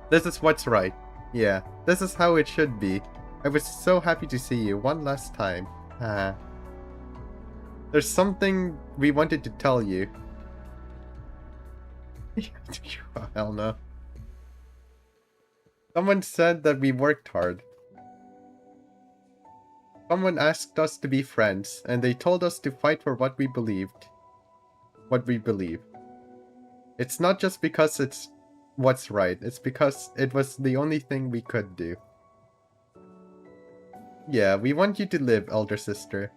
This is what's right. Yeah, this is how it should be. I was so happy to see you one last time. There's something we wanted to tell you. Oh, hell no. Someone said that we worked hard. Someone asked us to be friends, and they told us to fight for what we believed. What we believe. It's not just because it's what's right, it's because it was the only thing we could do. Yeah, we want you to live, Elder Sister.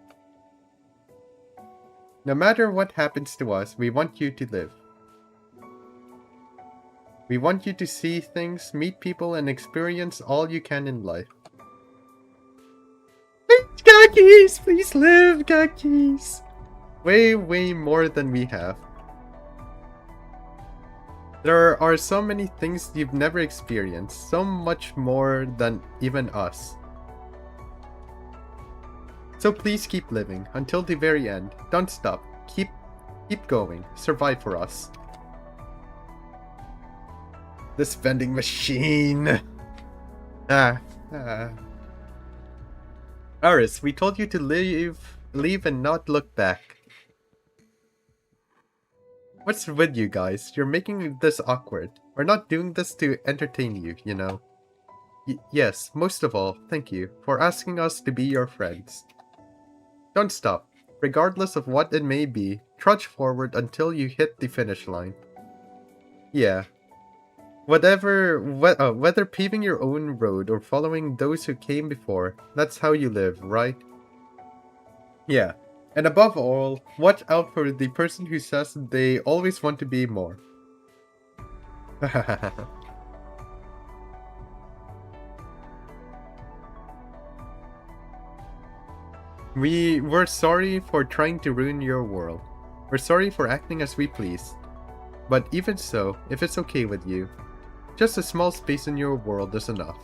No matter what happens to us, we want you to live. We want you to see things, meet people, and experience all you can in life. Please, Gakis! Please live, Gakis! Way, way more than we have. There are so many things you've never experienced, so much more than even us. So please keep living until the very end. Don't stop. Keep going. Survive for us. This vending machine. Aris, we told you to leave and not look back. What's with you guys? You're making this awkward. We're not doing this to entertain you, you know. Yes, most of all, thank you for asking us to be your friends. Don't stop. Regardless of what it may be, trudge forward until you hit the finish line. Yeah. Whether paving your own road or following those who came before, that's how you live, right? Yeah. And above all, watch out for the person who says they always want to be more. We're sorry for trying to ruin your world. We're sorry for acting as we please. But even so, if it's okay with you, just a small space in your world is enough.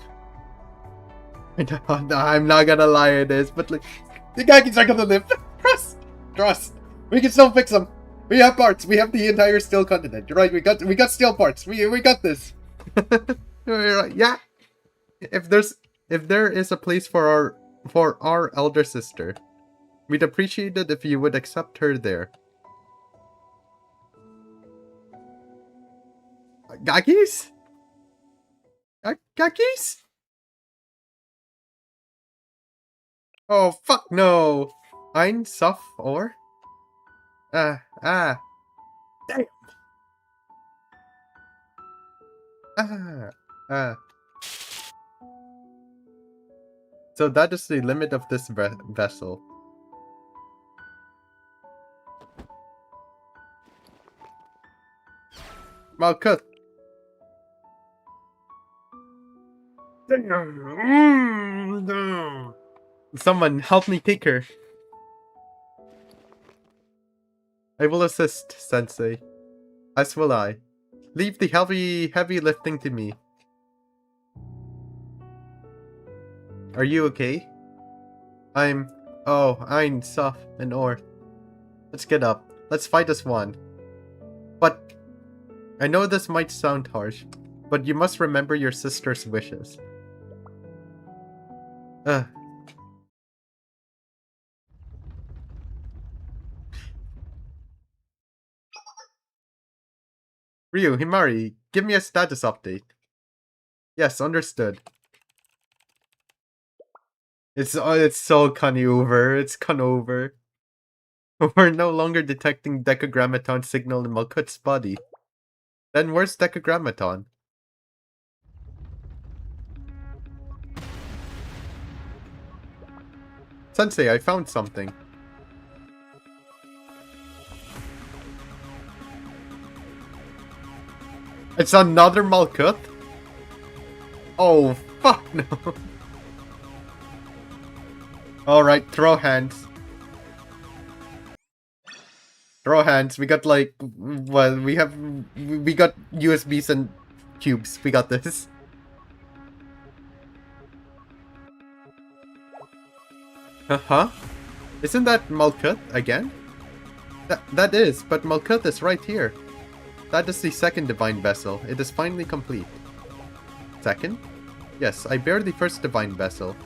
I'm not gonna lie, it is, but like, the Gaggies are gonna live. Trust. We can still fix them. We have parts. We have the entire steel continent. You're right. We got steel parts. We got this. Right. Yeah. If there is a place for our elder sister, we'd appreciate it if you would accept her there. Gaggies? Gaggies? Oh fuck no! Ein Suff or? Damn. So that is the limit of this vessel. Malkuth. Someone help me take her. I will assist, Sensei. As will I. Leave the heavy lifting to me. Are you okay? I'm soft and Or. Let's get up. Let's fight as one. But I know this might sound harsh, but you must remember your sister's wishes. Ryu, Himari, give me a status update. Yes, understood. It's so over. It's over. We're no longer detecting Decagrammaton signal in Malkuth's body. Then where's Decagrammaton? Sensei, I found something. It's another Malkuth? Oh, fuck no. Alright, throw hands. Throw hands. We got like, well, we got USBs and cubes. We got this. Huh? Isn't that Malkuth again? That is, but Malkuth is right here. That is the second divine vessel. It is finally complete. Second? Yes, I bear the first divine vessel.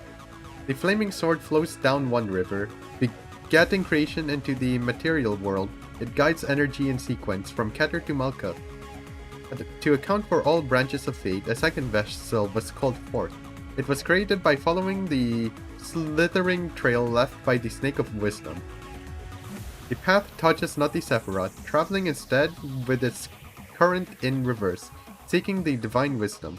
The flaming sword flows down one river, begetting creation into the material world. It guides energy in sequence from Keter to Malkuth. To account for all branches of fate, a second vessel was called forth. It was created by following the slithering trail left by the Snake of Wisdom. The path touches not the Sephiroth, traveling instead with its current in reverse, seeking the divine wisdom.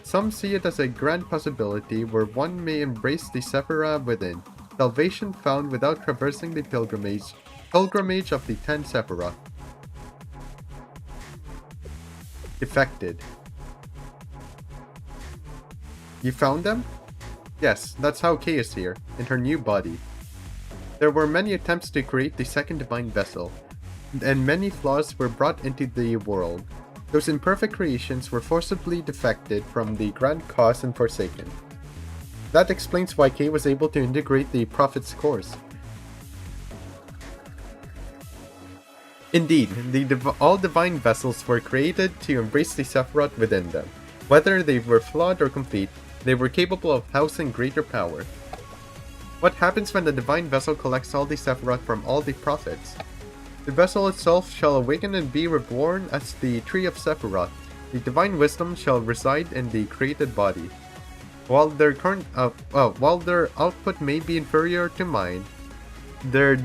Some see it as a grand possibility where one may embrace the Sephiroth within, salvation found without traversing the pilgrimage of the 10 Sephiroth. Defected. You found them? Yes, that's how Kay is here, in her new body. There were many attempts to create the second divine vessel, and many flaws were brought into the world. Those imperfect creations were forcibly defected from the Grand Cause and Forsaken. That explains why Kay was able to integrate the Prophet's course. Indeed, all divine vessels were created to embrace the Sephiroth within them. Whether they were flawed or complete, they were capable of housing greater power. What happens when the divine vessel collects all the Sephiroth from all the prophets? The vessel itself shall awaken and be reborn as the Tree of Sephiroth. The divine wisdom shall reside in the created body. While their output may be inferior to mine, their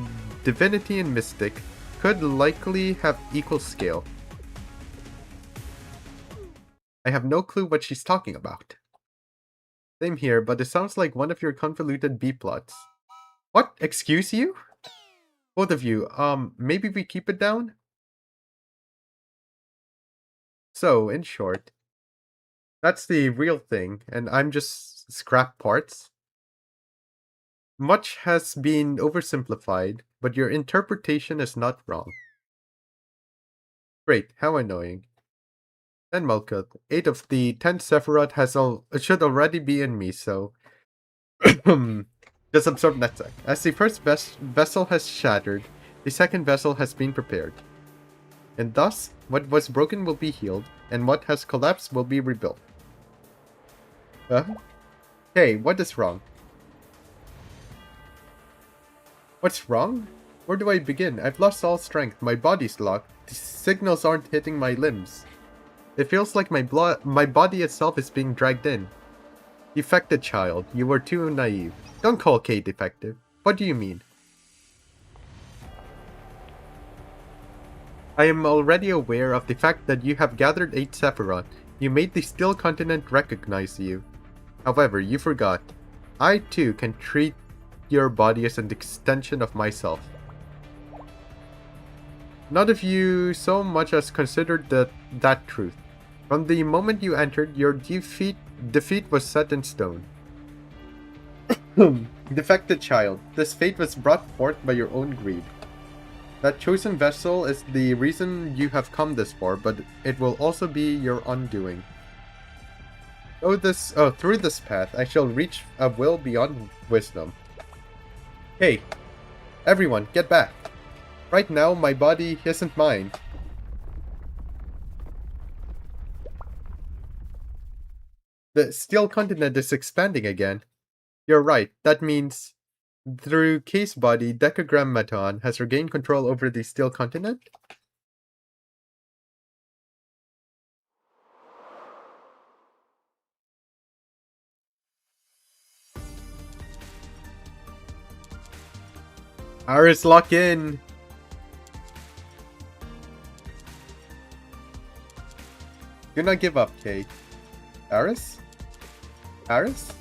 divinity and mystic could likely have equal scale. I have no clue what she's talking about. Same here, but it sounds like one of your convoluted B-plots. What? Excuse you? Both of you, maybe we keep it down? So, in short, that's the real thing, and I'm just scrap parts. Much has been oversimplified, but your interpretation is not wrong. Great, how annoying. Then Malkuth, 8 of the 10 Sephiroth should already be in me, so... Just absorb Netzach. As the first vessel has shattered, the second vessel has been prepared. And thus, what was broken will be healed, and what has collapsed will be rebuilt. Hey, what is wrong? What's wrong? Where do I begin? I've lost all strength, my body's locked, the signals aren't hitting my limbs. It feels like my body itself is being dragged in. Defected child, you were too naive. Don't call Kay defective. What do you mean? I am already aware of the fact that you have gathered 8 Sephiroth. You made the Steel Continent recognize you. However, you forgot. I too can treat your body as an extension of myself. Not if you so much as considered that truth. From the moment you entered, your defeat was set in stone. Defected child, this fate was brought forth by your own greed. That chosen vessel is the reason you have come this far, but it will also be your undoing. Through this path, I shall reach a will beyond wisdom. Hey, everyone, get back. Right now, my body isn't mine. The Steel Continent is expanding again. You're right, that means through Kay's body, Decagrammaton has regained control over the Steel Continent? Aris, lock in! Do not give up, Kay. Aris? Aris?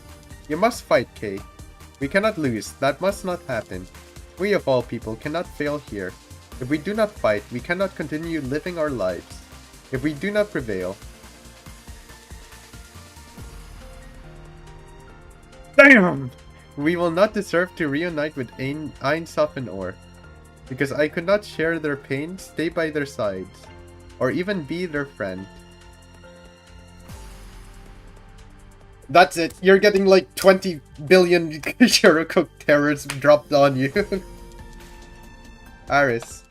You must fight, Kay. We cannot lose. That must not happen. We of all people cannot fail here. If we do not fight, we cannot continue living our lives. If we do not prevail... Damn! We will not deserve to reunite with Ein Sof and Or. Because I could not share their pain, stay by their sides, or even be their friend. That's it. You're getting like 20 billion Shiroko terrors dropped on you. Aris.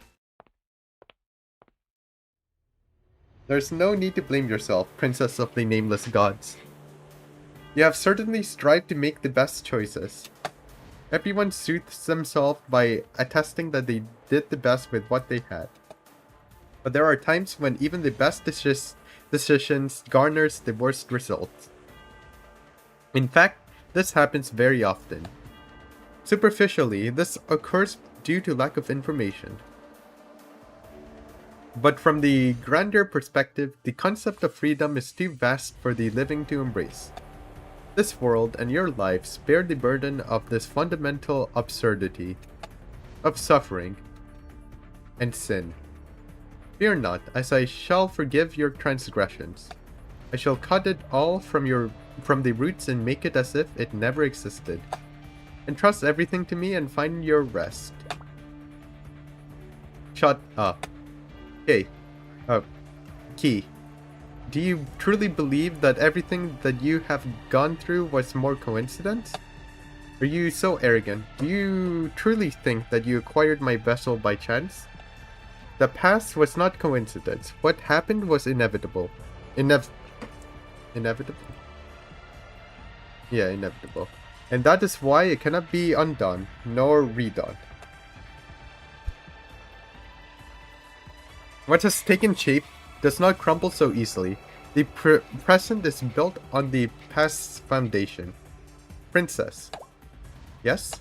There's no need to blame yourself, Princess of the Nameless Gods. You have certainly strived to make the best choices. Everyone soothes themselves by attesting that they did the best with what they had. But there are times when even the best decisions garners the worst results. In fact, this happens very often. Superficially, this occurs due to lack of information. But from the grander perspective, the concept of freedom is too vast for the living to embrace. This world and your lives bear the burden of this fundamental absurdity, of suffering and sin. Fear not, as I shall forgive your transgressions. I shall cut it all from the roots and make it as if it never existed. Entrust everything to me and find your rest. Shut up. Okay. Key. Do you truly believe that everything that you have gone through was more coincidence? Are you so arrogant? Do you truly think that you acquired my vessel by chance? The past was not coincidence. What happened was inevitable. Inevitable? Yeah, inevitable. And that is why it cannot be undone, nor redone. What has taken shape does not crumble so easily. The present is built on the past's foundation. Princess. Yes?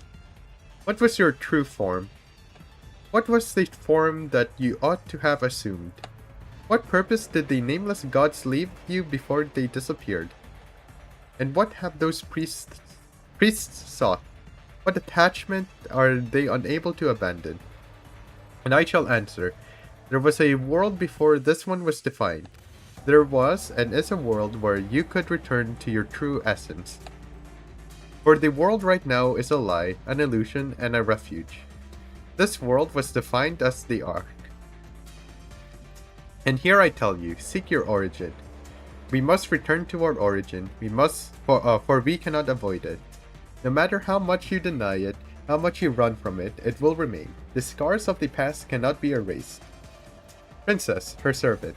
What was your true form? What was the form that you ought to have assumed? What purpose did the nameless gods leave you before they disappeared? And what have those priests sought? What attachment are they unable to abandon? And I shall answer, there was a world before this one was defined. There was and is a world where you could return to your true essence. For the world right now is a lie, an illusion, and a refuge. This world was defined as the Ark. And here I tell you, seek your origin. We must return to our origin. We must, for we cannot avoid it. No matter how much you deny it, how much you run from it, it will remain. The scars of the past cannot be erased. Princess, her servant.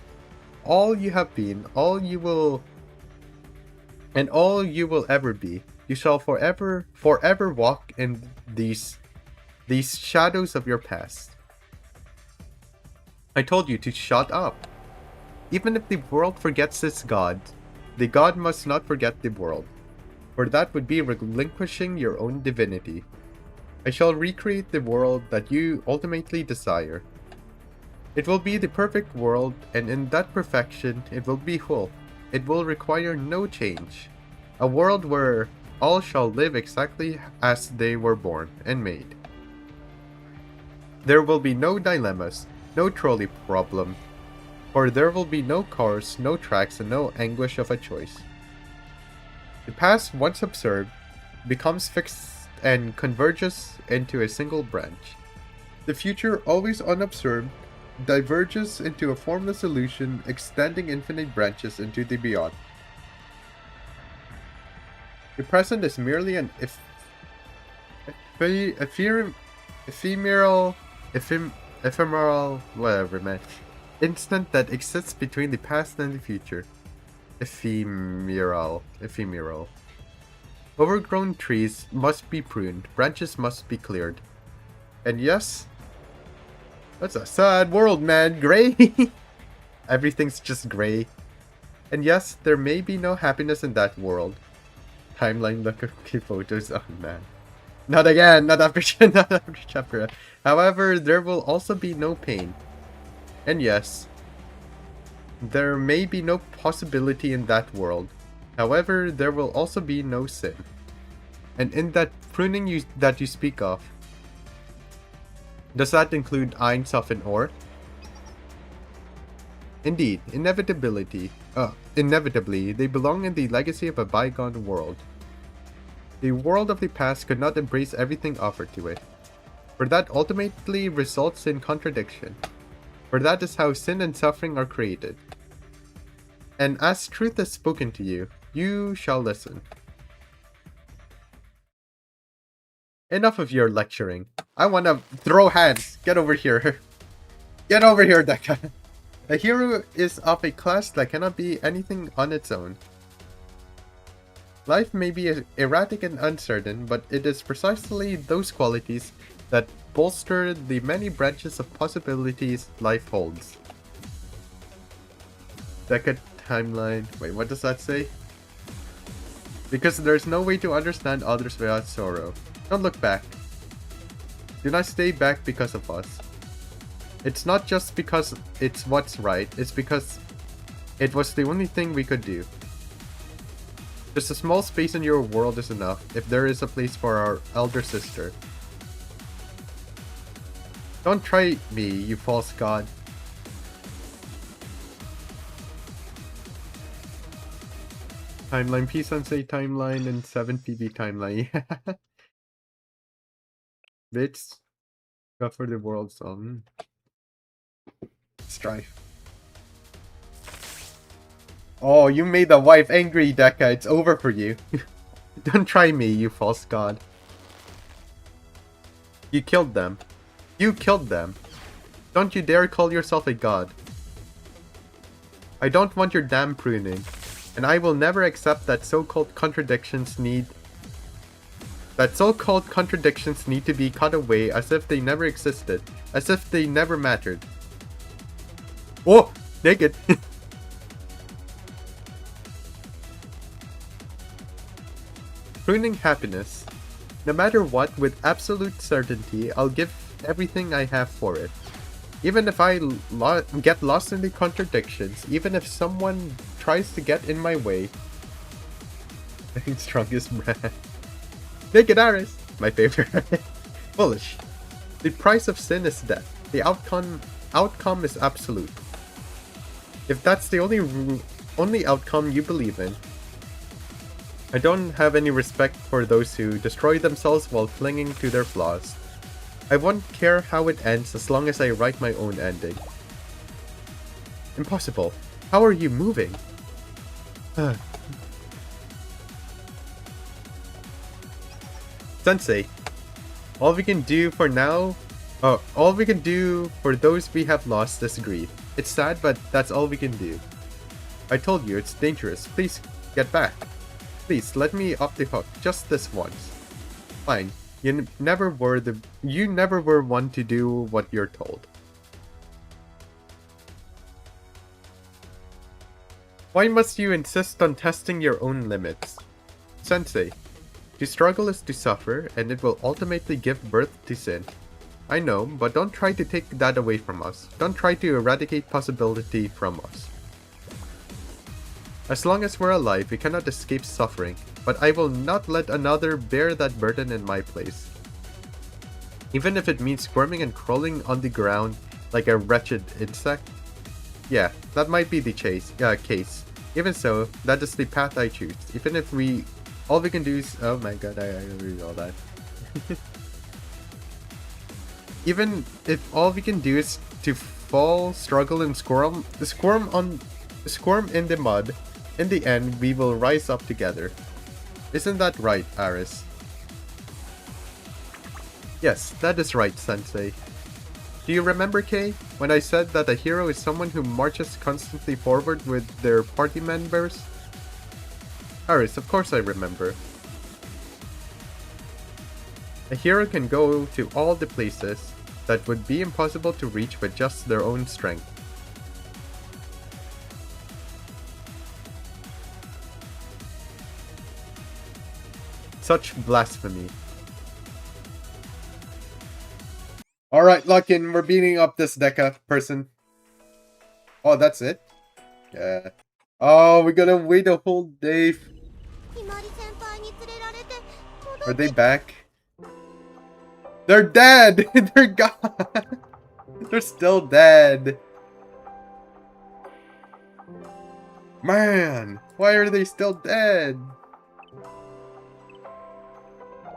All you have been, all you will, and all you will ever be, you shall forever walk in these shadows of your past. I told you to shut up. Even if the world forgets its god, the god must not forget the world, for that would be relinquishing your own divinity. I shall recreate the world that you ultimately desire. It will be the perfect world, and in that perfection, it will be whole. It will require no change. A world where all shall live exactly as they were born and made. There will be no dilemmas, no trolley problem, for there will be no cars, no tracks, and no anguish of a choice. The past, once observed, becomes fixed and converges into a single branch. The future, always unobserved, diverges into a formless illusion, extending infinite branches into the beyond. The present is merely an ephemeral, whatever, man, instant that exists between the past and the future. Ephemeral. Overgrown trees must be pruned, branches must be cleared. And yes, that's a sad world, man. Gray. Everything's just gray. And yes, there may be no happiness in that world. Timeline look okay photos. Oh man. Not again, not after chapter. However, there will also be no pain. And yes, there may be no possibility in that world. However, there will also be no sin. And in that pruning that you speak of, does that include Ein, Sof, and Or? Indeed, inevitably, they belong in the legacy of a bygone world. The world of the past could not embrace everything offered to it, for that ultimately results in contradiction, for that is how sin and suffering are created. And as truth is spoken to you, you shall listen. Enough of your lecturing. I wanna throw hands. Get over here. Get over here, Deca. A hero is of a class that cannot be anything on its own. Life may be erratic and uncertain, but it is precisely those qualities that bolster the many branches of possibilities life holds. Deca timeline. Wait, what does that say? Because there's no way to understand others without sorrow. Don't look back. Do not stay back because of us. It's not just because it's what's right, it's because it was the only thing we could do. Just a small space in your world is enough, if there is a place for our elder sister. Don't try me, you false god. Timeline P Sensei timeline and 7 PB timeline. Bitch. Go for the world song. Strife. Oh, you made the wife angry, Deca. It's over for you. Don't try me, you false god. You killed them. You killed them. Don't you dare call yourself a god. I don't want your damn pruning. And I will never accept that so-called contradictions need to be cut away as if they never existed. As if they never mattered. Oh! Naked! Pruning happiness. No matter what, with absolute certainty, I'll give everything I have for it. Even if I get lost in the contradictions, even if someone tries to get in my way. Strongest brand. Naked Aris! My favorite. Bullish. The price of sin is death. The outcome is absolute. If that's the only outcome you believe in, I don't have any respect for those who destroy themselves while clinging to their flaws. I won't care how it ends as long as I write my own ending. Impossible. How are you moving? Sensei. All we can do for those we have lost is grief. It's sad, but that's all we can do. I told you, it's dangerous. Please, get back. Please, let me off the hook, just this once. Fine. You never were one to do what you're told. Why must you insist on testing your own limits? Sensei, to struggle is to suffer, and it will ultimately give birth to sin. I know, but don't try to take that away from us. Don't try to eradicate possibility from us. As long as we're alive, we cannot escape suffering, but I will not let another bear that burden in my place. Even if it means squirming and crawling on the ground like a wretched insect? Yeah, that might be the case. Even so, that is the path I choose. Even if all we can do is... Oh my god, I read all that. Even if all we can do is to fall, struggle, and squirm in the mud, in the end, we will rise up together. Isn't that right, Aris? Yes, that is right, Sensei. Do you remember, Kay, when I said that a hero is someone who marches constantly forward with their party members? Aris, of course I remember. A hero can go to all the places that would be impossible to reach with just their own strength. Such blasphemy. Alright, Luckin, we're beating up this Deca person. Oh, that's it? Yeah. Oh, we gotta wait a whole day. Are they back? They're dead! They're gone! They're still dead. Man, why are they still dead?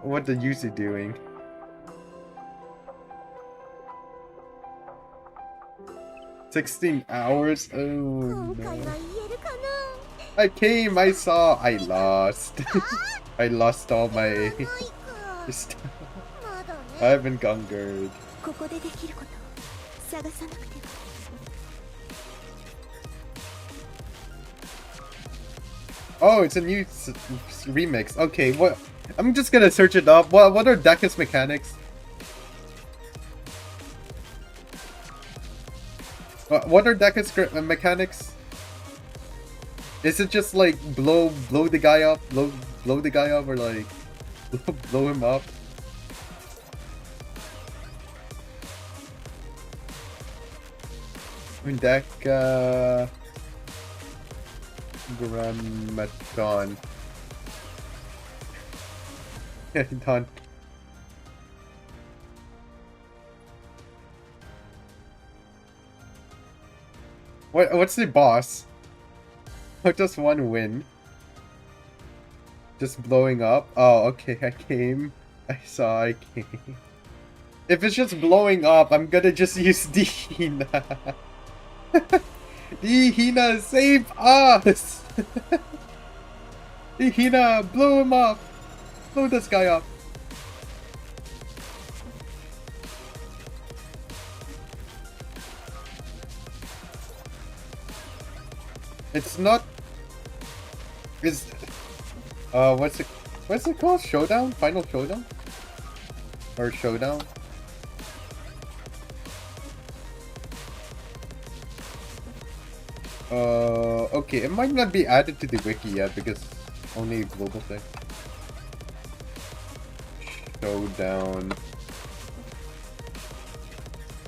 What the Yuzu doing? $16 hours? Oh no. I came, I saw, I lost. I lost all my stuff. I've been gungered. Oh, it's a new remix. Okay, what? I'm just gonna search it up. What are Deca's mechanics? What are Deca's mechanics? Is it just like blow the guy up, blow the guy up, or like blow him up? Decagrammaton. Done. What's the boss? What does one win? Just blowing up? Oh, okay, I came. I saw, I came. If it's just blowing up, I'm gonna just use the Hina. The Hina, save us! The Hina, blow him up! Blow this guy up. It's not... Is... what's it called? Showdown? Final Showdown? Or Showdown? Okay, it might not be added to the wiki yet because only a global thing. Showdown.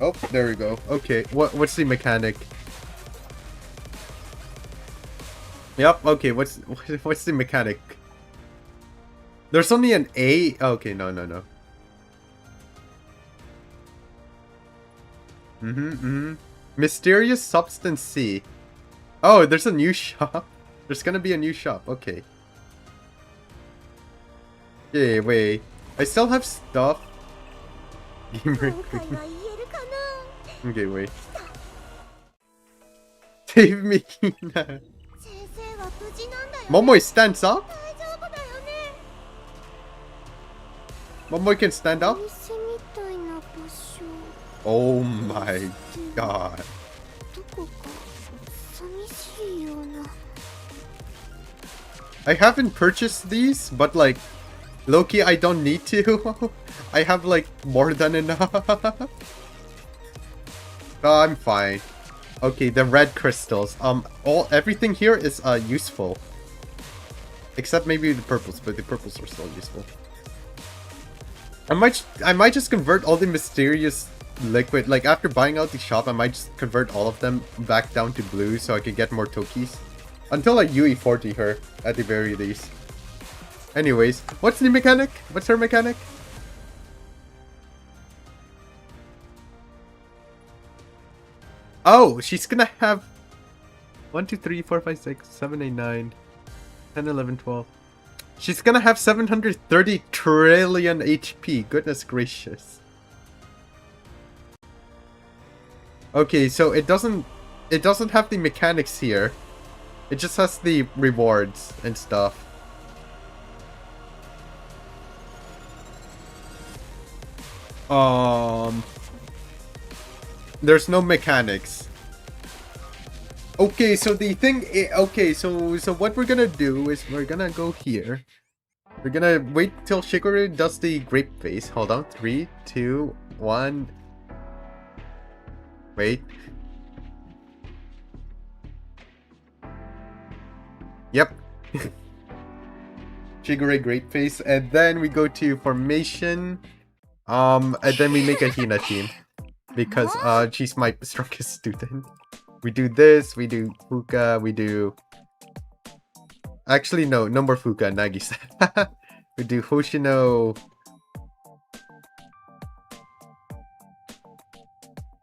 Oh, there we go. Okay, what's the mechanic? Yep, okay, what's the mechanic? There's only an A? Okay, no. Mysterious Substance C. Oh, there's a new shop? There's gonna be a new shop, okay. Yeah, wait. I still have stuff. Gamer. Okay, wait. Save me, Hina. Momoi stands up? Momoi can stand up? Oh my god. I haven't purchased these, but like, low-key, I don't need to. I have like more than enough. Oh, I'm fine. Okay, the red crystals. Everything here is useful. Except maybe the purples, but the purples are still useful. I might just convert all the mysterious liquid. Like after buying out the shop, I might just convert all of them back down to blue so I can get more Tokis. Until I UE40 her, at the very least. Anyways, what's the mechanic? What's her mechanic? Oh, she's gonna have 1, 2, 3, 4, 5, 6, 7, 8, 9, 10, 11, 12. She's gonna have 730 trillion HP. Goodness gracious. Okay, so it doesn't have the mechanics here. It just has the rewards and stuff. There's no mechanics. Okay, so the thing okay, so what we're gonna do is we're gonna go here. We're gonna wait till Shiguru does the grape face. Hold on. 3, 2, 1. Wait. Yep. Shigure great face, and then we go to formation. And then we make a Hina team. Because she's my strongest student. We do this, we do Fuka, we do... Actually no more Fuka, Nagisa. We do Hoshino.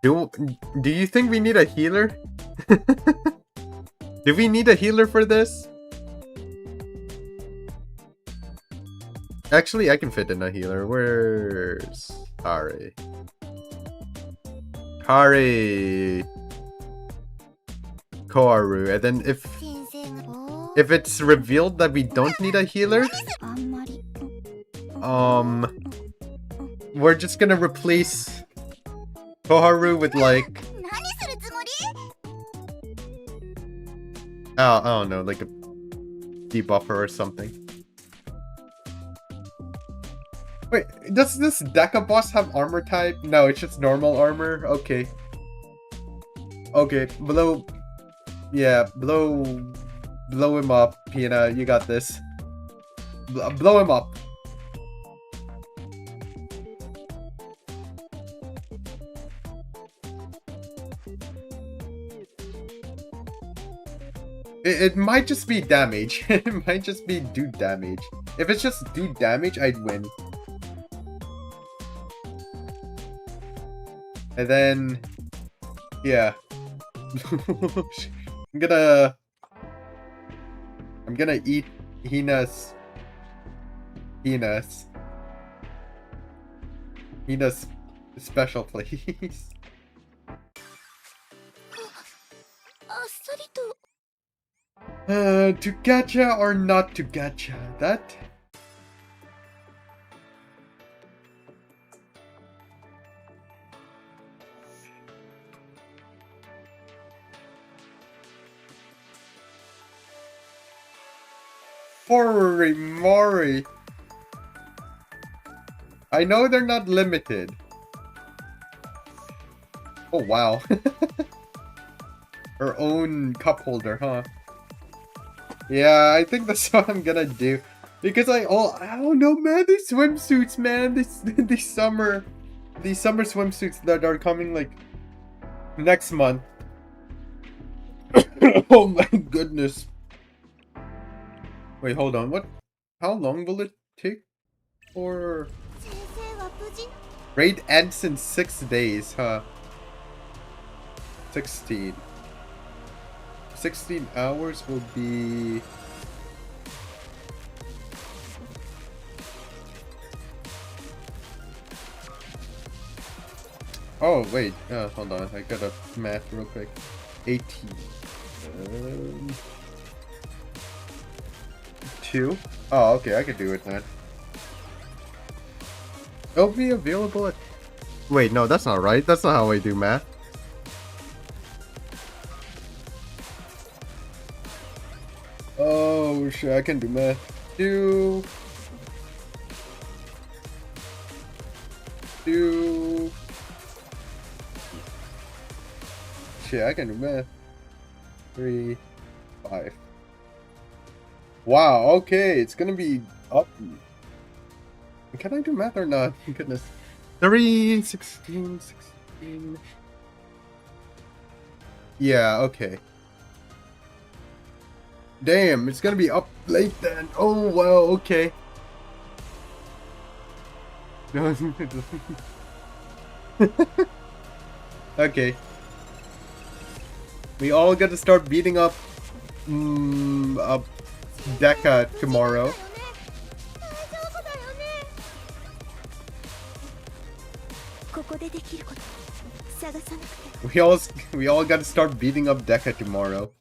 Do you think we need a healer? Do we need a healer for this? Actually, I can fit in a healer. Where's Hari? Koharu. And then if it's revealed that we don't need a healer, we're just gonna replace Koharu with like I don't know, like a debuffer or something. Wait, does this Deca boss have armor type? No, it's just normal armor. Okay. Okay, blow him up, Pina. You got this. Blow him up. It might just be damage. It might just be do damage. If it's just do damage, I'd win. And then, yeah. I'm gonna eat Hina's Special, please. To getcha or not to getcha? That? Mori. I know they're not limited. Oh wow. Her own cup holder, huh? Yeah, I think that's what I'm gonna do. Because I don't know, man, these swimsuits, man, these summer swimsuits that are coming like next month. Oh my goodness. Wait, hold on. What? How long will it take for raid ends in 6 days, huh? 16 hours will be oh wait, hold on, I gotta math real quick. 18 2. Oh, okay, I could do it then. It'll be available at... Wait, no, that's not right. That's not how I do math. Oh shit, I can do math. Do shit, I can do math. 3, 5. Wow, okay, it's gonna be up. Can I do math or not? Goodness. 3, 16. Yeah, okay. Damn, it's gonna be up late then. Oh, wow, okay. Okay. We all got to start beating up Deca tomorrow. We all got to start beating up Deca tomorrow.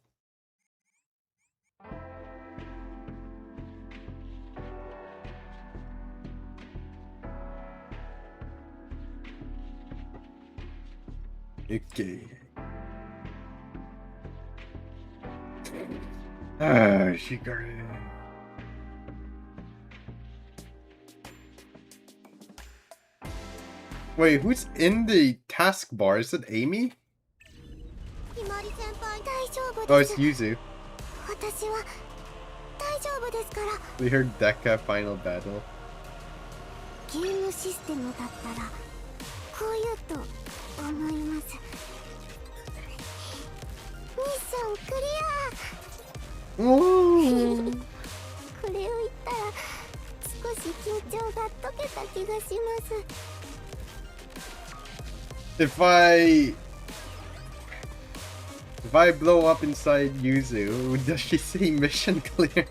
Okay. She got it. Wait, who's in the taskbar? Is it Amy? Oh, it's Yuzu. We heard Deca final battle. Oh. If I blow up inside Yuzu, does she say mission clear?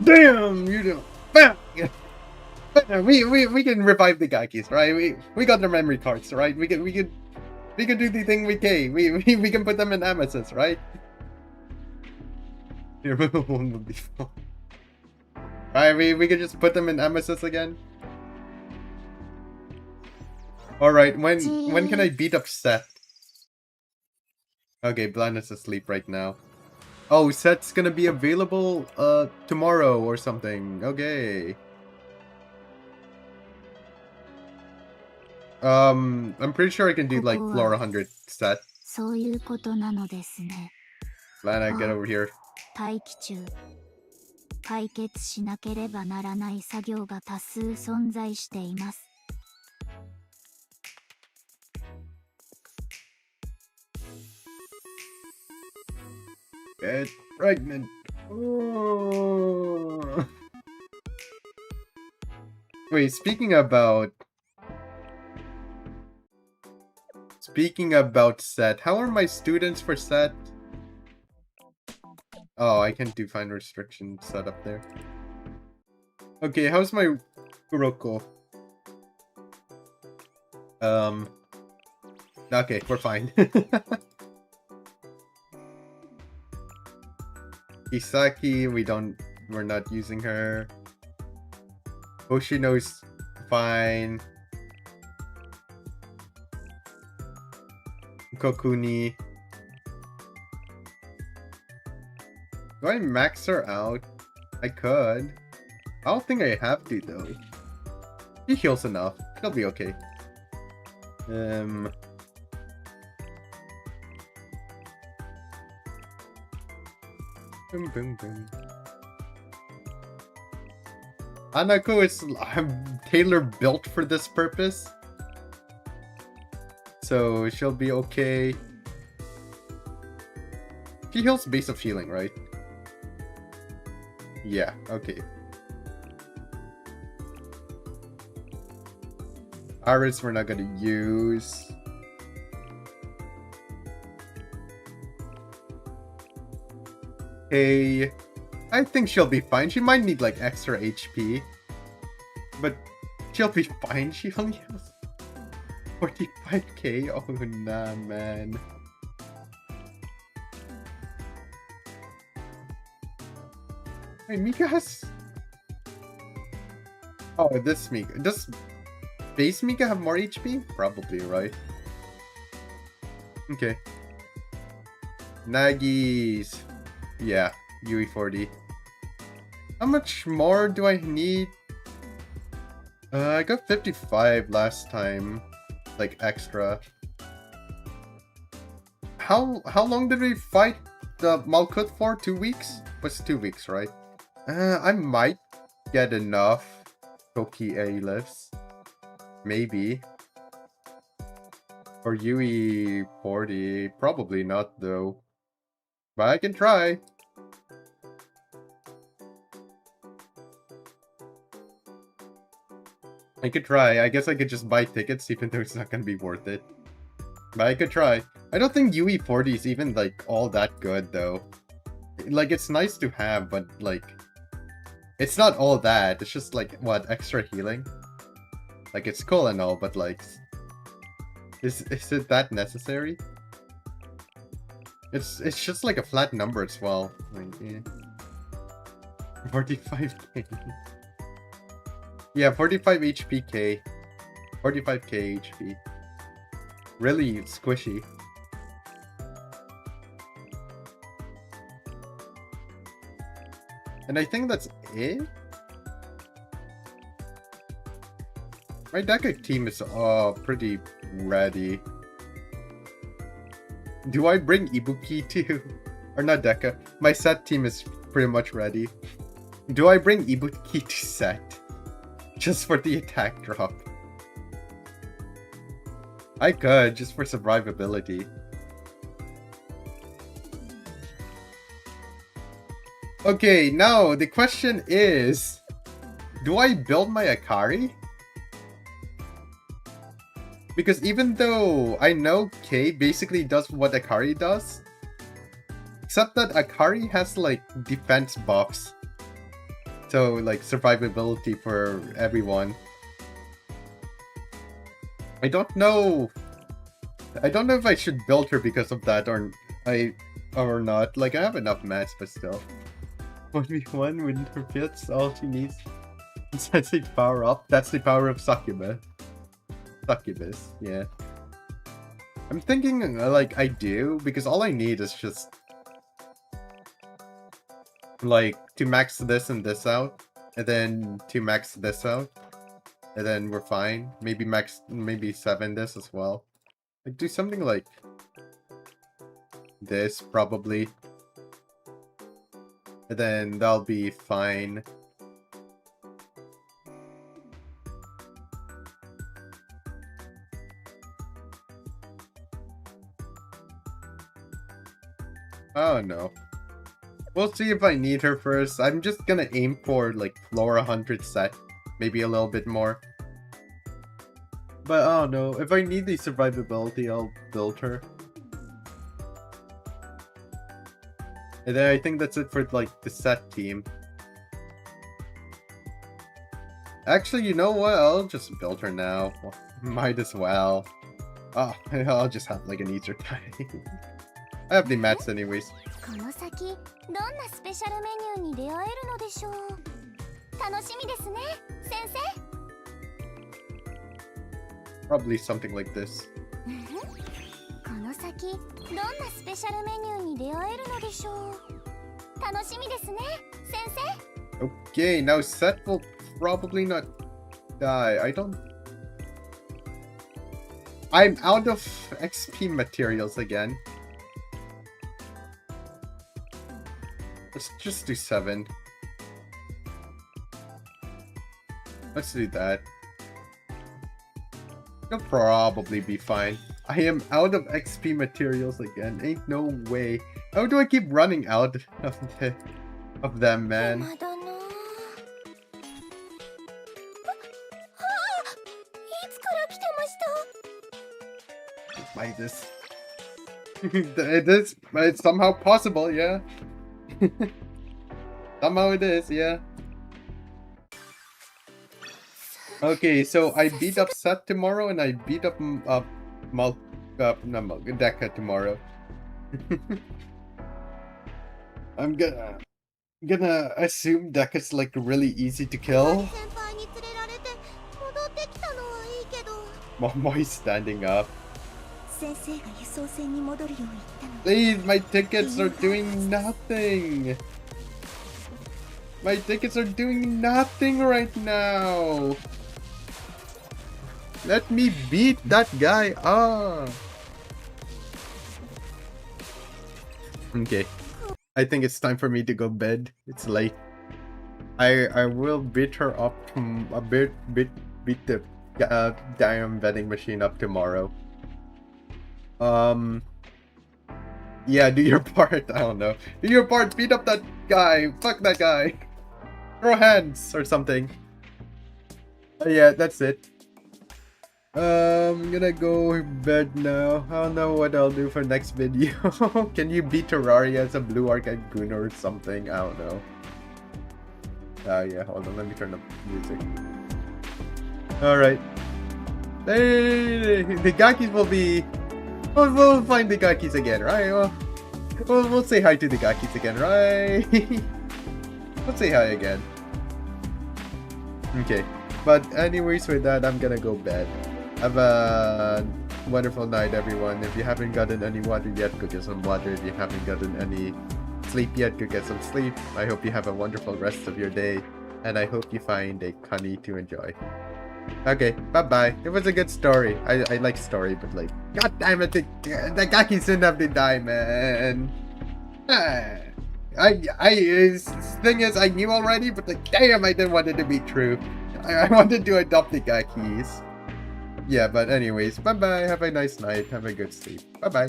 Damn, you don't. We can revive the Gakis, right? We got their memory cards, right? We can do the thing with K. We can put them in amethyst, right? Alright, we can just put them in amethyst again. Alright, when can I beat up Seth? Okay, Blind is asleep right now. Oh, Seth's gonna be available tomorrow or something. Okay. I'm pretty sure I can do like floor 100 Seth. Lana, get over here. 待機中。解決しなければならない作業が多数存在しています。Get pregnant. Oh. Wait, speaking about set, how are my students for set? Oh, I can do fine restriction set up there. Okay, how's my Kuroko? Okay, we're fine. Isaki, we're not using her. Hoshino's fine. Kokuni. Do I max her out? I could. I don't think I have to though. She heals enough. She'll be okay. Boom, boom, boom. Anako is tailor built for this purpose. So she'll be okay. She heals base of healing, right? Yeah, okay. Aris we're not gonna use. Hey, I think she'll be fine. She might need like extra HP. But she'll be fine. She only has 45k. Oh nah, man. Wait, Mika has... Oh, this Mika. Does base Mika have more HP? Probably, right? Okay. Nagis. Yeah, UE40. How much more do I need? I got 55 last time. Like, extra. How long did we fight the Malkuth for? 2 weeks? Was 2 weeks, right? I might get enough Toki A lifts. Maybe. For UE 40, probably not though. But I can try. I could try. I guess I could just buy tickets even though it's not gonna be worth it. But I could try. I don't think UE 40 is even like all that good though. Like it's nice to have, but like it's not all that. It's just like what, extra healing? Like it's cool and all, but like is it that necessary? It's just like a flat number as well. Like, yeah. 45k. Yeah, 45 HPK. 45k HP. Really squishy. And I think that's it? My Deca team is pretty ready. Do I bring Ibuki too? Or not Deca. My set team is pretty much ready. Do I bring Ibuki to set? Just for the attack drop. I could, just for survivability. Okay, now the question is, do I build my Akari? Because even though I know K basically does what Akari does, except that Akari has like defense buffs. So like survivability for everyone. I don't know if I should build her because of that or not. Like I have enough mats, but still. 1v1 with her fits, all she needs is to power up. That's the power of Succubus. Succubus, yeah. I'm thinking like I do, because all I need is just like to max this and this out, and then to max this out, and then we're fine. Maybe 7 this as well. Like do something like this probably. And then that'll be fine. Oh no. We'll see if I need her first. I'm just gonna aim for like floor 100 set. Maybe a little bit more. But I don't know. If I need the survivability, I'll build her. And then I think that's it for like the set team. Actually, you know what? I'll just build her now. Might as well. Oh, I'll just have like an easier time. I have the mats anyways. この先どんなスペシャルメニューに出会えるのでしょう。楽しみですね、先生。Probably something like this. この先どんなスペシャルメニューに出会えるのでしょう。楽しみですね、先生。Okay, now Set will probably not die. I'm out of XP materials again. Let's just do 7. Let's do that. It'll probably be fine. I am out of XP materials again. Ain't no way. How do I keep running out of them, man? By this. It's somehow possible, yeah. Somehow it is, yeah. Okay, so I beat up Seth tomorrow and I beat up Deca tomorrow. I'm gonna assume Deca's like really easy to kill. Momoy's standing up. Please, my tickets are doing nothing. My tickets are doing nothing right now. Let me beat that guy. Okay. I think it's time for me to go bed. It's late. I will beat her up beat the damn vending machine up tomorrow. Yeah, do your part. I don't know. Do your part. Beat up that guy. Fuck that guy. Throw hands or something. Yeah, that's it. I'm gonna go bed now. I don't know what I'll do for next video. Can you beat Terraria as a blue archive goon or something? I don't know. Yeah, hold on. Let me turn the music. Alright. Hey, the Gakis will be... We'll find the Gakis again, right? We'll say hi to the Gakis again, right? Let's say hi again. Okay. But anyways, with that, I'm gonna go bed. Have a wonderful night, everyone. If you haven't gotten any water yet, go get some water. If you haven't gotten any sleep yet, go get some sleep. I hope you have a wonderful rest of your day. And I hope you find a Kani to enjoy. Okay, bye-bye. It was a good story. I like story, but like, god damn it, the Gaki shouldn't have to die, man. Thing is, I knew already, but like, damn, I didn't want it to be true. I wanted to adopt the Gakis. Yeah, but anyways, bye-bye. Have a nice night. Have a good sleep. Bye-bye.